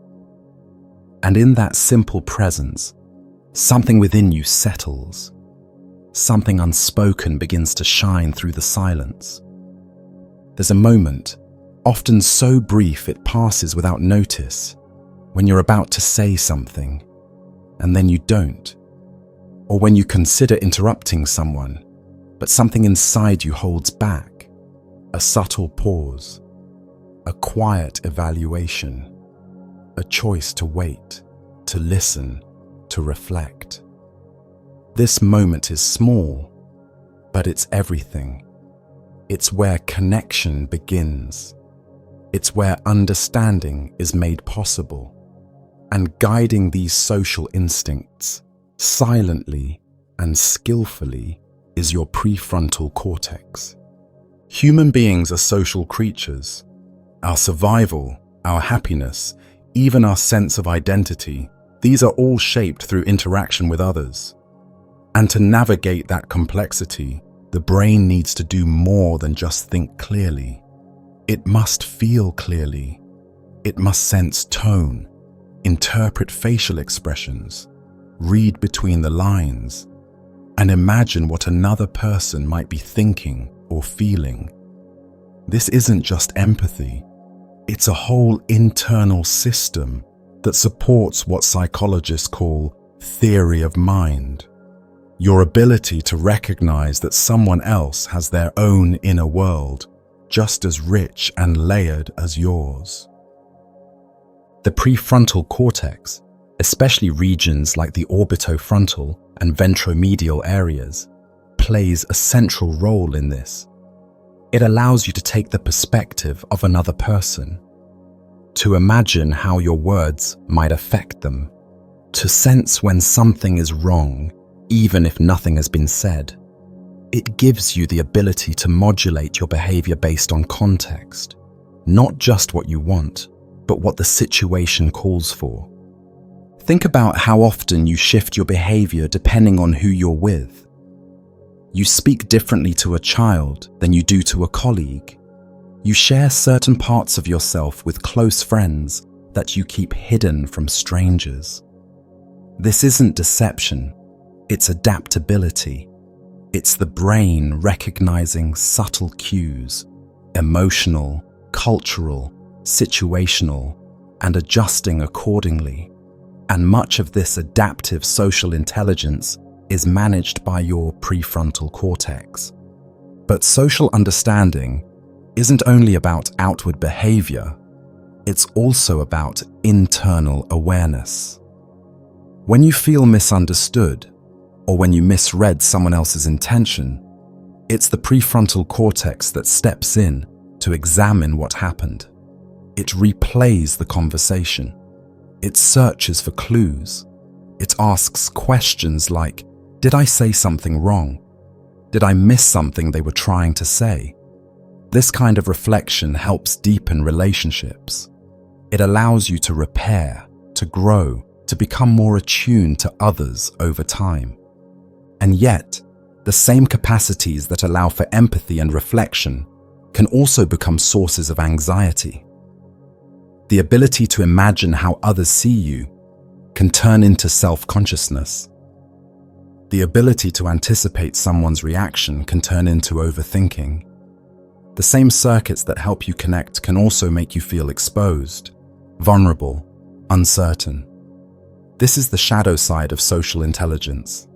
And in that simple presence, something within you settles. Something unspoken begins to shine through the silence. There's a moment, often so brief it passes without notice, when you're about to say something, and then you don't. Or when you consider interrupting someone, but something inside you holds back. A subtle pause, a quiet evaluation, a choice to wait, to listen, to reflect. This moment is small, but it's everything. It's where connection begins. It's where understanding is made possible. And guiding these social instincts, silently and skillfully, is your prefrontal cortex. Human beings are social creatures. Our survival, our happiness, even our sense of identity, these are all shaped through interaction with others. And to navigate that complexity, the brain needs to do more than just think clearly. It must feel clearly. It must sense tone, interpret facial expressions, read between the lines, and imagine what another person might be thinking or feeling. This isn't just empathy. It's a whole internal system that supports what psychologists call theory of mind. Your ability to recognize that someone else has their own inner world, just as rich and layered as yours. The prefrontal cortex, especially regions like the orbitofrontal and ventromedial areas, plays a central role in this. It allows you to take the perspective of another person, to imagine how your words might affect them, to sense when something is wrong, even if nothing has been said. It gives you the ability to modulate your behavior based on context, not just what you want, but what the situation calls for. Think about how often you shift your behavior depending on who you're with. You speak differently to a child than you do to a colleague. You share certain parts of yourself with close friends that you keep hidden from strangers. This isn't deception. It's adaptability. It's the brain recognizing subtle cues, emotional, cultural, situational, and adjusting accordingly. And much of this adaptive social intelligence is managed by your prefrontal cortex. But social understanding isn't only about outward behavior, it's also about internal awareness. When you feel misunderstood, or when you misread someone else's intention, it's the prefrontal cortex that steps in to examine what happened. It replays the conversation. It searches for clues. It asks questions like, did I say something wrong? Did I miss something they were trying to say? This kind of reflection helps deepen relationships. It allows you to repair, to grow, to become more attuned to others over time. And yet, the same capacities that allow for empathy and reflection can also become sources of anxiety. The ability to imagine how others see you can turn into self-consciousness. The ability to anticipate someone's reaction can turn into overthinking. The same circuits that help you connect can also make you feel exposed, vulnerable, uncertain. This is the shadow side of social intelligence,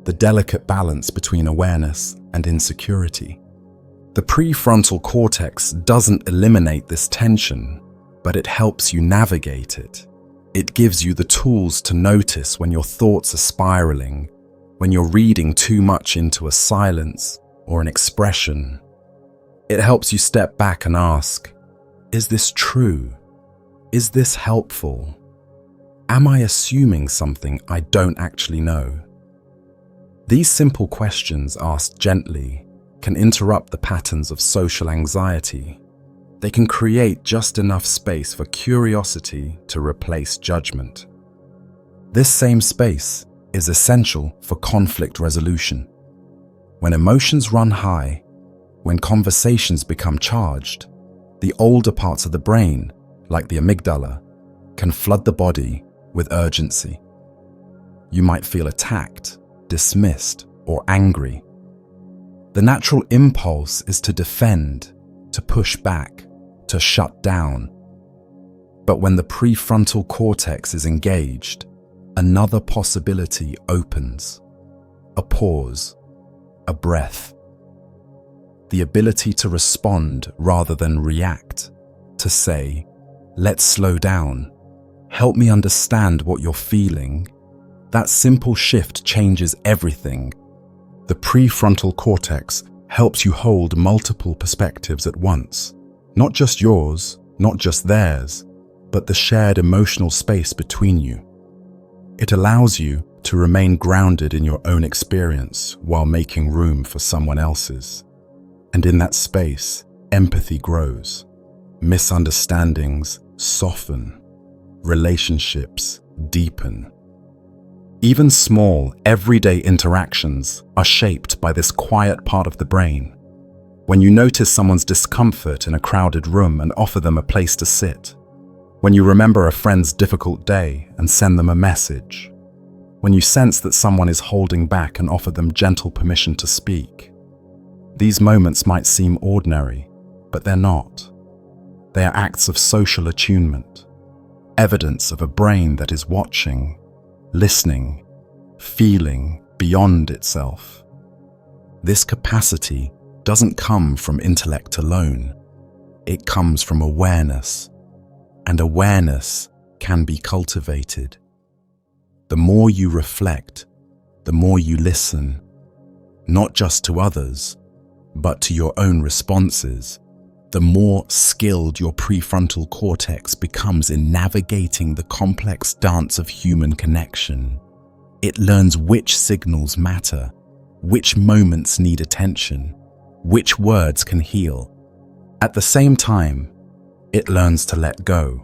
the delicate balance between awareness and insecurity. The prefrontal cortex doesn't eliminate this tension, but it helps you navigate it. It gives you the tools to notice when your thoughts are spiraling, when you're reading too much into a silence or an expression. It helps you step back and ask, is this true? Is this helpful? Am I assuming something I don't actually know? These simple questions asked gently can interrupt the patterns of social anxiety. They can create just enough space for curiosity to replace judgment. This same space is essential for conflict resolution. When emotions run high, when conversations become charged, the older parts of the brain, like the amygdala, can flood the body with urgency. You might feel attacked, dismissed, or angry. The natural impulse is to defend, to push back, to shut down. But when the prefrontal cortex is engaged, another possibility opens. A pause, a breath. The ability to respond rather than react, to say, let's slow down, help me understand what you're feeling. That simple shift changes everything. The prefrontal cortex helps you hold multiple perspectives at once. Not just yours, not just theirs, but the shared emotional space between you. It allows you to remain grounded in your own experience while making room for someone else's. And in that space, empathy grows. Misunderstandings soften. Relationships deepen. Even small, everyday interactions are shaped by this quiet part of the brain. When you notice someone's discomfort in a crowded room and offer them a place to sit. When you remember a friend's difficult day and send them a message. When you sense that someone is holding back and offer them gentle permission to speak. These moments might seem ordinary, but they're not. They are acts of social attunement, evidence of a brain that is watching, listening, feeling beyond itself. This capacity doesn't come from intellect alone. It comes from awareness, and awareness can be cultivated. The more you reflect, the more you listen, not just to others, but to your own responses, the more skilled your prefrontal cortex becomes in navigating the complex dance of human connection. It learns which signals matter, which moments need attention, which words can heal. At the same time, it learns to let go.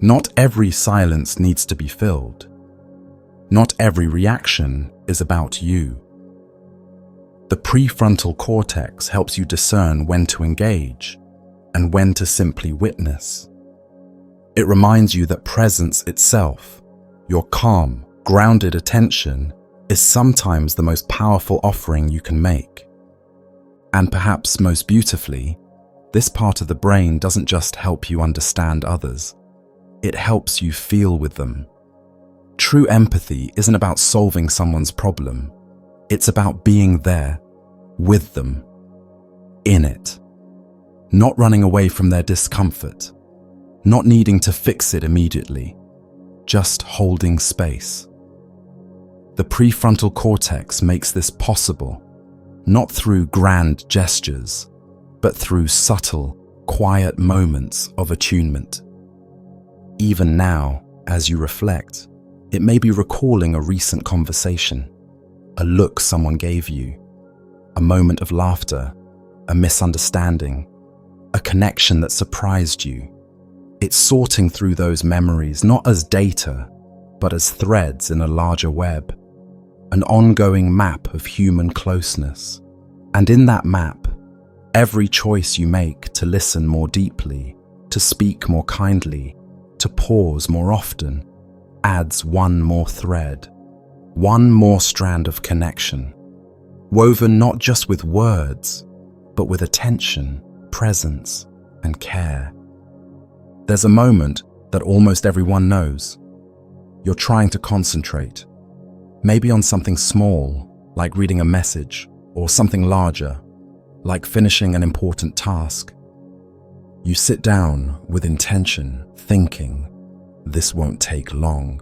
Not every silence needs to be filled. Not every reaction is about you. The prefrontal cortex helps you discern when to engage and when to simply witness. It reminds you that presence itself, your calm, grounded attention, is sometimes the most powerful offering you can make. And perhaps most beautifully, this part of the brain doesn't just help you understand others. It helps you feel with them. True empathy isn't about solving someone's problem. It's about being there, with them, in it. Not running away from their discomfort, not needing to fix it immediately, just holding space. The prefrontal cortex makes this possible, not through grand gestures, but through subtle, quiet moments of attunement. Even now, as you reflect, it may be recalling a recent conversation, a look someone gave you, a moment of laughter, a misunderstanding, a connection that surprised you. It's sorting through those memories not as data, but as threads in a larger web, an ongoing map of human closeness. And in that map, every choice you make to listen more deeply, to speak more kindly, to pause more often, adds one more thread, one more strand of connection, woven not just with words, but with attention, presence, and care. There's a moment that almost everyone knows. You're trying to concentrate, maybe on something small, like reading a message, or something larger, like finishing an important task. You sit down with intention, thinking, "This won't take long."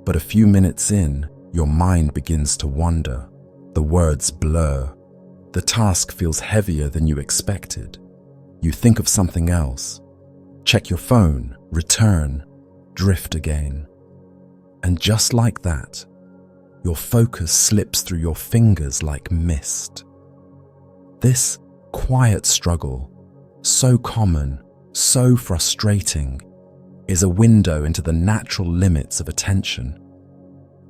But a few minutes in, your mind begins to wander. The words blur. The task feels heavier than you expected. You think of something else. Check your phone, return, drift again. And just like that, your focus slips through your fingers like mist. This quiet struggle, so common, so frustrating, is a window into the natural limits of attention.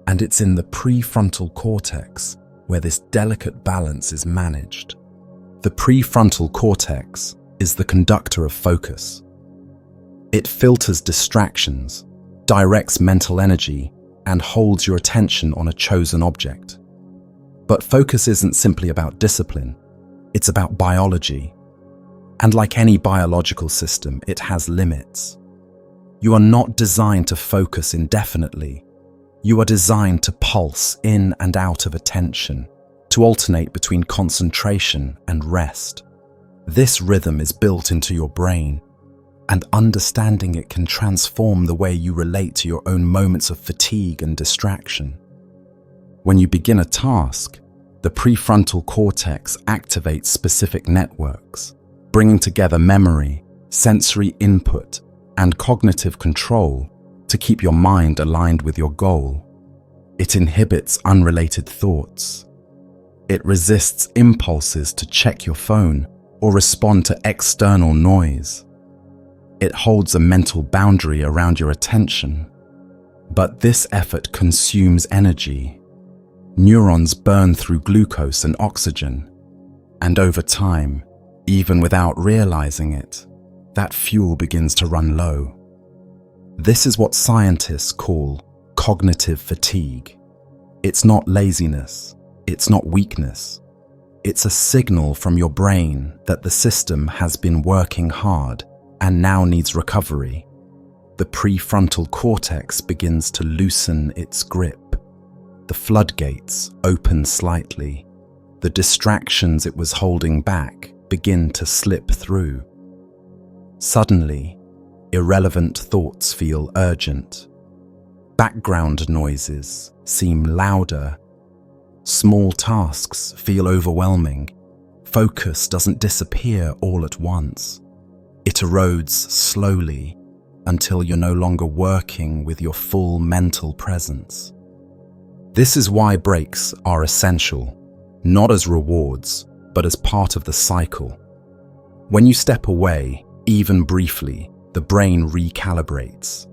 And it's in the prefrontal cortex where this delicate balance is managed. The prefrontal cortex is the conductor of focus. It filters distractions, directs mental energy, and holds your attention on a chosen object. But focus isn't simply about discipline, it's about biology. And like any biological system, it has limits. You are not designed to focus indefinitely. You are designed to pulse in and out of attention, to alternate between concentration and rest. This rhythm is built into your brain, and understanding it can transform the way you relate to your own moments of fatigue and distraction. When you begin a task, the prefrontal cortex activates specific networks, bringing together memory, sensory input, and cognitive control to keep your mind aligned with your goal. It inhibits unrelated thoughts. It resists impulses to check your phone or respond to external noise. It holds a mental boundary around your attention. But this effort consumes energy. Neurons burn through glucose and oxygen. And over time, even without realizing it, that fuel begins to run low. This is what scientists call cognitive fatigue. It's not laziness. It's not weakness. It's a signal from your brain that the system has been working hard and now needs recovery. The prefrontal cortex begins to loosen its grip. The floodgates open slightly. The distractions it was holding back begin to slip through. Suddenly, irrelevant thoughts feel urgent. Background noises seem louder. Small tasks feel overwhelming. Focus doesn't disappear all at once. It erodes slowly until you're no longer working with your full mental presence. This is why breaks are essential, not as rewards, but as part of the cycle. When you step away, even briefly, the brain recalibrates.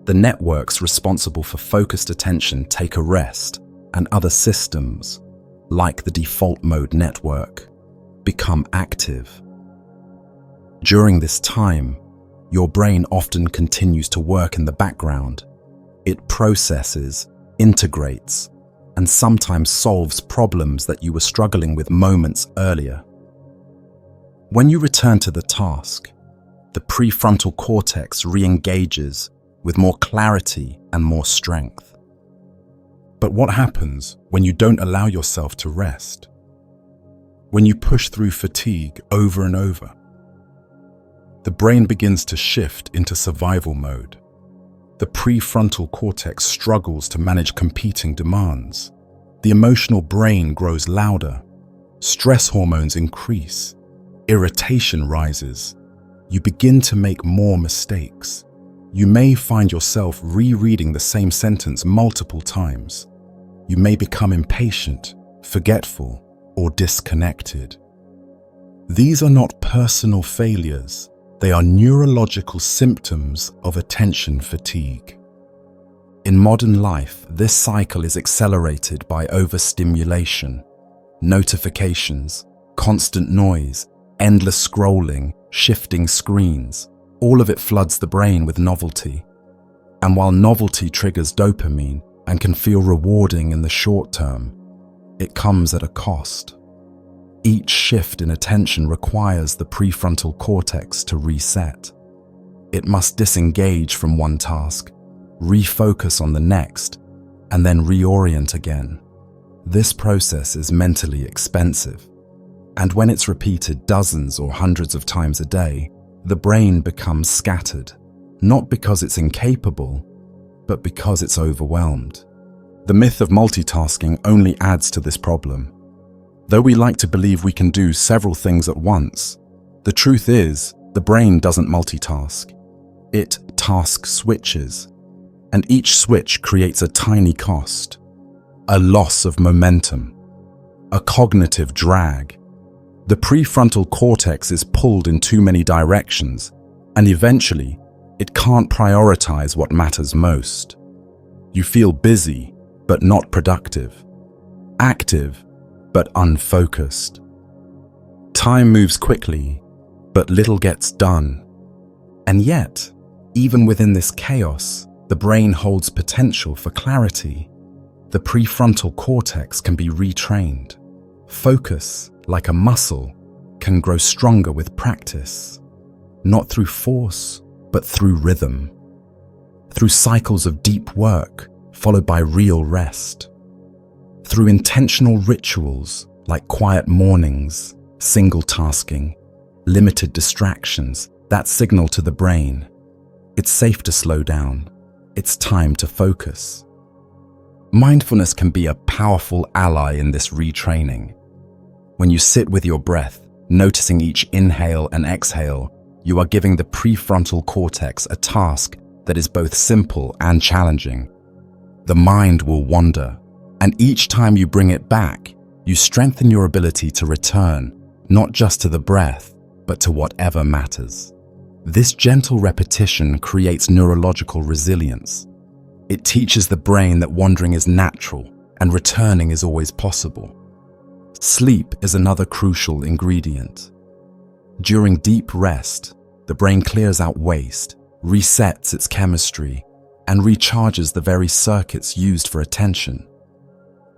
The networks responsible for focused attention take a rest, and other systems, like the default mode network, become active. During this time, your brain often continues to work in the background. It processes, integrates, and sometimes solves problems that you were struggling with moments earlier. When you return to the task, the prefrontal cortex re-engages with more clarity and more strength. But what happens when you don't allow yourself to rest? When you push through fatigue over and over? The brain begins to shift into survival mode. The prefrontal cortex struggles to manage competing demands. The emotional brain grows louder. Stress hormones increase. Irritation rises. You begin to make more mistakes. You may find yourself rereading the same sentence multiple times. You may become impatient, forgetful, or disconnected. These are not personal failures. They are neurological symptoms of attention fatigue. In modern life, this cycle is accelerated by overstimulation, notifications, constant noise, endless scrolling, shifting screens. All of it floods the brain with novelty. And while novelty triggers dopamine and can feel rewarding in the short term, it comes at a cost. Each shift in attention requires the prefrontal cortex to reset. It must disengage from one task, refocus on the next, and then reorient again. This process is mentally expensive, And when it's repeated dozens or hundreds of times a day, the brain becomes scattered, not because it's incapable, but because it's overwhelmed. The myth of multitasking only adds to this problem. Though we like to believe we can do several things at once, the truth is the brain doesn't multitask. It task switches, and each switch creates a tiny cost, a loss of momentum, a cognitive drag. The prefrontal cortex is pulled in too many directions, and eventually, it can't prioritize what matters most. You feel busy, but not productive. Active, but unfocused. Time moves quickly, but little gets done. And yet, even within this chaos, the brain holds potential for clarity. The prefrontal cortex can be retrained. Focus, like a muscle, can grow stronger with practice, not through force, but through rhythm, through cycles of deep work followed by real rest, through intentional rituals like quiet mornings, single tasking, limited distractions that signal to the brain it's safe to slow down, it's time to focus. Mindfulness can be a powerful ally in this retraining. When you sit with your breath, noticing each inhale and exhale, you are giving the prefrontal cortex a task that is both simple and challenging. The mind will wander, and each time you bring it back, you strengthen your ability to return, not just to the breath, but to whatever matters. This gentle repetition creates neurological resilience. It teaches the brain that wandering is natural and returning is always possible. Sleep is another crucial ingredient. During deep rest, the brain clears out waste, resets its chemistry, and recharges the very circuits used for attention.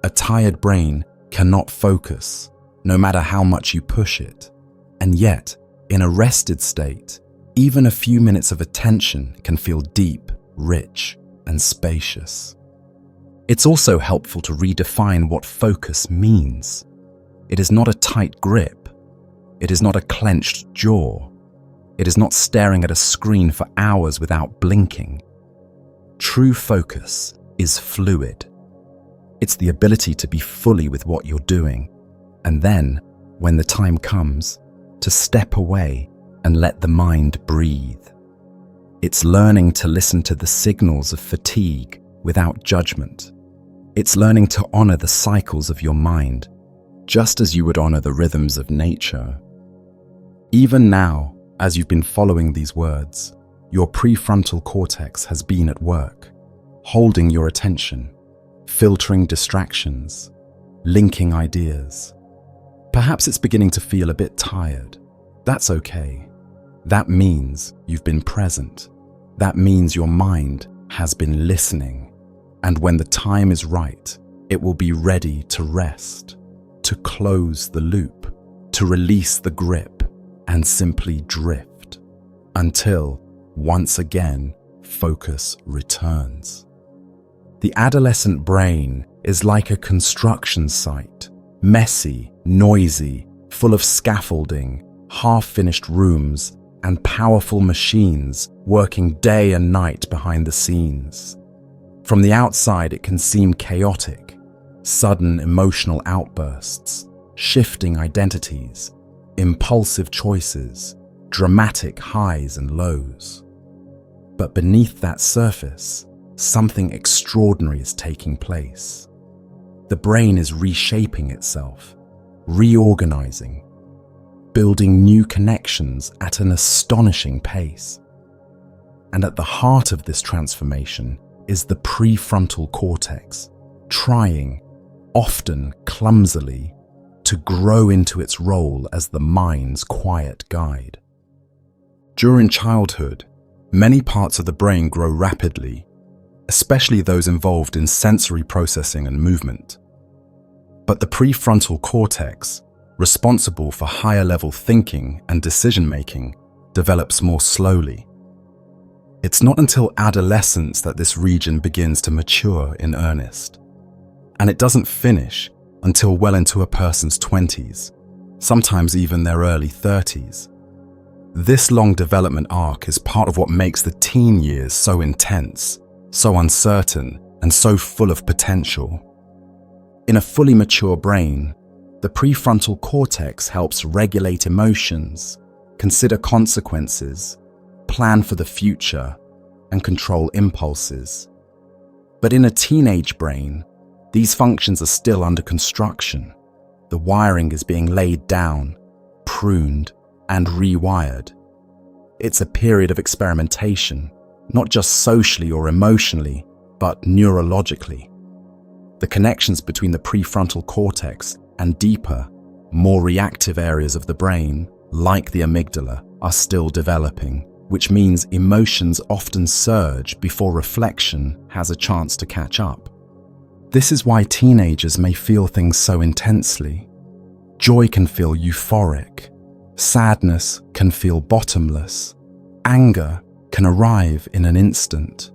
A tired brain cannot focus, no matter how much you push it. And yet, in a rested state, even a few minutes of attention can feel deep, rich, and spacious. It's also helpful to redefine what focus means. It is not a tight grip. It is not a clenched jaw. It is not staring at a screen for hours without blinking. True focus is fluid. It's the ability to be fully with what you're doing, and then, when the time comes, to step away and let the mind breathe. It's learning to listen to the signals of fatigue without judgment. It's learning to honor the cycles of your mind, just as you would honor the rhythms of nature. Even now, as you've been following these words, your prefrontal cortex has been at work, holding your attention, filtering distractions, linking ideas. Perhaps it's beginning to feel a bit tired. That's okay. That means you've been present. That means your mind has been listening. And when the time is right, it will be ready to rest, to close the loop, to release the grip, and simply drift until, once again, focus returns. The adolescent brain is like a construction site, messy, noisy, full of scaffolding, half-finished rooms, and powerful machines working day and night behind the scenes. From the outside, it can seem chaotic, sudden emotional outbursts, shifting identities, impulsive choices, dramatic highs and lows. But beneath that surface, something extraordinary is taking place. The brain is reshaping itself, reorganizing, building new connections at an astonishing pace. And at the heart of this transformation is the prefrontal cortex, trying, often clumsily, to grow into its role as the mind's quiet guide. During childhood, many parts of the brain grow rapidly, especially those involved in sensory processing and movement. But the prefrontal cortex, responsible for higher-level thinking and decision-making, develops more slowly. It's not until adolescence that this region begins to mature in earnest. And it doesn't finish until well into a person's 20s, sometimes even their early 30s. This long development arc is part of what makes the teen years so intense, so uncertain, and so full of potential. In a fully mature brain, the prefrontal cortex helps regulate emotions, consider consequences, plan for the future, and control impulses. But in a teenage brain, these functions are still under construction. The wiring is being laid down, pruned, and rewired. It's a period of experimentation, not just socially or emotionally, but neurologically. The connections between the prefrontal cortex and deeper, more reactive areas of the brain, like the amygdala, are still developing, which means emotions often surge before reflection has a chance to catch up. This is why teenagers may feel things so intensely. Joy can feel euphoric. Sadness can feel bottomless. Anger can arrive in an instant.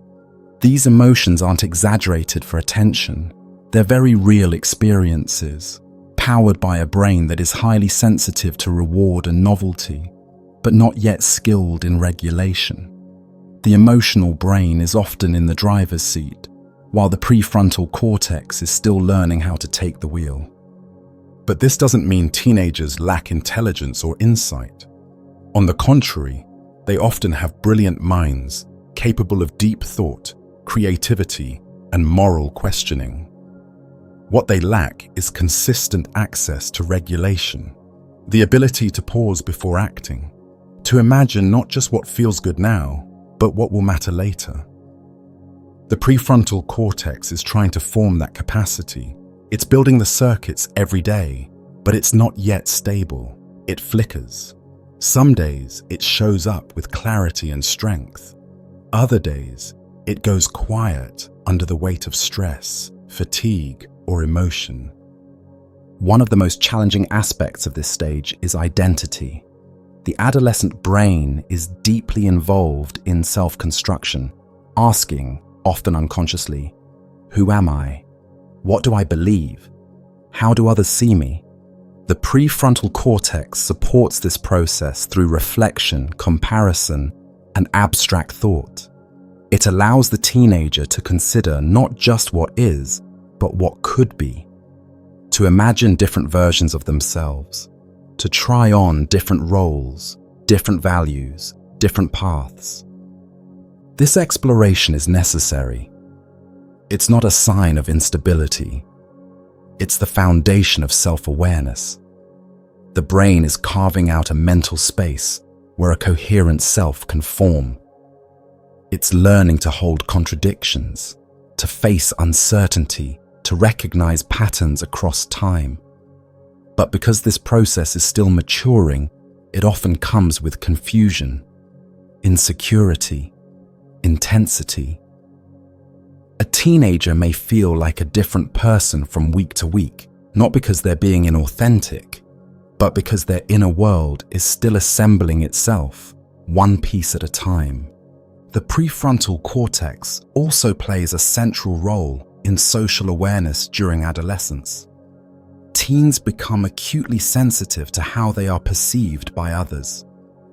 These emotions aren't exaggerated for attention. They're very real experiences, powered by a brain that is highly sensitive to reward and novelty, but not yet skilled in regulation. The emotional brain is often in the driver's seat, while the prefrontal cortex is still learning how to take the wheel. But this doesn't mean teenagers lack intelligence or insight. On the contrary, they often have brilliant minds, capable of deep thought, creativity, and moral questioning. What they lack is consistent access to regulation, the ability to pause before acting, to imagine not just what feels good now, but what will matter later. The prefrontal cortex is trying to form that capacity. It's building the circuits every day, but it's not yet stable. It flickers. Some days it shows up with clarity and strength. Other days it goes quiet under the weight of stress, fatigue, or emotion. One of the most challenging aspects of this stage is identity. The adolescent brain is deeply involved in self-construction, asking, often unconsciously, who am I? What do I believe? How do others see me? The prefrontal cortex supports this process through reflection, comparison, and abstract thought. It allows the teenager to consider not just what is, but what could be, to imagine different versions of themselves, to try on different roles, different values, different paths. This exploration is necessary. It's not a sign of instability. It's the foundation of self-awareness. The brain is carving out a mental space where a coherent self can form. It's learning to hold contradictions, to face uncertainty, to recognize patterns across time. But because this process is still maturing, it often comes with confusion, insecurity, intensity. A teenager may feel like a different person from week to week, not because they're being inauthentic, but because their inner world is still assembling itself, one piece at a time. The prefrontal cortex also plays a central role in social awareness during adolescence. Teens become acutely sensitive to how they are perceived by others.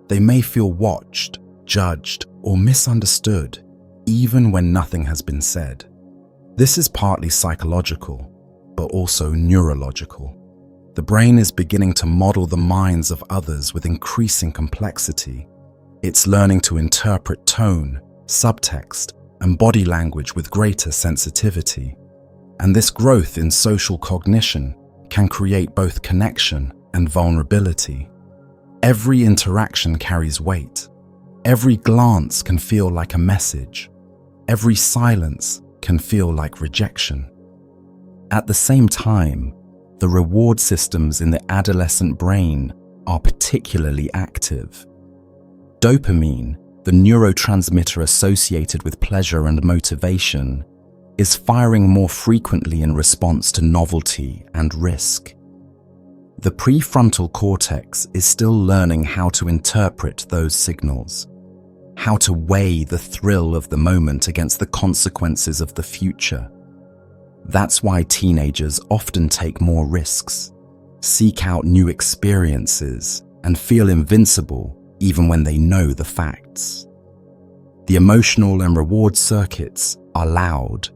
They may feel watched, judged, or misunderstood, even when nothing has been said. This is partly psychological, but also neurological. The brain is beginning to model the minds of others with increasing complexity. It's learning to interpret tone, subtext, and body language with greater sensitivity. And this growth in social cognition can create both connection and vulnerability. Every interaction carries weight. Every glance can feel like a message. Every silence can feel like rejection. At the same time, the reward systems in the adolescent brain are particularly active. Dopamine, the neurotransmitter associated with pleasure and motivation, is firing more frequently in response to novelty and risk. The prefrontal cortex is still learning how to interpret those signals, how to weigh the thrill of the moment against the consequences of the future. That's why teenagers often take more risks, seek out new experiences, and feel invincible even when they know the facts. The emotional and reward circuits are loud.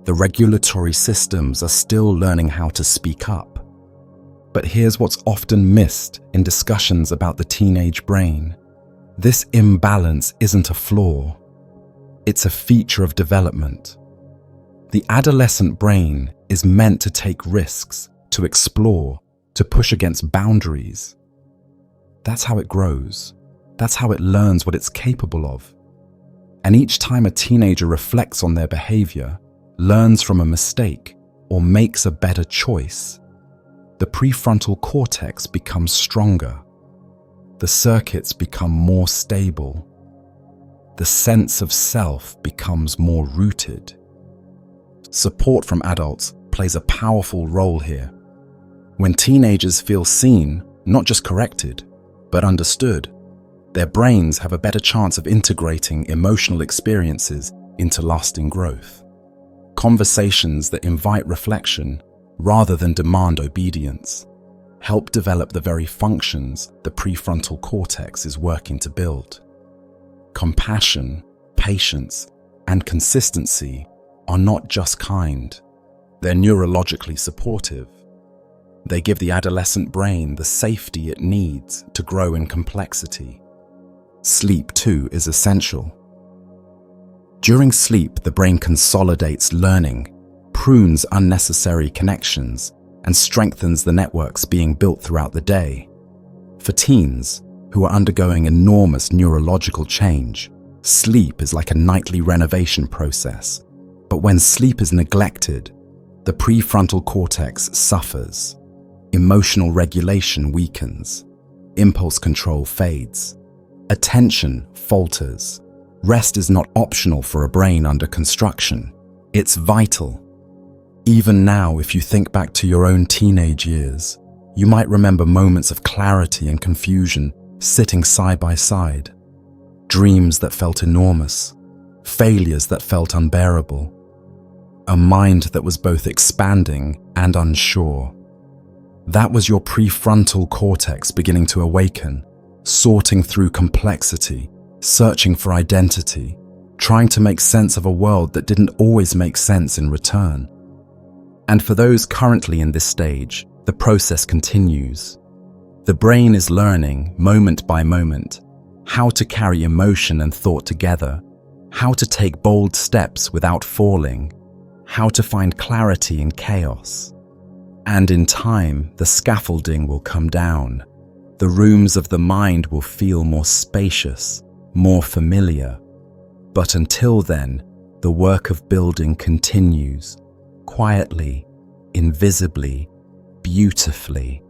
The regulatory systems are still learning how to speak up. But here's what's often missed in discussions about the teenage brain. This imbalance isn't a flaw. It's a feature of development. The adolescent brain is meant to take risks, to explore, to push against boundaries. That's how it grows. That's how it learns what it's capable of. And each time a teenager reflects on their behavior, learns from a mistake, or makes a better choice, the prefrontal cortex becomes stronger. The circuits become more stable. The sense of self becomes more rooted. Support from adults plays a powerful role here. When teenagers feel seen, not just corrected, but understood, their brains have a better chance of integrating emotional experiences into lasting growth. Conversations that invite reflection rather than demand obedience help develop the very functions the prefrontal cortex is working to build. Compassion, patience, and consistency are not just kind. They're neurologically supportive. They give the adolescent brain the safety it needs to grow in complexity. Sleep, too, is essential. During sleep, the brain consolidates learning, prunes unnecessary connections, and strengthens the networks being built throughout the day. For teens, who are undergoing enormous neurological change, sleep is like a nightly renovation process. But when sleep is neglected, the prefrontal cortex suffers. Emotional regulation weakens. Impulse control fades. Attention falters. Rest is not optional for a brain under construction. It's vital. Even now, if you think back to your own teenage years, you might remember moments of clarity and confusion sitting side by side. Dreams that felt enormous. Failures that felt unbearable. A mind that was both expanding and unsure. That was your prefrontal cortex beginning to awaken, sorting through complexity, searching for identity, trying to make sense of a world that didn't always make sense in return. And for those currently in this stage, the process continues. The brain is learning, moment by moment, how to carry emotion and thought together, how to take bold steps without falling, how to find clarity in chaos. And in time, the scaffolding will come down. The rooms of the mind will feel more spacious, more familiar. But until then, the work of building continues, quietly, invisibly, beautifully,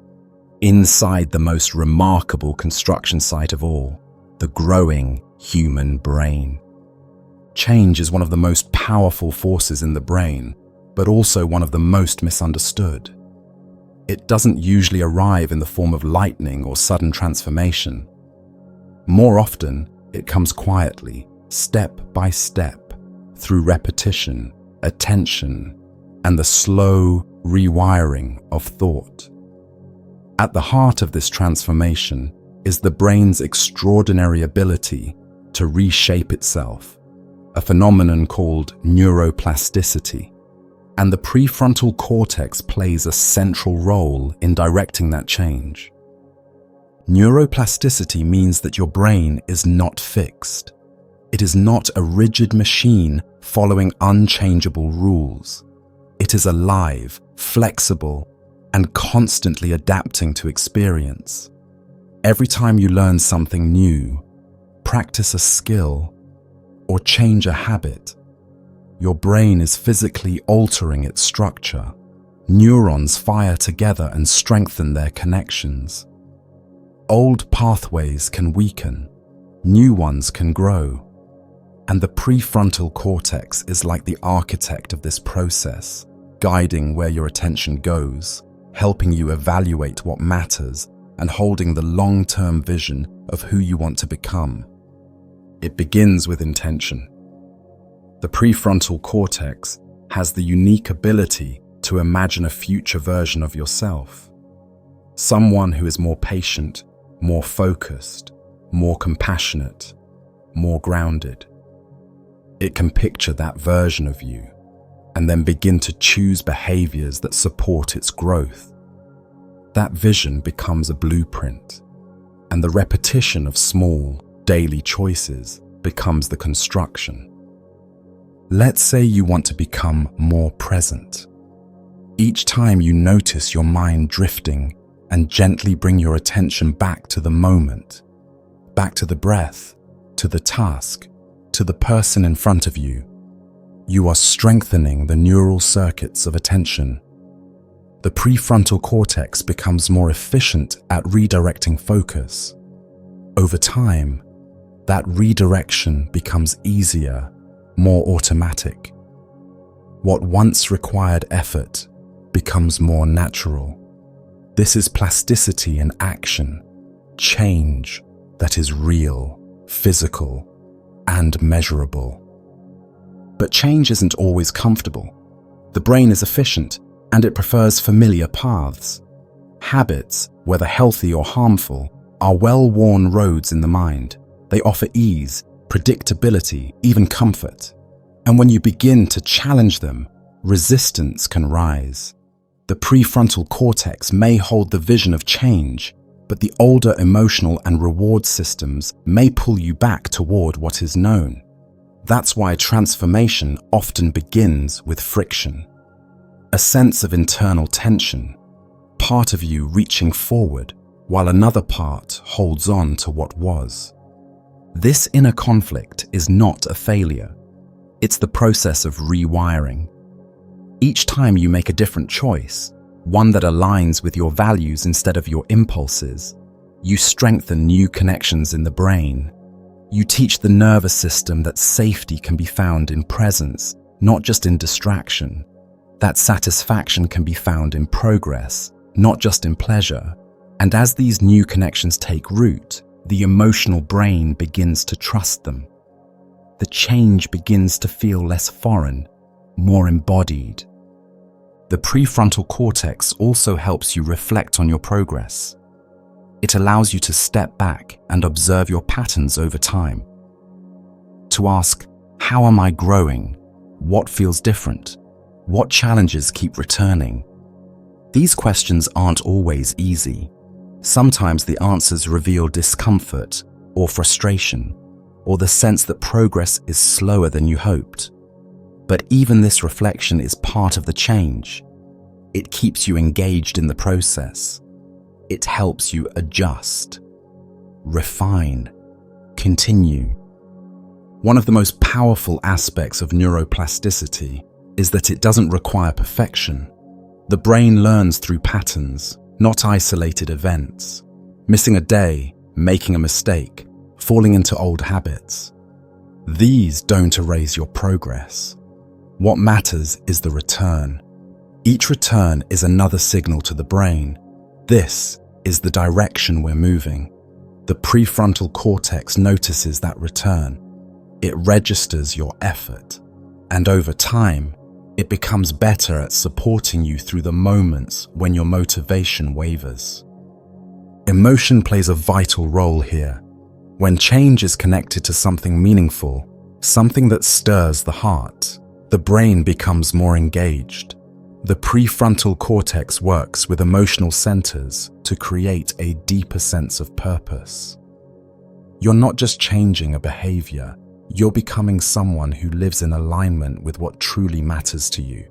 inside the most remarkable construction site of all, the growing human brain. Change is one of the most powerful forces in the brain, but also one of the most misunderstood. It doesn't usually arrive in the form of lightning or sudden transformation. More often, it comes quietly, step by step, through repetition, attention, and the slow rewiring of thought. At the heart of this transformation is the brain's extraordinary ability to reshape itself, a phenomenon called neuroplasticity. And the prefrontal cortex plays a central role in directing that change. Neuroplasticity means that your brain is not fixed. It is not a rigid machine following unchangeable rules. It is alive, flexible, and constantly adapting to experience. Every time you learn something new, practice a skill, or change a habit, your brain is physically altering its structure. Neurons fire together and strengthen their connections. Old pathways can weaken, new ones can grow. And the prefrontal cortex is like the architect of this process, guiding where your attention goes, helping you evaluate what matters, and holding the long-term vision of who you want to become. It begins with intention. The prefrontal cortex has the unique ability to imagine a future version of yourself. Someone who is more patient, more focused, more compassionate, more grounded. It can picture that version of you and then begin to choose behaviors that support its growth. That vision becomes a blueprint, and the repetition of small, daily choices becomes the construction. Let's say you want to become more present. Each time you notice your mind drifting and gently bring your attention back to the moment, back to the breath, to the task, to the person in front of you, you are strengthening the neural circuits of attention. The prefrontal cortex becomes more efficient at redirecting focus. Over time, that redirection becomes easier, more automatic. What once required effort becomes more natural. This is plasticity in action, change that is real, physical, and measurable. But change isn't always comfortable. The brain is efficient, and it prefers familiar paths. Habits, whether healthy or harmful, are well-worn roads in the mind. They offer ease, predictability, even comfort. And when you begin to challenge them, resistance can rise. The prefrontal cortex may hold the vision of change, but the older emotional and reward systems may pull you back toward what is known. That's why transformation often begins with friction. A sense of internal tension, part of you reaching forward while another part holds on to what was. This inner conflict is not a failure. It's the process of rewiring. Each time you make a different choice, one that aligns with your values instead of your impulses, you strengthen new connections in the brain. You teach the nervous system that safety can be found in presence, not just in distraction. That satisfaction can be found in progress, not just in pleasure. And as these new connections take root, the emotional brain begins to trust them. The change begins to feel less foreign, more embodied. The prefrontal cortex also helps you reflect on your progress. It allows you to step back and observe your patterns over time. To ask, how am I growing? What feels different? What challenges keep returning? These questions aren't always easy. Sometimes the answers reveal discomfort or frustration, or the sense that progress is slower than you hoped. But even this reflection is part of the change. It keeps you engaged in the process. It helps you adjust, refine, continue. One of the most powerful aspects of neuroplasticity is that it doesn't require perfection. The brain learns through patterns, not isolated events. Missing a day, making a mistake, falling into old habits. These don't erase your progress. What matters is the return. Each return is another signal to the brain. This is the direction we're moving. The prefrontal cortex notices that return. It registers your effort. And over time, it becomes better at supporting you through the moments when your motivation wavers. Emotion plays a vital role here. When change is connected to something meaningful, something that stirs the heart, the brain becomes more engaged. The prefrontal cortex works with emotional centers to create a deeper sense of purpose. You're not just changing a behavior, you're becoming someone who lives in alignment with what truly matters to you.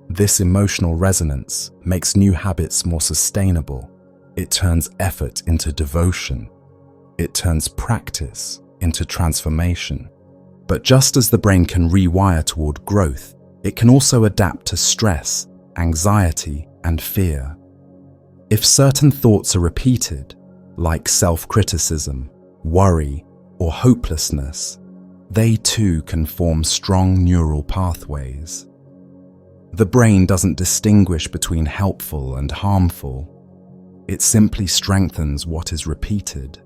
This emotional resonance makes new habits more sustainable. It turns effort into devotion. It turns practice into transformation. But just as the brain can rewire toward growth, it can also adapt to stress, anxiety, and fear. If certain thoughts are repeated, like self-criticism, worry, or hopelessness, they too can form strong neural pathways. The brain doesn't distinguish between helpful and harmful. It simply strengthens what is repeated.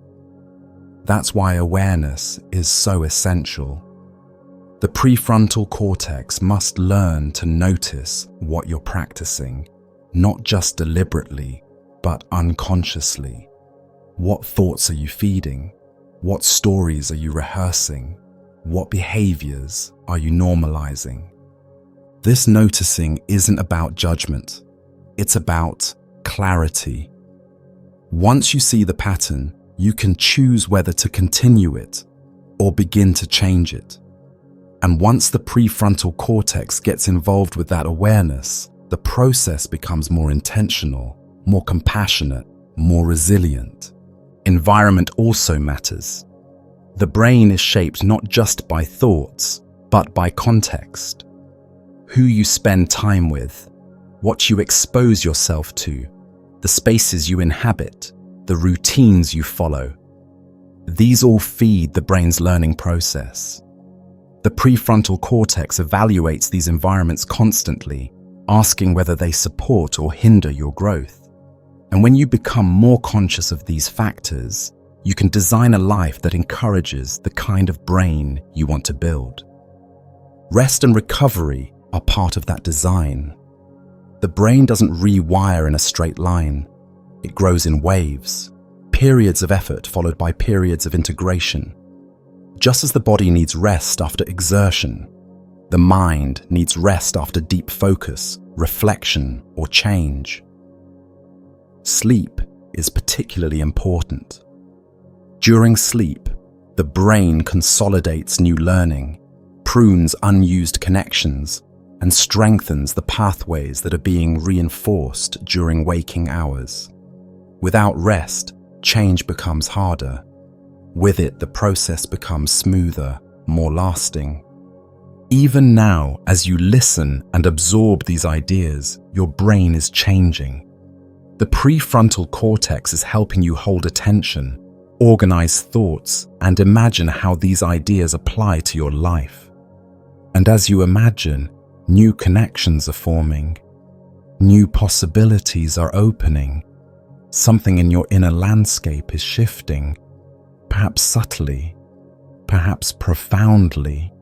That's why awareness is so essential. The prefrontal cortex must learn to notice what you're practicing, not just deliberately, but unconsciously. What thoughts are you feeding? What stories are you rehearsing? What behaviors are you normalizing? This noticing isn't about judgment. It's about clarity. Once you see the pattern, you can choose whether to continue it or begin to change it. And once the prefrontal cortex gets involved with that awareness, the process becomes more intentional, more compassionate, more resilient. Environment also matters. The brain is shaped not just by thoughts, but by context. Who you spend time with, what you expose yourself to, the spaces you inhabit, the routines you follow. These all feed the brain's learning process. The prefrontal cortex evaluates these environments constantly, asking whether they support or hinder your growth. And when you become more conscious of these factors, you can design a life that encourages the kind of brain you want to build. Rest and recovery are part of that design. The brain doesn't rewire in a straight line. It grows in waves, periods of effort followed by periods of integration. Just as the body needs rest after exertion, the mind needs rest after deep focus, reflection, or change. Sleep is particularly important. During sleep, the brain consolidates new learning, prunes unused connections, and strengthens the pathways that are being reinforced during waking hours. Without rest, change becomes harder. With it, the process becomes smoother, more lasting. Even now, as you listen and absorb these ideas, your brain is changing. The prefrontal cortex is helping you hold attention, organize thoughts, and imagine how these ideas apply to your life. And as you imagine, new connections are forming. New possibilities are opening. Something in your inner landscape is shifting, perhaps subtly, perhaps profoundly.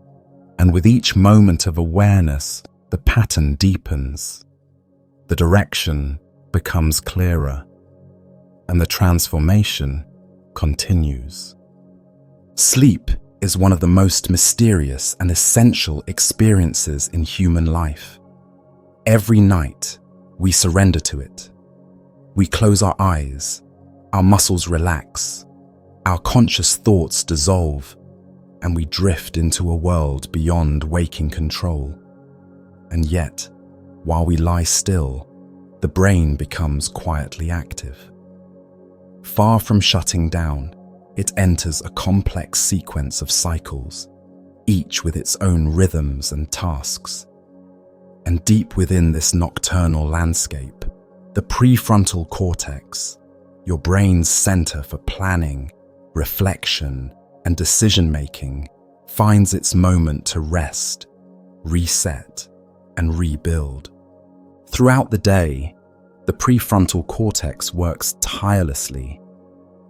And with each moment of awareness, the pattern deepens. The direction becomes clearer, and the transformation continues. Sleep is one of the most mysterious and essential experiences in human life. Every night, we surrender to it. We close our eyes, our muscles relax, our conscious thoughts dissolve, and we drift into a world beyond waking control. And yet, while we lie still, the brain becomes quietly active. Far from shutting down, it enters a complex sequence of cycles, each with its own rhythms and tasks. And deep within this nocturnal landscape, the prefrontal cortex, your brain's center for planning, reflection, and decision-making, finds its moment to rest, reset, and rebuild. Throughout the day, the prefrontal cortex works tirelessly.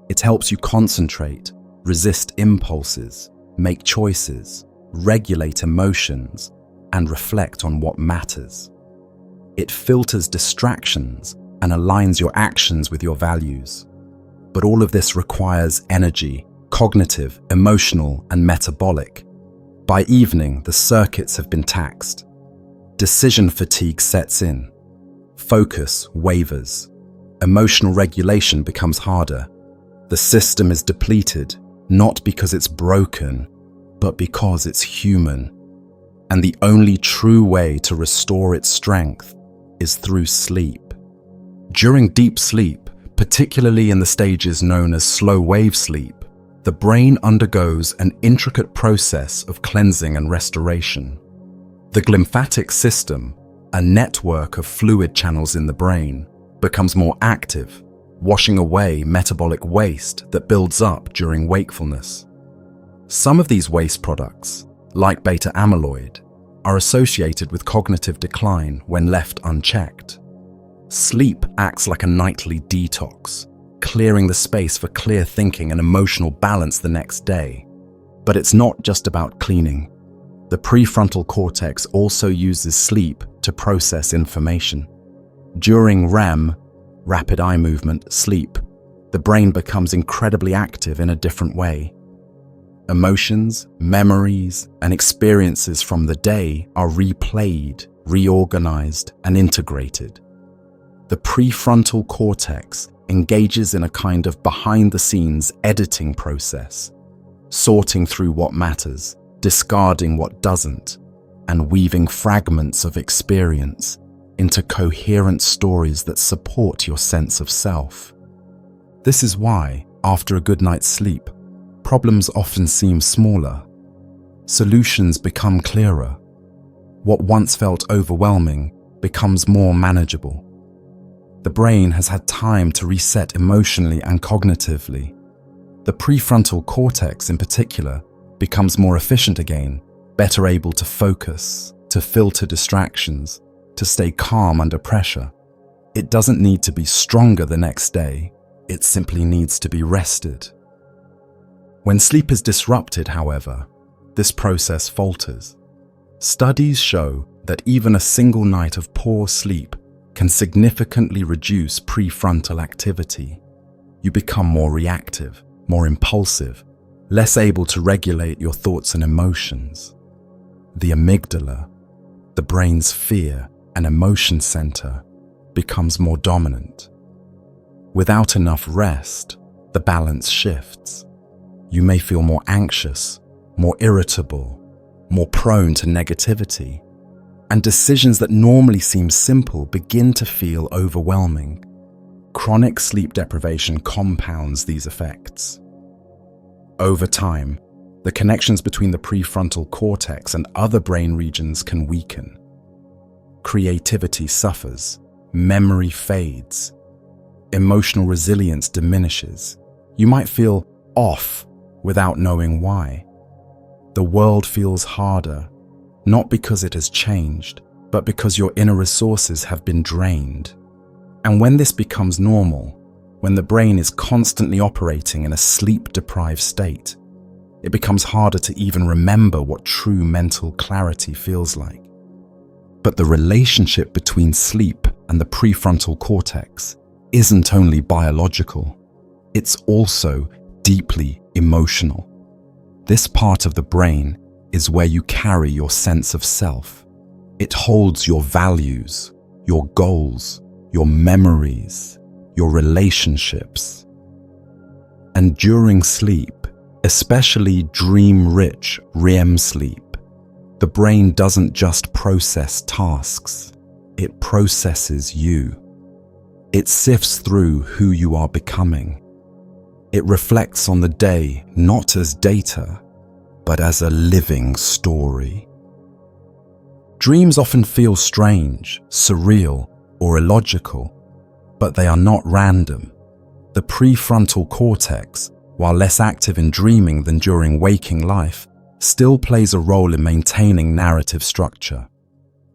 It helps you concentrate, resist impulses, make choices, regulate emotions, and reflect on what matters. It filters distractions and aligns your actions with your values. But all of this requires energy, cognitive, emotional, and metabolic. By evening, the circuits have been taxed. Decision fatigue sets in. Focus wavers. Emotional regulation becomes harder. The system is depleted, not because it's broken, but because it's human. And the only true way to restore its strength is through sleep. During deep sleep, particularly in the stages known as slow wave sleep, the brain undergoes an intricate process of cleansing and restoration. The glymphatic system, a network of fluid channels in the brain, becomes more active, washing away metabolic waste that builds up during wakefulness. Some of these waste products, like beta amyloid, are associated with cognitive decline when left unchecked. Sleep acts like a nightly detox, clearing the space for clear thinking and emotional balance the next day. But it's not just about cleaning. The prefrontal cortex also uses sleep to process information. During REM, rapid eye movement, sleep, the brain becomes incredibly active in a different way. Emotions, memories, and experiences from the day are replayed, reorganized, and integrated. The prefrontal cortex engages in a kind of behind-the-scenes editing process, sorting through what matters, discarding what doesn't, and weaving fragments of experience into coherent stories that support your sense of self. This is why, after a good night's sleep, problems often seem smaller. Solutions become clearer. What once felt overwhelming becomes more manageable. The brain has had time to reset emotionally and cognitively. The prefrontal cortex, in particular, becomes more efficient again, better able to focus, to filter distractions, to stay calm under pressure. It doesn't need to be stronger the next day. It simply needs to be rested. When sleep is disrupted, however, this process falters. Studies show that even a single night of poor sleep can significantly reduce prefrontal activity. You become more reactive, more impulsive, less able to regulate your thoughts and emotions. The amygdala, the brain's fear and emotion center, becomes more dominant. Without enough rest, the balance shifts. You may feel more anxious, more irritable, more prone to negativity, and decisions that normally seem simple begin to feel overwhelming. Chronic sleep deprivation compounds these effects. Over time, the connections between the prefrontal cortex and other brain regions can weaken. Creativity suffers, memory fades, emotional resilience diminishes. You might feel off without knowing why. The world feels harder, not because it has changed, but because your inner resources have been drained. And when this becomes normal, when the brain is constantly operating in a sleep-deprived state, it becomes harder to even remember what true mental clarity feels like. But the relationship between sleep and the prefrontal cortex isn't only biological, it's also deeply emotional. This part of the brain is where you carry your sense of self. It holds your values, your goals, your memories, your relationships. And during sleep, especially dream-rich REM sleep, the brain doesn't just process tasks, it processes you. It sifts through who you are becoming. It reflects on the day not as data, but as a living story. Dreams often feel strange, surreal, or illogical, but they are not random. The prefrontal cortex, while less active in dreaming than during waking life, still plays a role in maintaining narrative structure.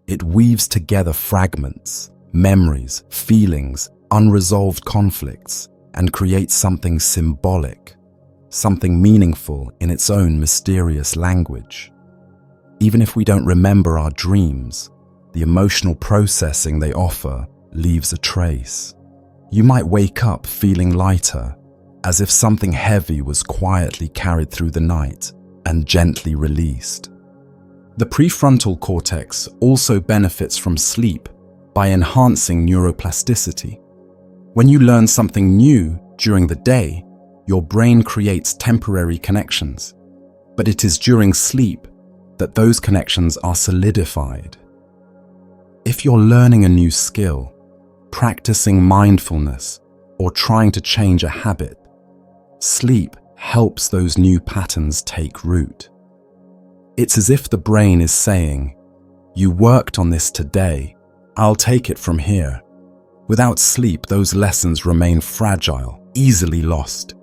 It weaves together fragments, memories, feelings, unresolved conflicts, and creates something symbolic, something meaningful in its own mysterious language. Even if we don't remember our dreams, the emotional processing they offer leaves a trace. You might wake up feeling lighter, as if something heavy was quietly carried through the night and gently released. The prefrontal cortex also benefits from sleep by enhancing neuroplasticity. When you learn something new during the day, your brain creates temporary connections, but it is during sleep that those connections are solidified. If you're learning a new skill, practicing mindfulness, or trying to change a habit, sleep helps those new patterns take root. It's as if the brain is saying, "You worked on this today, I'll take it from here." Without sleep, those lessons remain fragile, easily lost.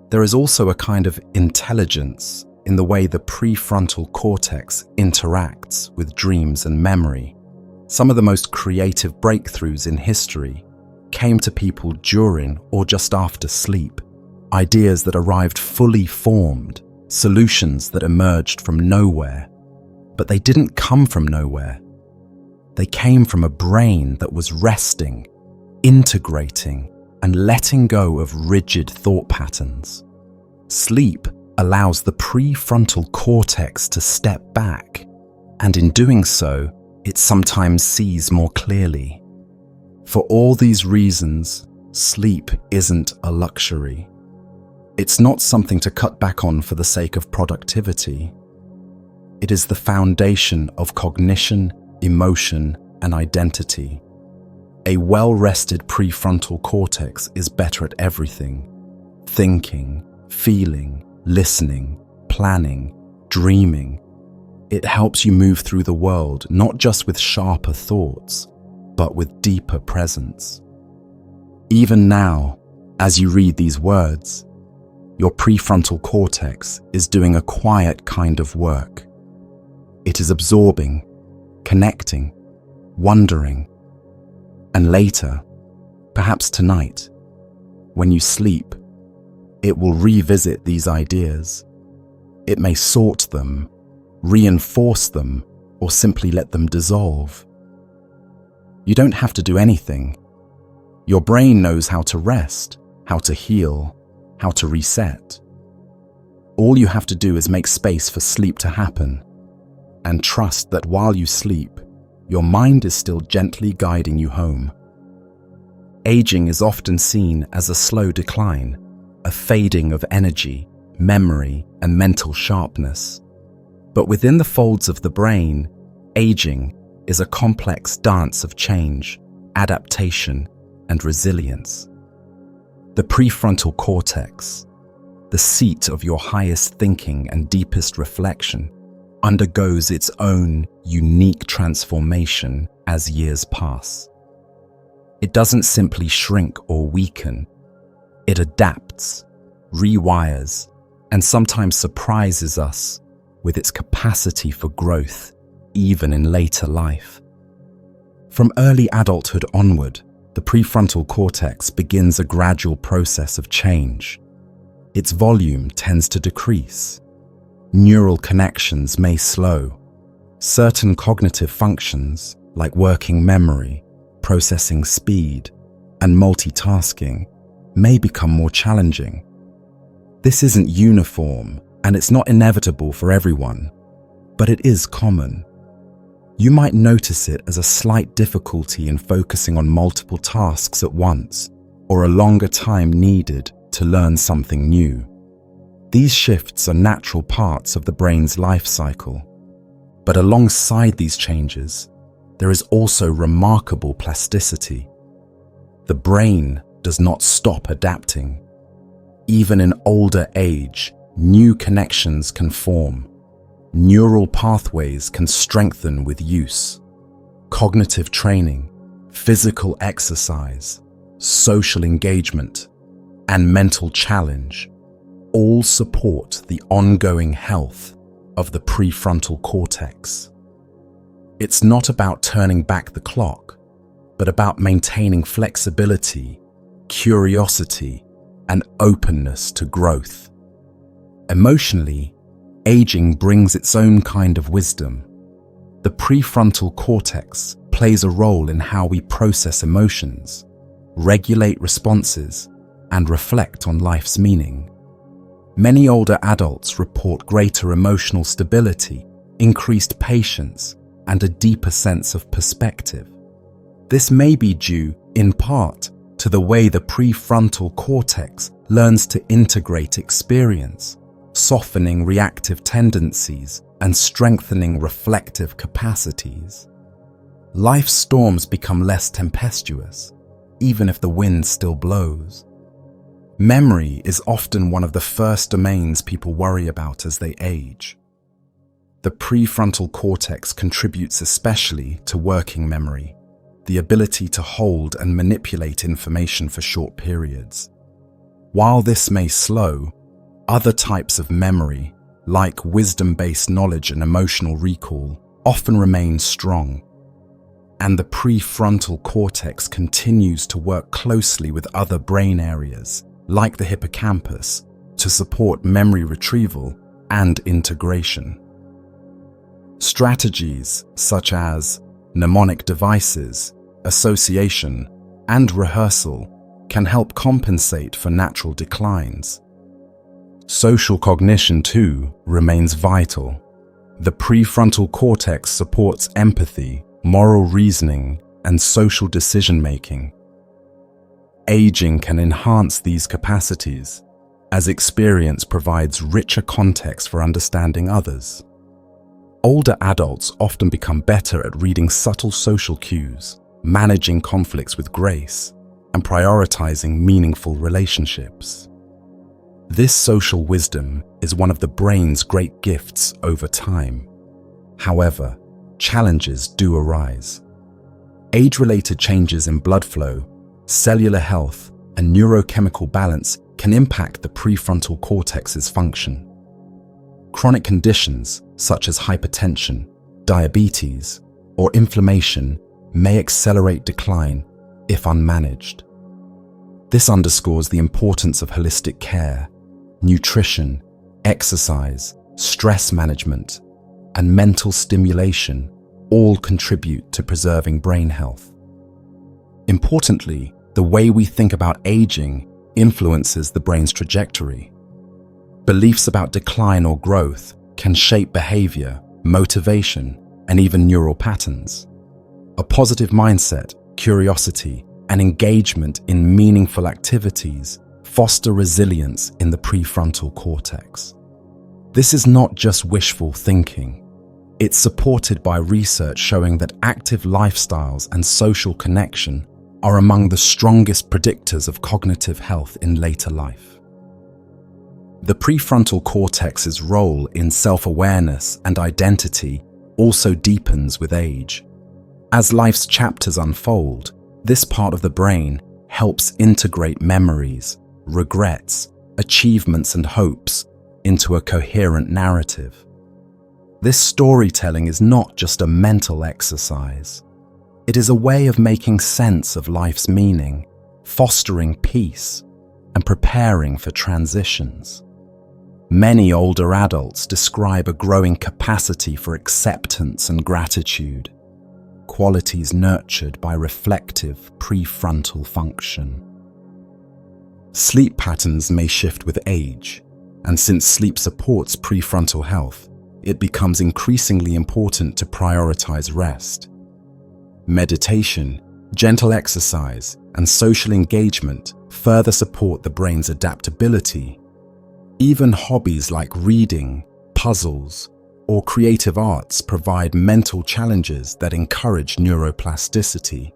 There is also a kind of intelligence in the way the prefrontal cortex interacts with dreams and memory. Some of the most creative breakthroughs in history came to people during or just after sleep. Ideas that arrived fully formed, solutions that emerged from nowhere. But they didn't come from nowhere. They came from a brain that was resting, integrating and letting go of rigid thought patterns. Sleep allows the prefrontal cortex to step back, and in doing so, it sometimes sees more clearly. For all these reasons, sleep isn't a luxury. It's not something to cut back on for the sake of productivity. It is the foundation of cognition, emotion, and identity. A well-rested prefrontal cortex is better at everything: thinking, feeling, listening, planning, dreaming. It helps you move through the world not just with sharper thoughts, but with deeper presence. Even now, as you read these words, your prefrontal cortex is doing a quiet kind of work. It is absorbing, connecting, wondering, and later, perhaps tonight, when you sleep, it will revisit these ideas. It may sort them, reinforce them, or simply let them dissolve. You don't have to do anything. Your brain knows how to rest, how to heal, how to reset. All you have to do is make space for sleep to happen, and trust that while you sleep, your mind is still gently guiding you home. Aging is often seen as a slow decline, a fading of energy, memory, and mental sharpness. But within the folds of the brain, aging is a complex dance of change, adaptation, and resilience. The prefrontal cortex, the seat of your highest thinking and deepest reflection, undergoes its own unique transformation as years pass. It doesn't simply shrink or weaken. It adapts, rewires, and sometimes surprises us with its capacity for growth, even in later life. From early adulthood onward, the prefrontal cortex begins a gradual process of change. Its volume tends to decrease. Neural connections may slow. Certain cognitive functions, like working memory, processing speed, and multitasking, may become more challenging. This isn't uniform, and it's not inevitable for everyone, but it is common. You might notice it as a slight difficulty in focusing on multiple tasks at once, or a longer time needed to learn something new. These shifts are natural parts of the brain's life cycle. But alongside these changes, there is also remarkable plasticity. The brain does not stop adapting. Even in older age, new connections can form. Neural pathways can strengthen with use. Cognitive training, physical exercise, social engagement, and mental challenge all support the ongoing health of the prefrontal cortex. It's not about turning back the clock, but about maintaining flexibility, curiosity, and openness to growth. Emotionally, aging brings its own kind of wisdom. The prefrontal cortex plays a role in how we process emotions, regulate responses, and reflect on life's meaning. Many older adults report greater emotional stability, increased patience, and a deeper sense of perspective. This may be due, in part, to the way the prefrontal cortex learns to integrate experience, softening reactive tendencies and strengthening reflective capacities. Life's storms become less tempestuous, even if the wind still blows. Memory is often one of the first domains people worry about as they age. The prefrontal cortex contributes especially to working memory, the ability to hold and manipulate information for short periods. While this may slow, other types of memory, like wisdom-based knowledge and emotional recall, often remain strong. And the prefrontal cortex continues to work closely with other brain areas, like the hippocampus, to support memory retrieval and integration. Strategies such as mnemonic devices, association, and rehearsal can help compensate for natural declines. Social cognition, too, remains vital. The prefrontal cortex supports empathy, moral reasoning, and social decision-making. Aging can enhance these capacities, as experience provides richer context for understanding others. Older adults often become better at reading subtle social cues, managing conflicts with grace, and prioritizing meaningful relationships. This social wisdom is one of the brain's great gifts over time. However, challenges do arise. Age-related changes in blood flow, cellular health, and neurochemical balance can impact the prefrontal cortex's function. Chronic conditions such as hypertension, diabetes, or inflammation may accelerate decline if unmanaged. This underscores the importance of holistic care. Nutrition, exercise, stress management, and mental stimulation all contribute to preserving brain health. Importantly, the way we think about aging influences the brain's trajectory. Beliefs about decline or growth can shape behavior, motivation, and even neural patterns. A positive mindset, curiosity, and engagement in meaningful activities foster resilience in the prefrontal cortex. This is not just wishful thinking. It's supported by research showing that active lifestyles and social connection are among the strongest predictors of cognitive health in later life. The prefrontal cortex's role in self-awareness and identity also deepens with age. As life's chapters unfold, this part of the brain helps integrate memories, regrets, achievements, and hopes into a coherent narrative. This storytelling is not just a mental exercise. It is a way of making sense of life's meaning, fostering peace, and preparing for transitions. Many older adults describe a growing capacity for acceptance and gratitude, qualities nurtured by reflective prefrontal function. Sleep patterns may shift with age, and since sleep supports prefrontal health, it becomes increasingly important to prioritize rest. Meditation, gentle exercise, and social engagement further support the brain's adaptability. Even hobbies like reading, puzzles, or creative arts provide mental challenges that encourage neuroplasticity.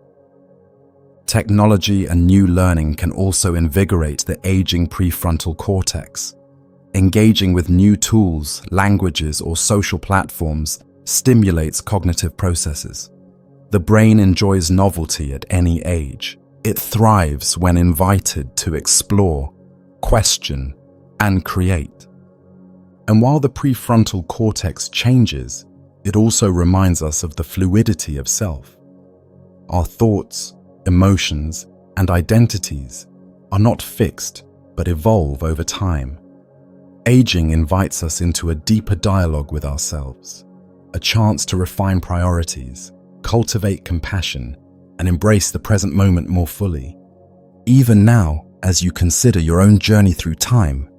Technology and new learning can also invigorate the aging prefrontal cortex. Engaging with new tools, languages, or social platforms stimulates cognitive processes. The brain enjoys novelty at any age. It thrives when invited to explore, question, and create. And while the prefrontal cortex changes, it also reminds us of the fluidity of self. Our thoughts, emotions, and identities are not fixed, but evolve over time. Aging invites us into a deeper dialogue with ourselves, a chance to refine priorities, cultivate compassion, and embrace the present moment more fully. Even now, as you consider your own journey through time,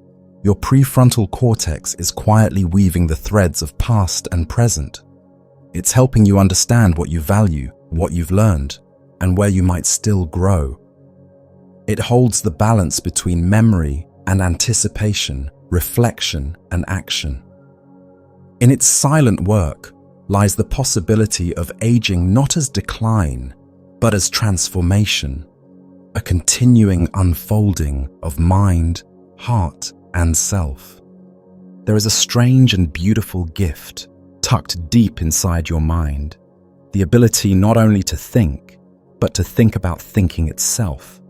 your prefrontal cortex is quietly weaving the threads of past and present. It's helping you understand what you value, what you've learned, and where you might still grow. It holds the balance between memory and anticipation, reflection and action. In its silent work lies the possibility of aging not as decline, but as transformation, a continuing unfolding of mind, heart, and self. There is a strange and beautiful gift tucked deep inside your mind, the ability not only to think, but to think about thinking itself.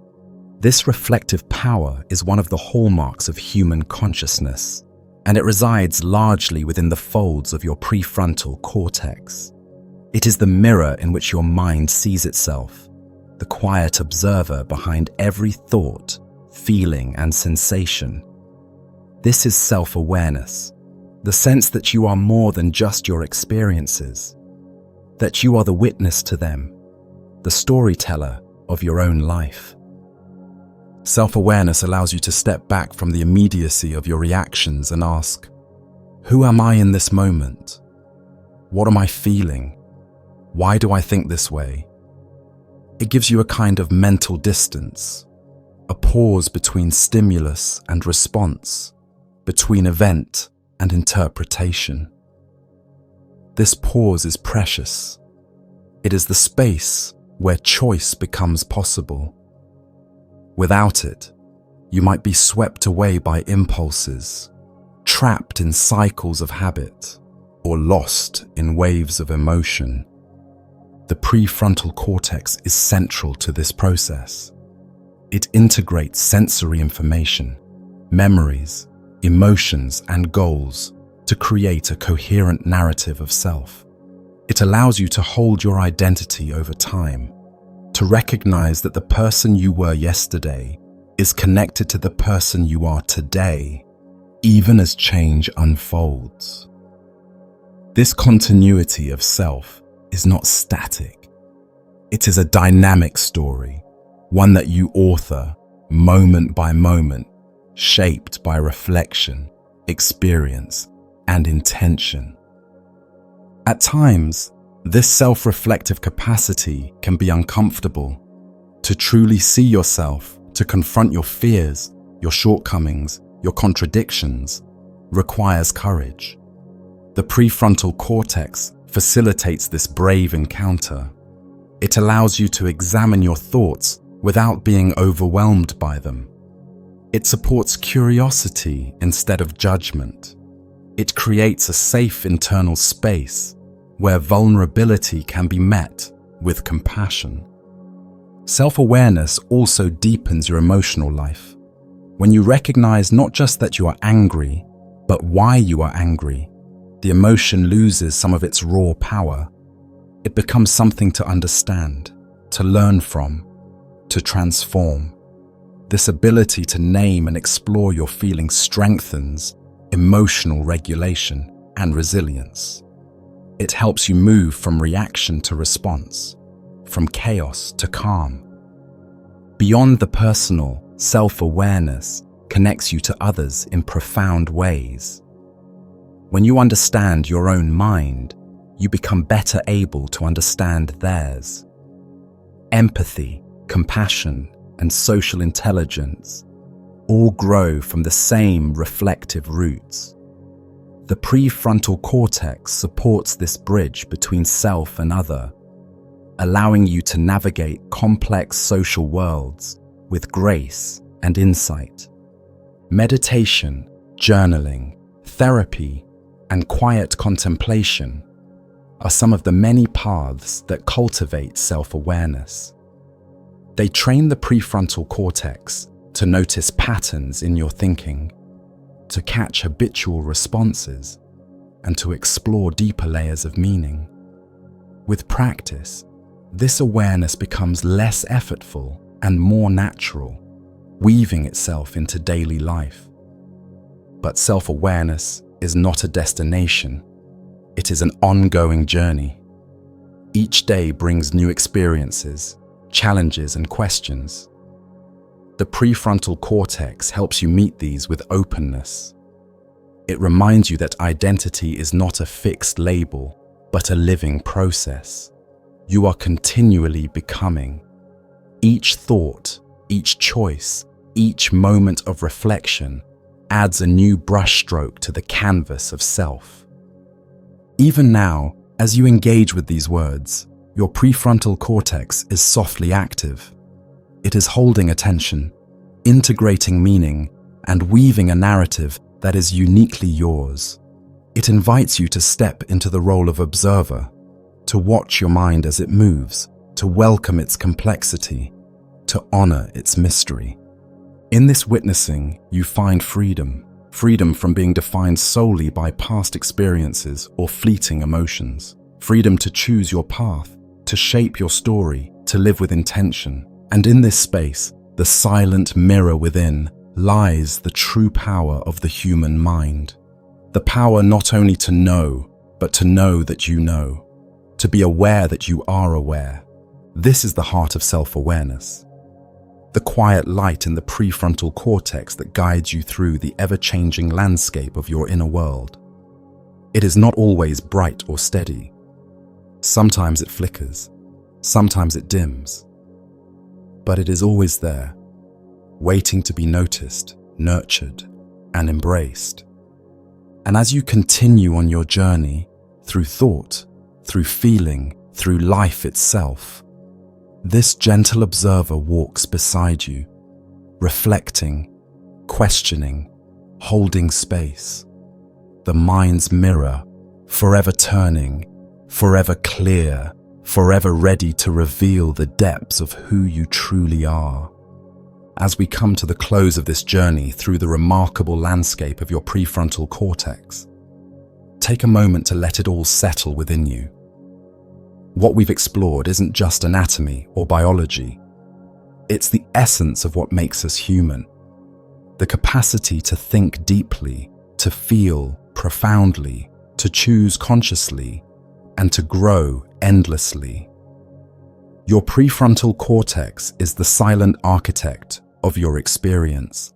This reflective power is one of the hallmarks of human consciousness, and it resides largely within the folds of your prefrontal cortex. It is the mirror in which your mind sees itself, the quiet observer behind every thought, feeling, and sensation. This is self-awareness, the sense that you are more than just your experiences, that you are the witness to them, the storyteller of your own life. Self-awareness allows you to step back from the immediacy of your reactions and ask, who am I in this moment? What am I feeling? Why do I think this way? It gives you a kind of mental distance, a pause between stimulus and response, between event and interpretation. This pause is precious. It is the space where choice becomes possible. Without it, you might be swept away by impulses, trapped in cycles of habit, or lost in waves of emotion. The prefrontal cortex is central to this process. It integrates sensory information, memories, emotions, and goals to create a coherent narrative of self. It allows you to hold your identity over time, to recognize that the person you were yesterday is connected to the person you are today, even as change unfolds. This continuity of self is not static. It is a dynamic story, one that you author moment by moment, shaped by reflection, experience, and intention. At times, this self-reflective capacity can be uncomfortable. To truly see yourself, to confront your fears, your shortcomings, your contradictions, requires courage. The prefrontal cortex facilitates this brave encounter. It allows you to examine your thoughts without being overwhelmed by them. It supports curiosity instead of judgment. It creates a safe internal space where vulnerability can be met with compassion. Self-awareness also deepens your emotional life. When you recognize not just that you are angry, but why you are angry, the emotion loses some of its raw power. It becomes something to understand, to learn from, to transform. This ability to name and explore your feelings strengthens emotional regulation and resilience. It helps you move from reaction to response, from chaos to calm. Beyond the personal, self-awareness connects you to others in profound ways. When you understand your own mind, you become better able to understand theirs. Empathy, compassion, and social intelligence all grow from the same reflective roots. The prefrontal cortex supports this bridge between self and other, allowing you to navigate complex social worlds with grace and insight. Meditation, journaling, therapy, and quiet contemplation are some of the many paths that cultivate self-awareness. They train the prefrontal cortex to notice patterns in your thinking, to catch habitual responses, and to explore deeper layers of meaning. With practice, this awareness becomes less effortful and more natural, weaving itself into daily life. But self-awareness is not a destination. It is an ongoing journey. Each day brings new experiences, challenges, and questions. The prefrontal cortex helps you meet these with openness. It reminds you that identity is not a fixed label, but a living process. You are continually becoming. Each thought, each choice, each moment of reflection adds a new brushstroke to the canvas of self. Even now, as you engage with these words, your prefrontal cortex is softly active. It is holding attention, integrating meaning, and weaving a narrative that is uniquely yours. It invites you to step into the role of observer, to watch your mind as it moves, to welcome its complexity, to honor its mystery. In this witnessing, you find freedom from being defined solely by past experiences or fleeting emotions, freedom to choose your path, to shape your story, to live with intention. And in this space, the silent mirror within, lies the true power of the human mind. The power not only to know, but to know that you know, to be aware that you are aware, This is the heart of self-awareness, the quiet light in the prefrontal cortex that guides you through the ever-changing landscape of your inner world. It is not always bright or steady. Sometimes it flickers, sometimes it dims, but it is always there, waiting to be noticed, nurtured, and embraced. And as you continue on your journey, through thought, through feeling, through life itself, this gentle observer walks beside you, reflecting, questioning, holding space. The mind's mirror, forever turning, forever clear, forever ready to reveal the depths of who you truly are. As we come to the close of this journey through the remarkable landscape of your prefrontal cortex, take a moment to let it all settle within you. What we've explored isn't just anatomy or biology. It's the essence of what makes us human. The capacity to think deeply, to feel profoundly, to choose consciously, and to grow endlessly. Your prefrontal cortex is the silent architect of your experience,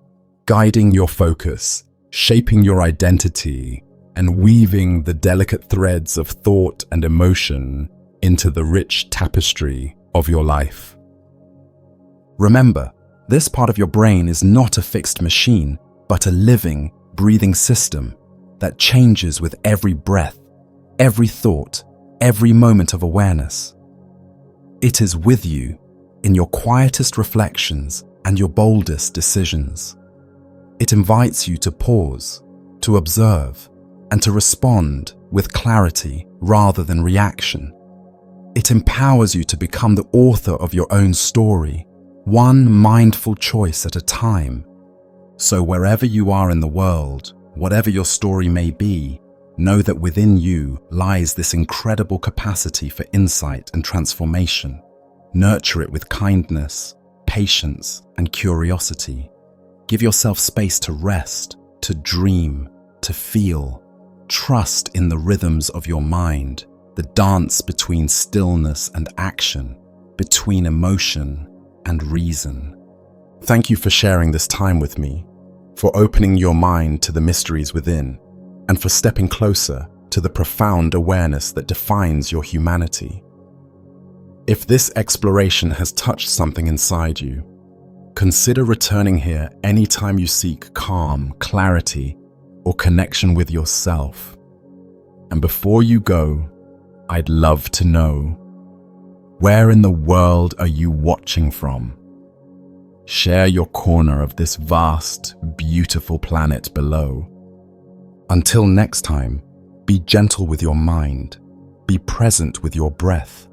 guiding your focus, shaping your identity, and weaving the delicate threads of thought and emotion into the rich tapestry of your life. Remember, this part of your brain is not a fixed machine, but a living, breathing system that changes with every breath, every thought, every moment of awareness. It is with you in your quietest reflections and your boldest decisions. It invites you to pause, to observe, and to respond with clarity rather than reaction. It empowers you to become the author of your own story, one mindful choice at a time. So wherever you are in the world, whatever your story may be, know that within you lies this incredible capacity for insight and transformation. Nurture it with kindness, patience, and curiosity. Give yourself space to rest, to dream, to feel. Trust in the rhythms of your mind, the dance between stillness and action, between emotion and reason. Thank you for sharing this time with me, for opening your mind to the mysteries within, and for stepping closer to the profound awareness that defines your humanity. If this exploration has touched something inside you, consider returning here anytime you seek calm, clarity, or connection with yourself. And before you go, I'd love to know, where in the world are you watching from? Share your corner of this vast, beautiful planet below. Until next time, be gentle with your mind, be present with your breath,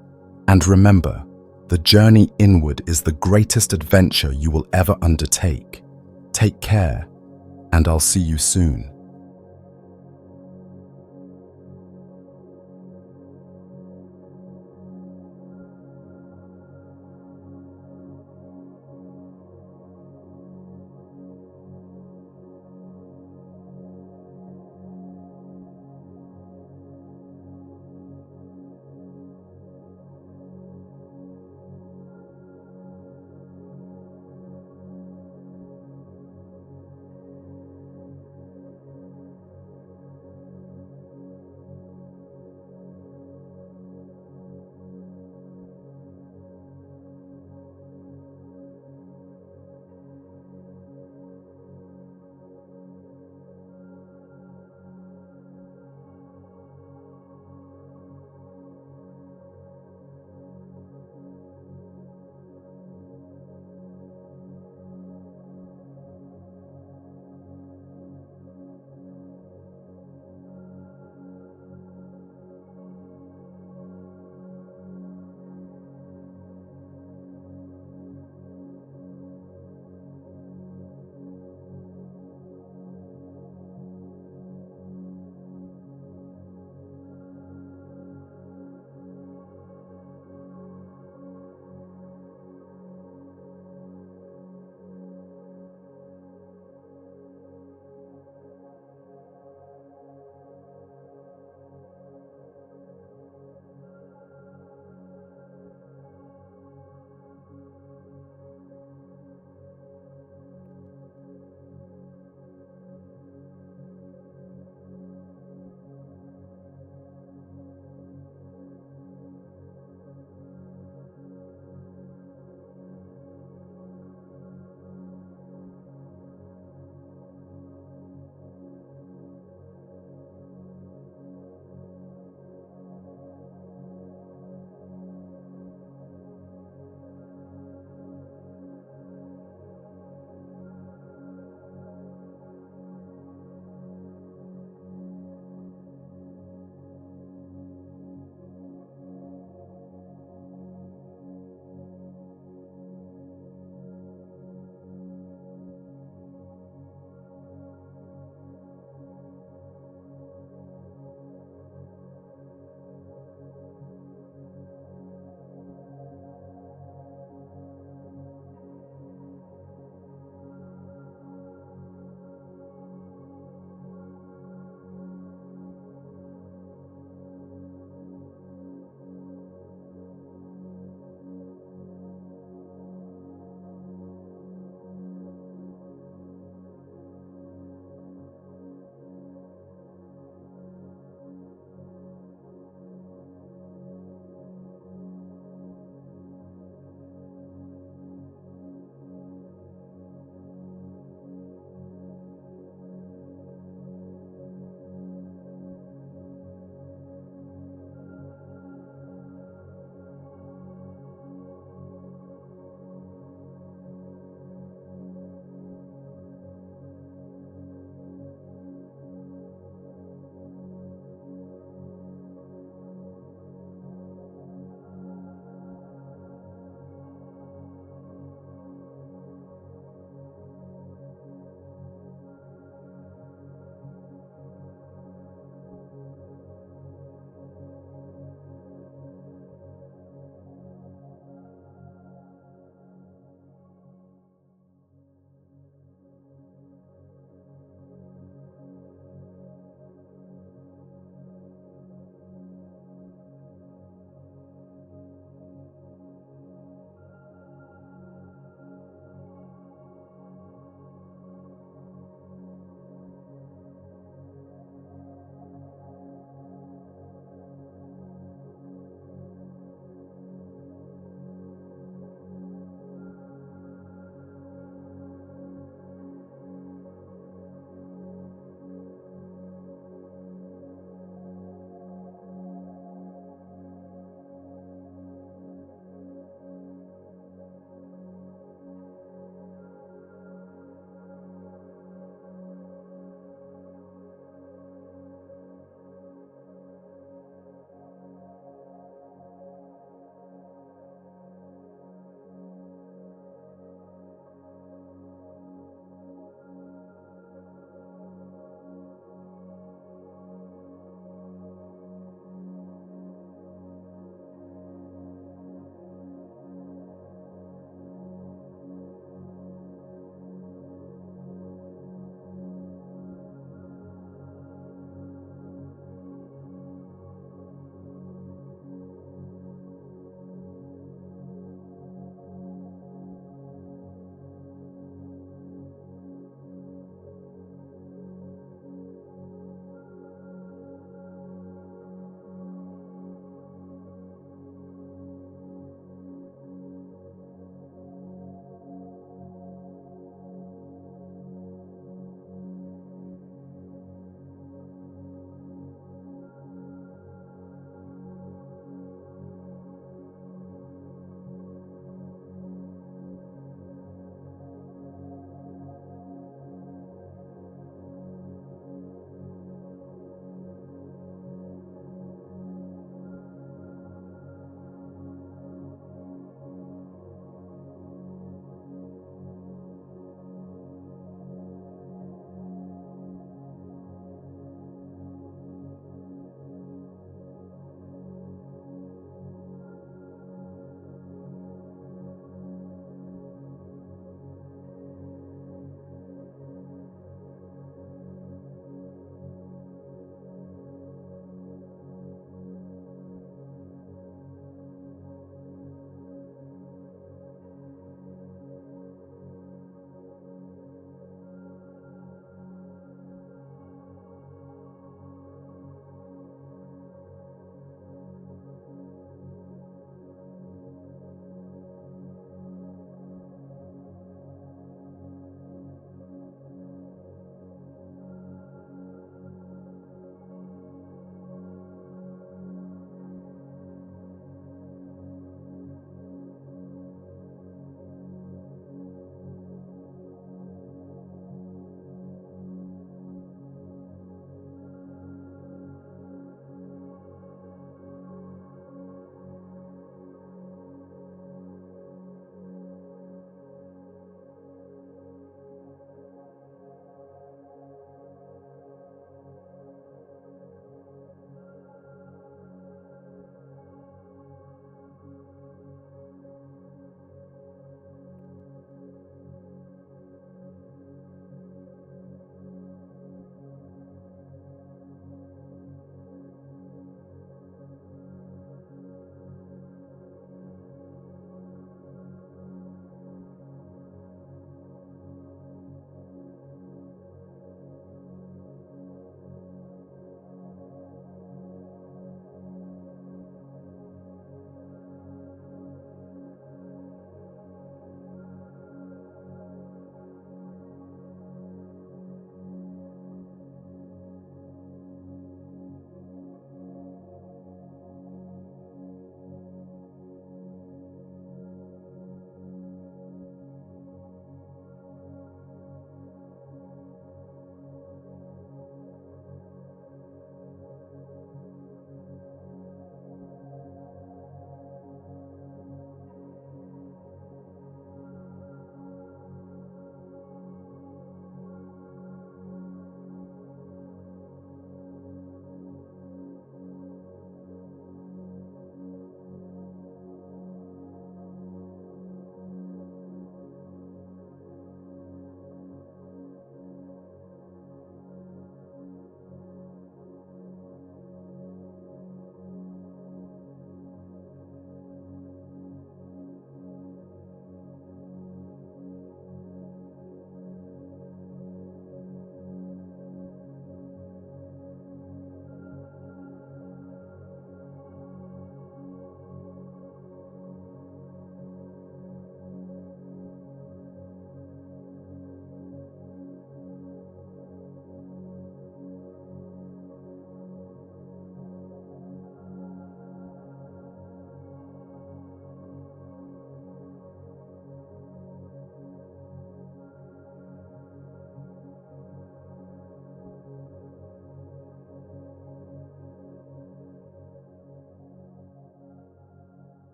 and remember, the journey inward is the greatest adventure you will ever undertake. Take care, and I'll see you soon.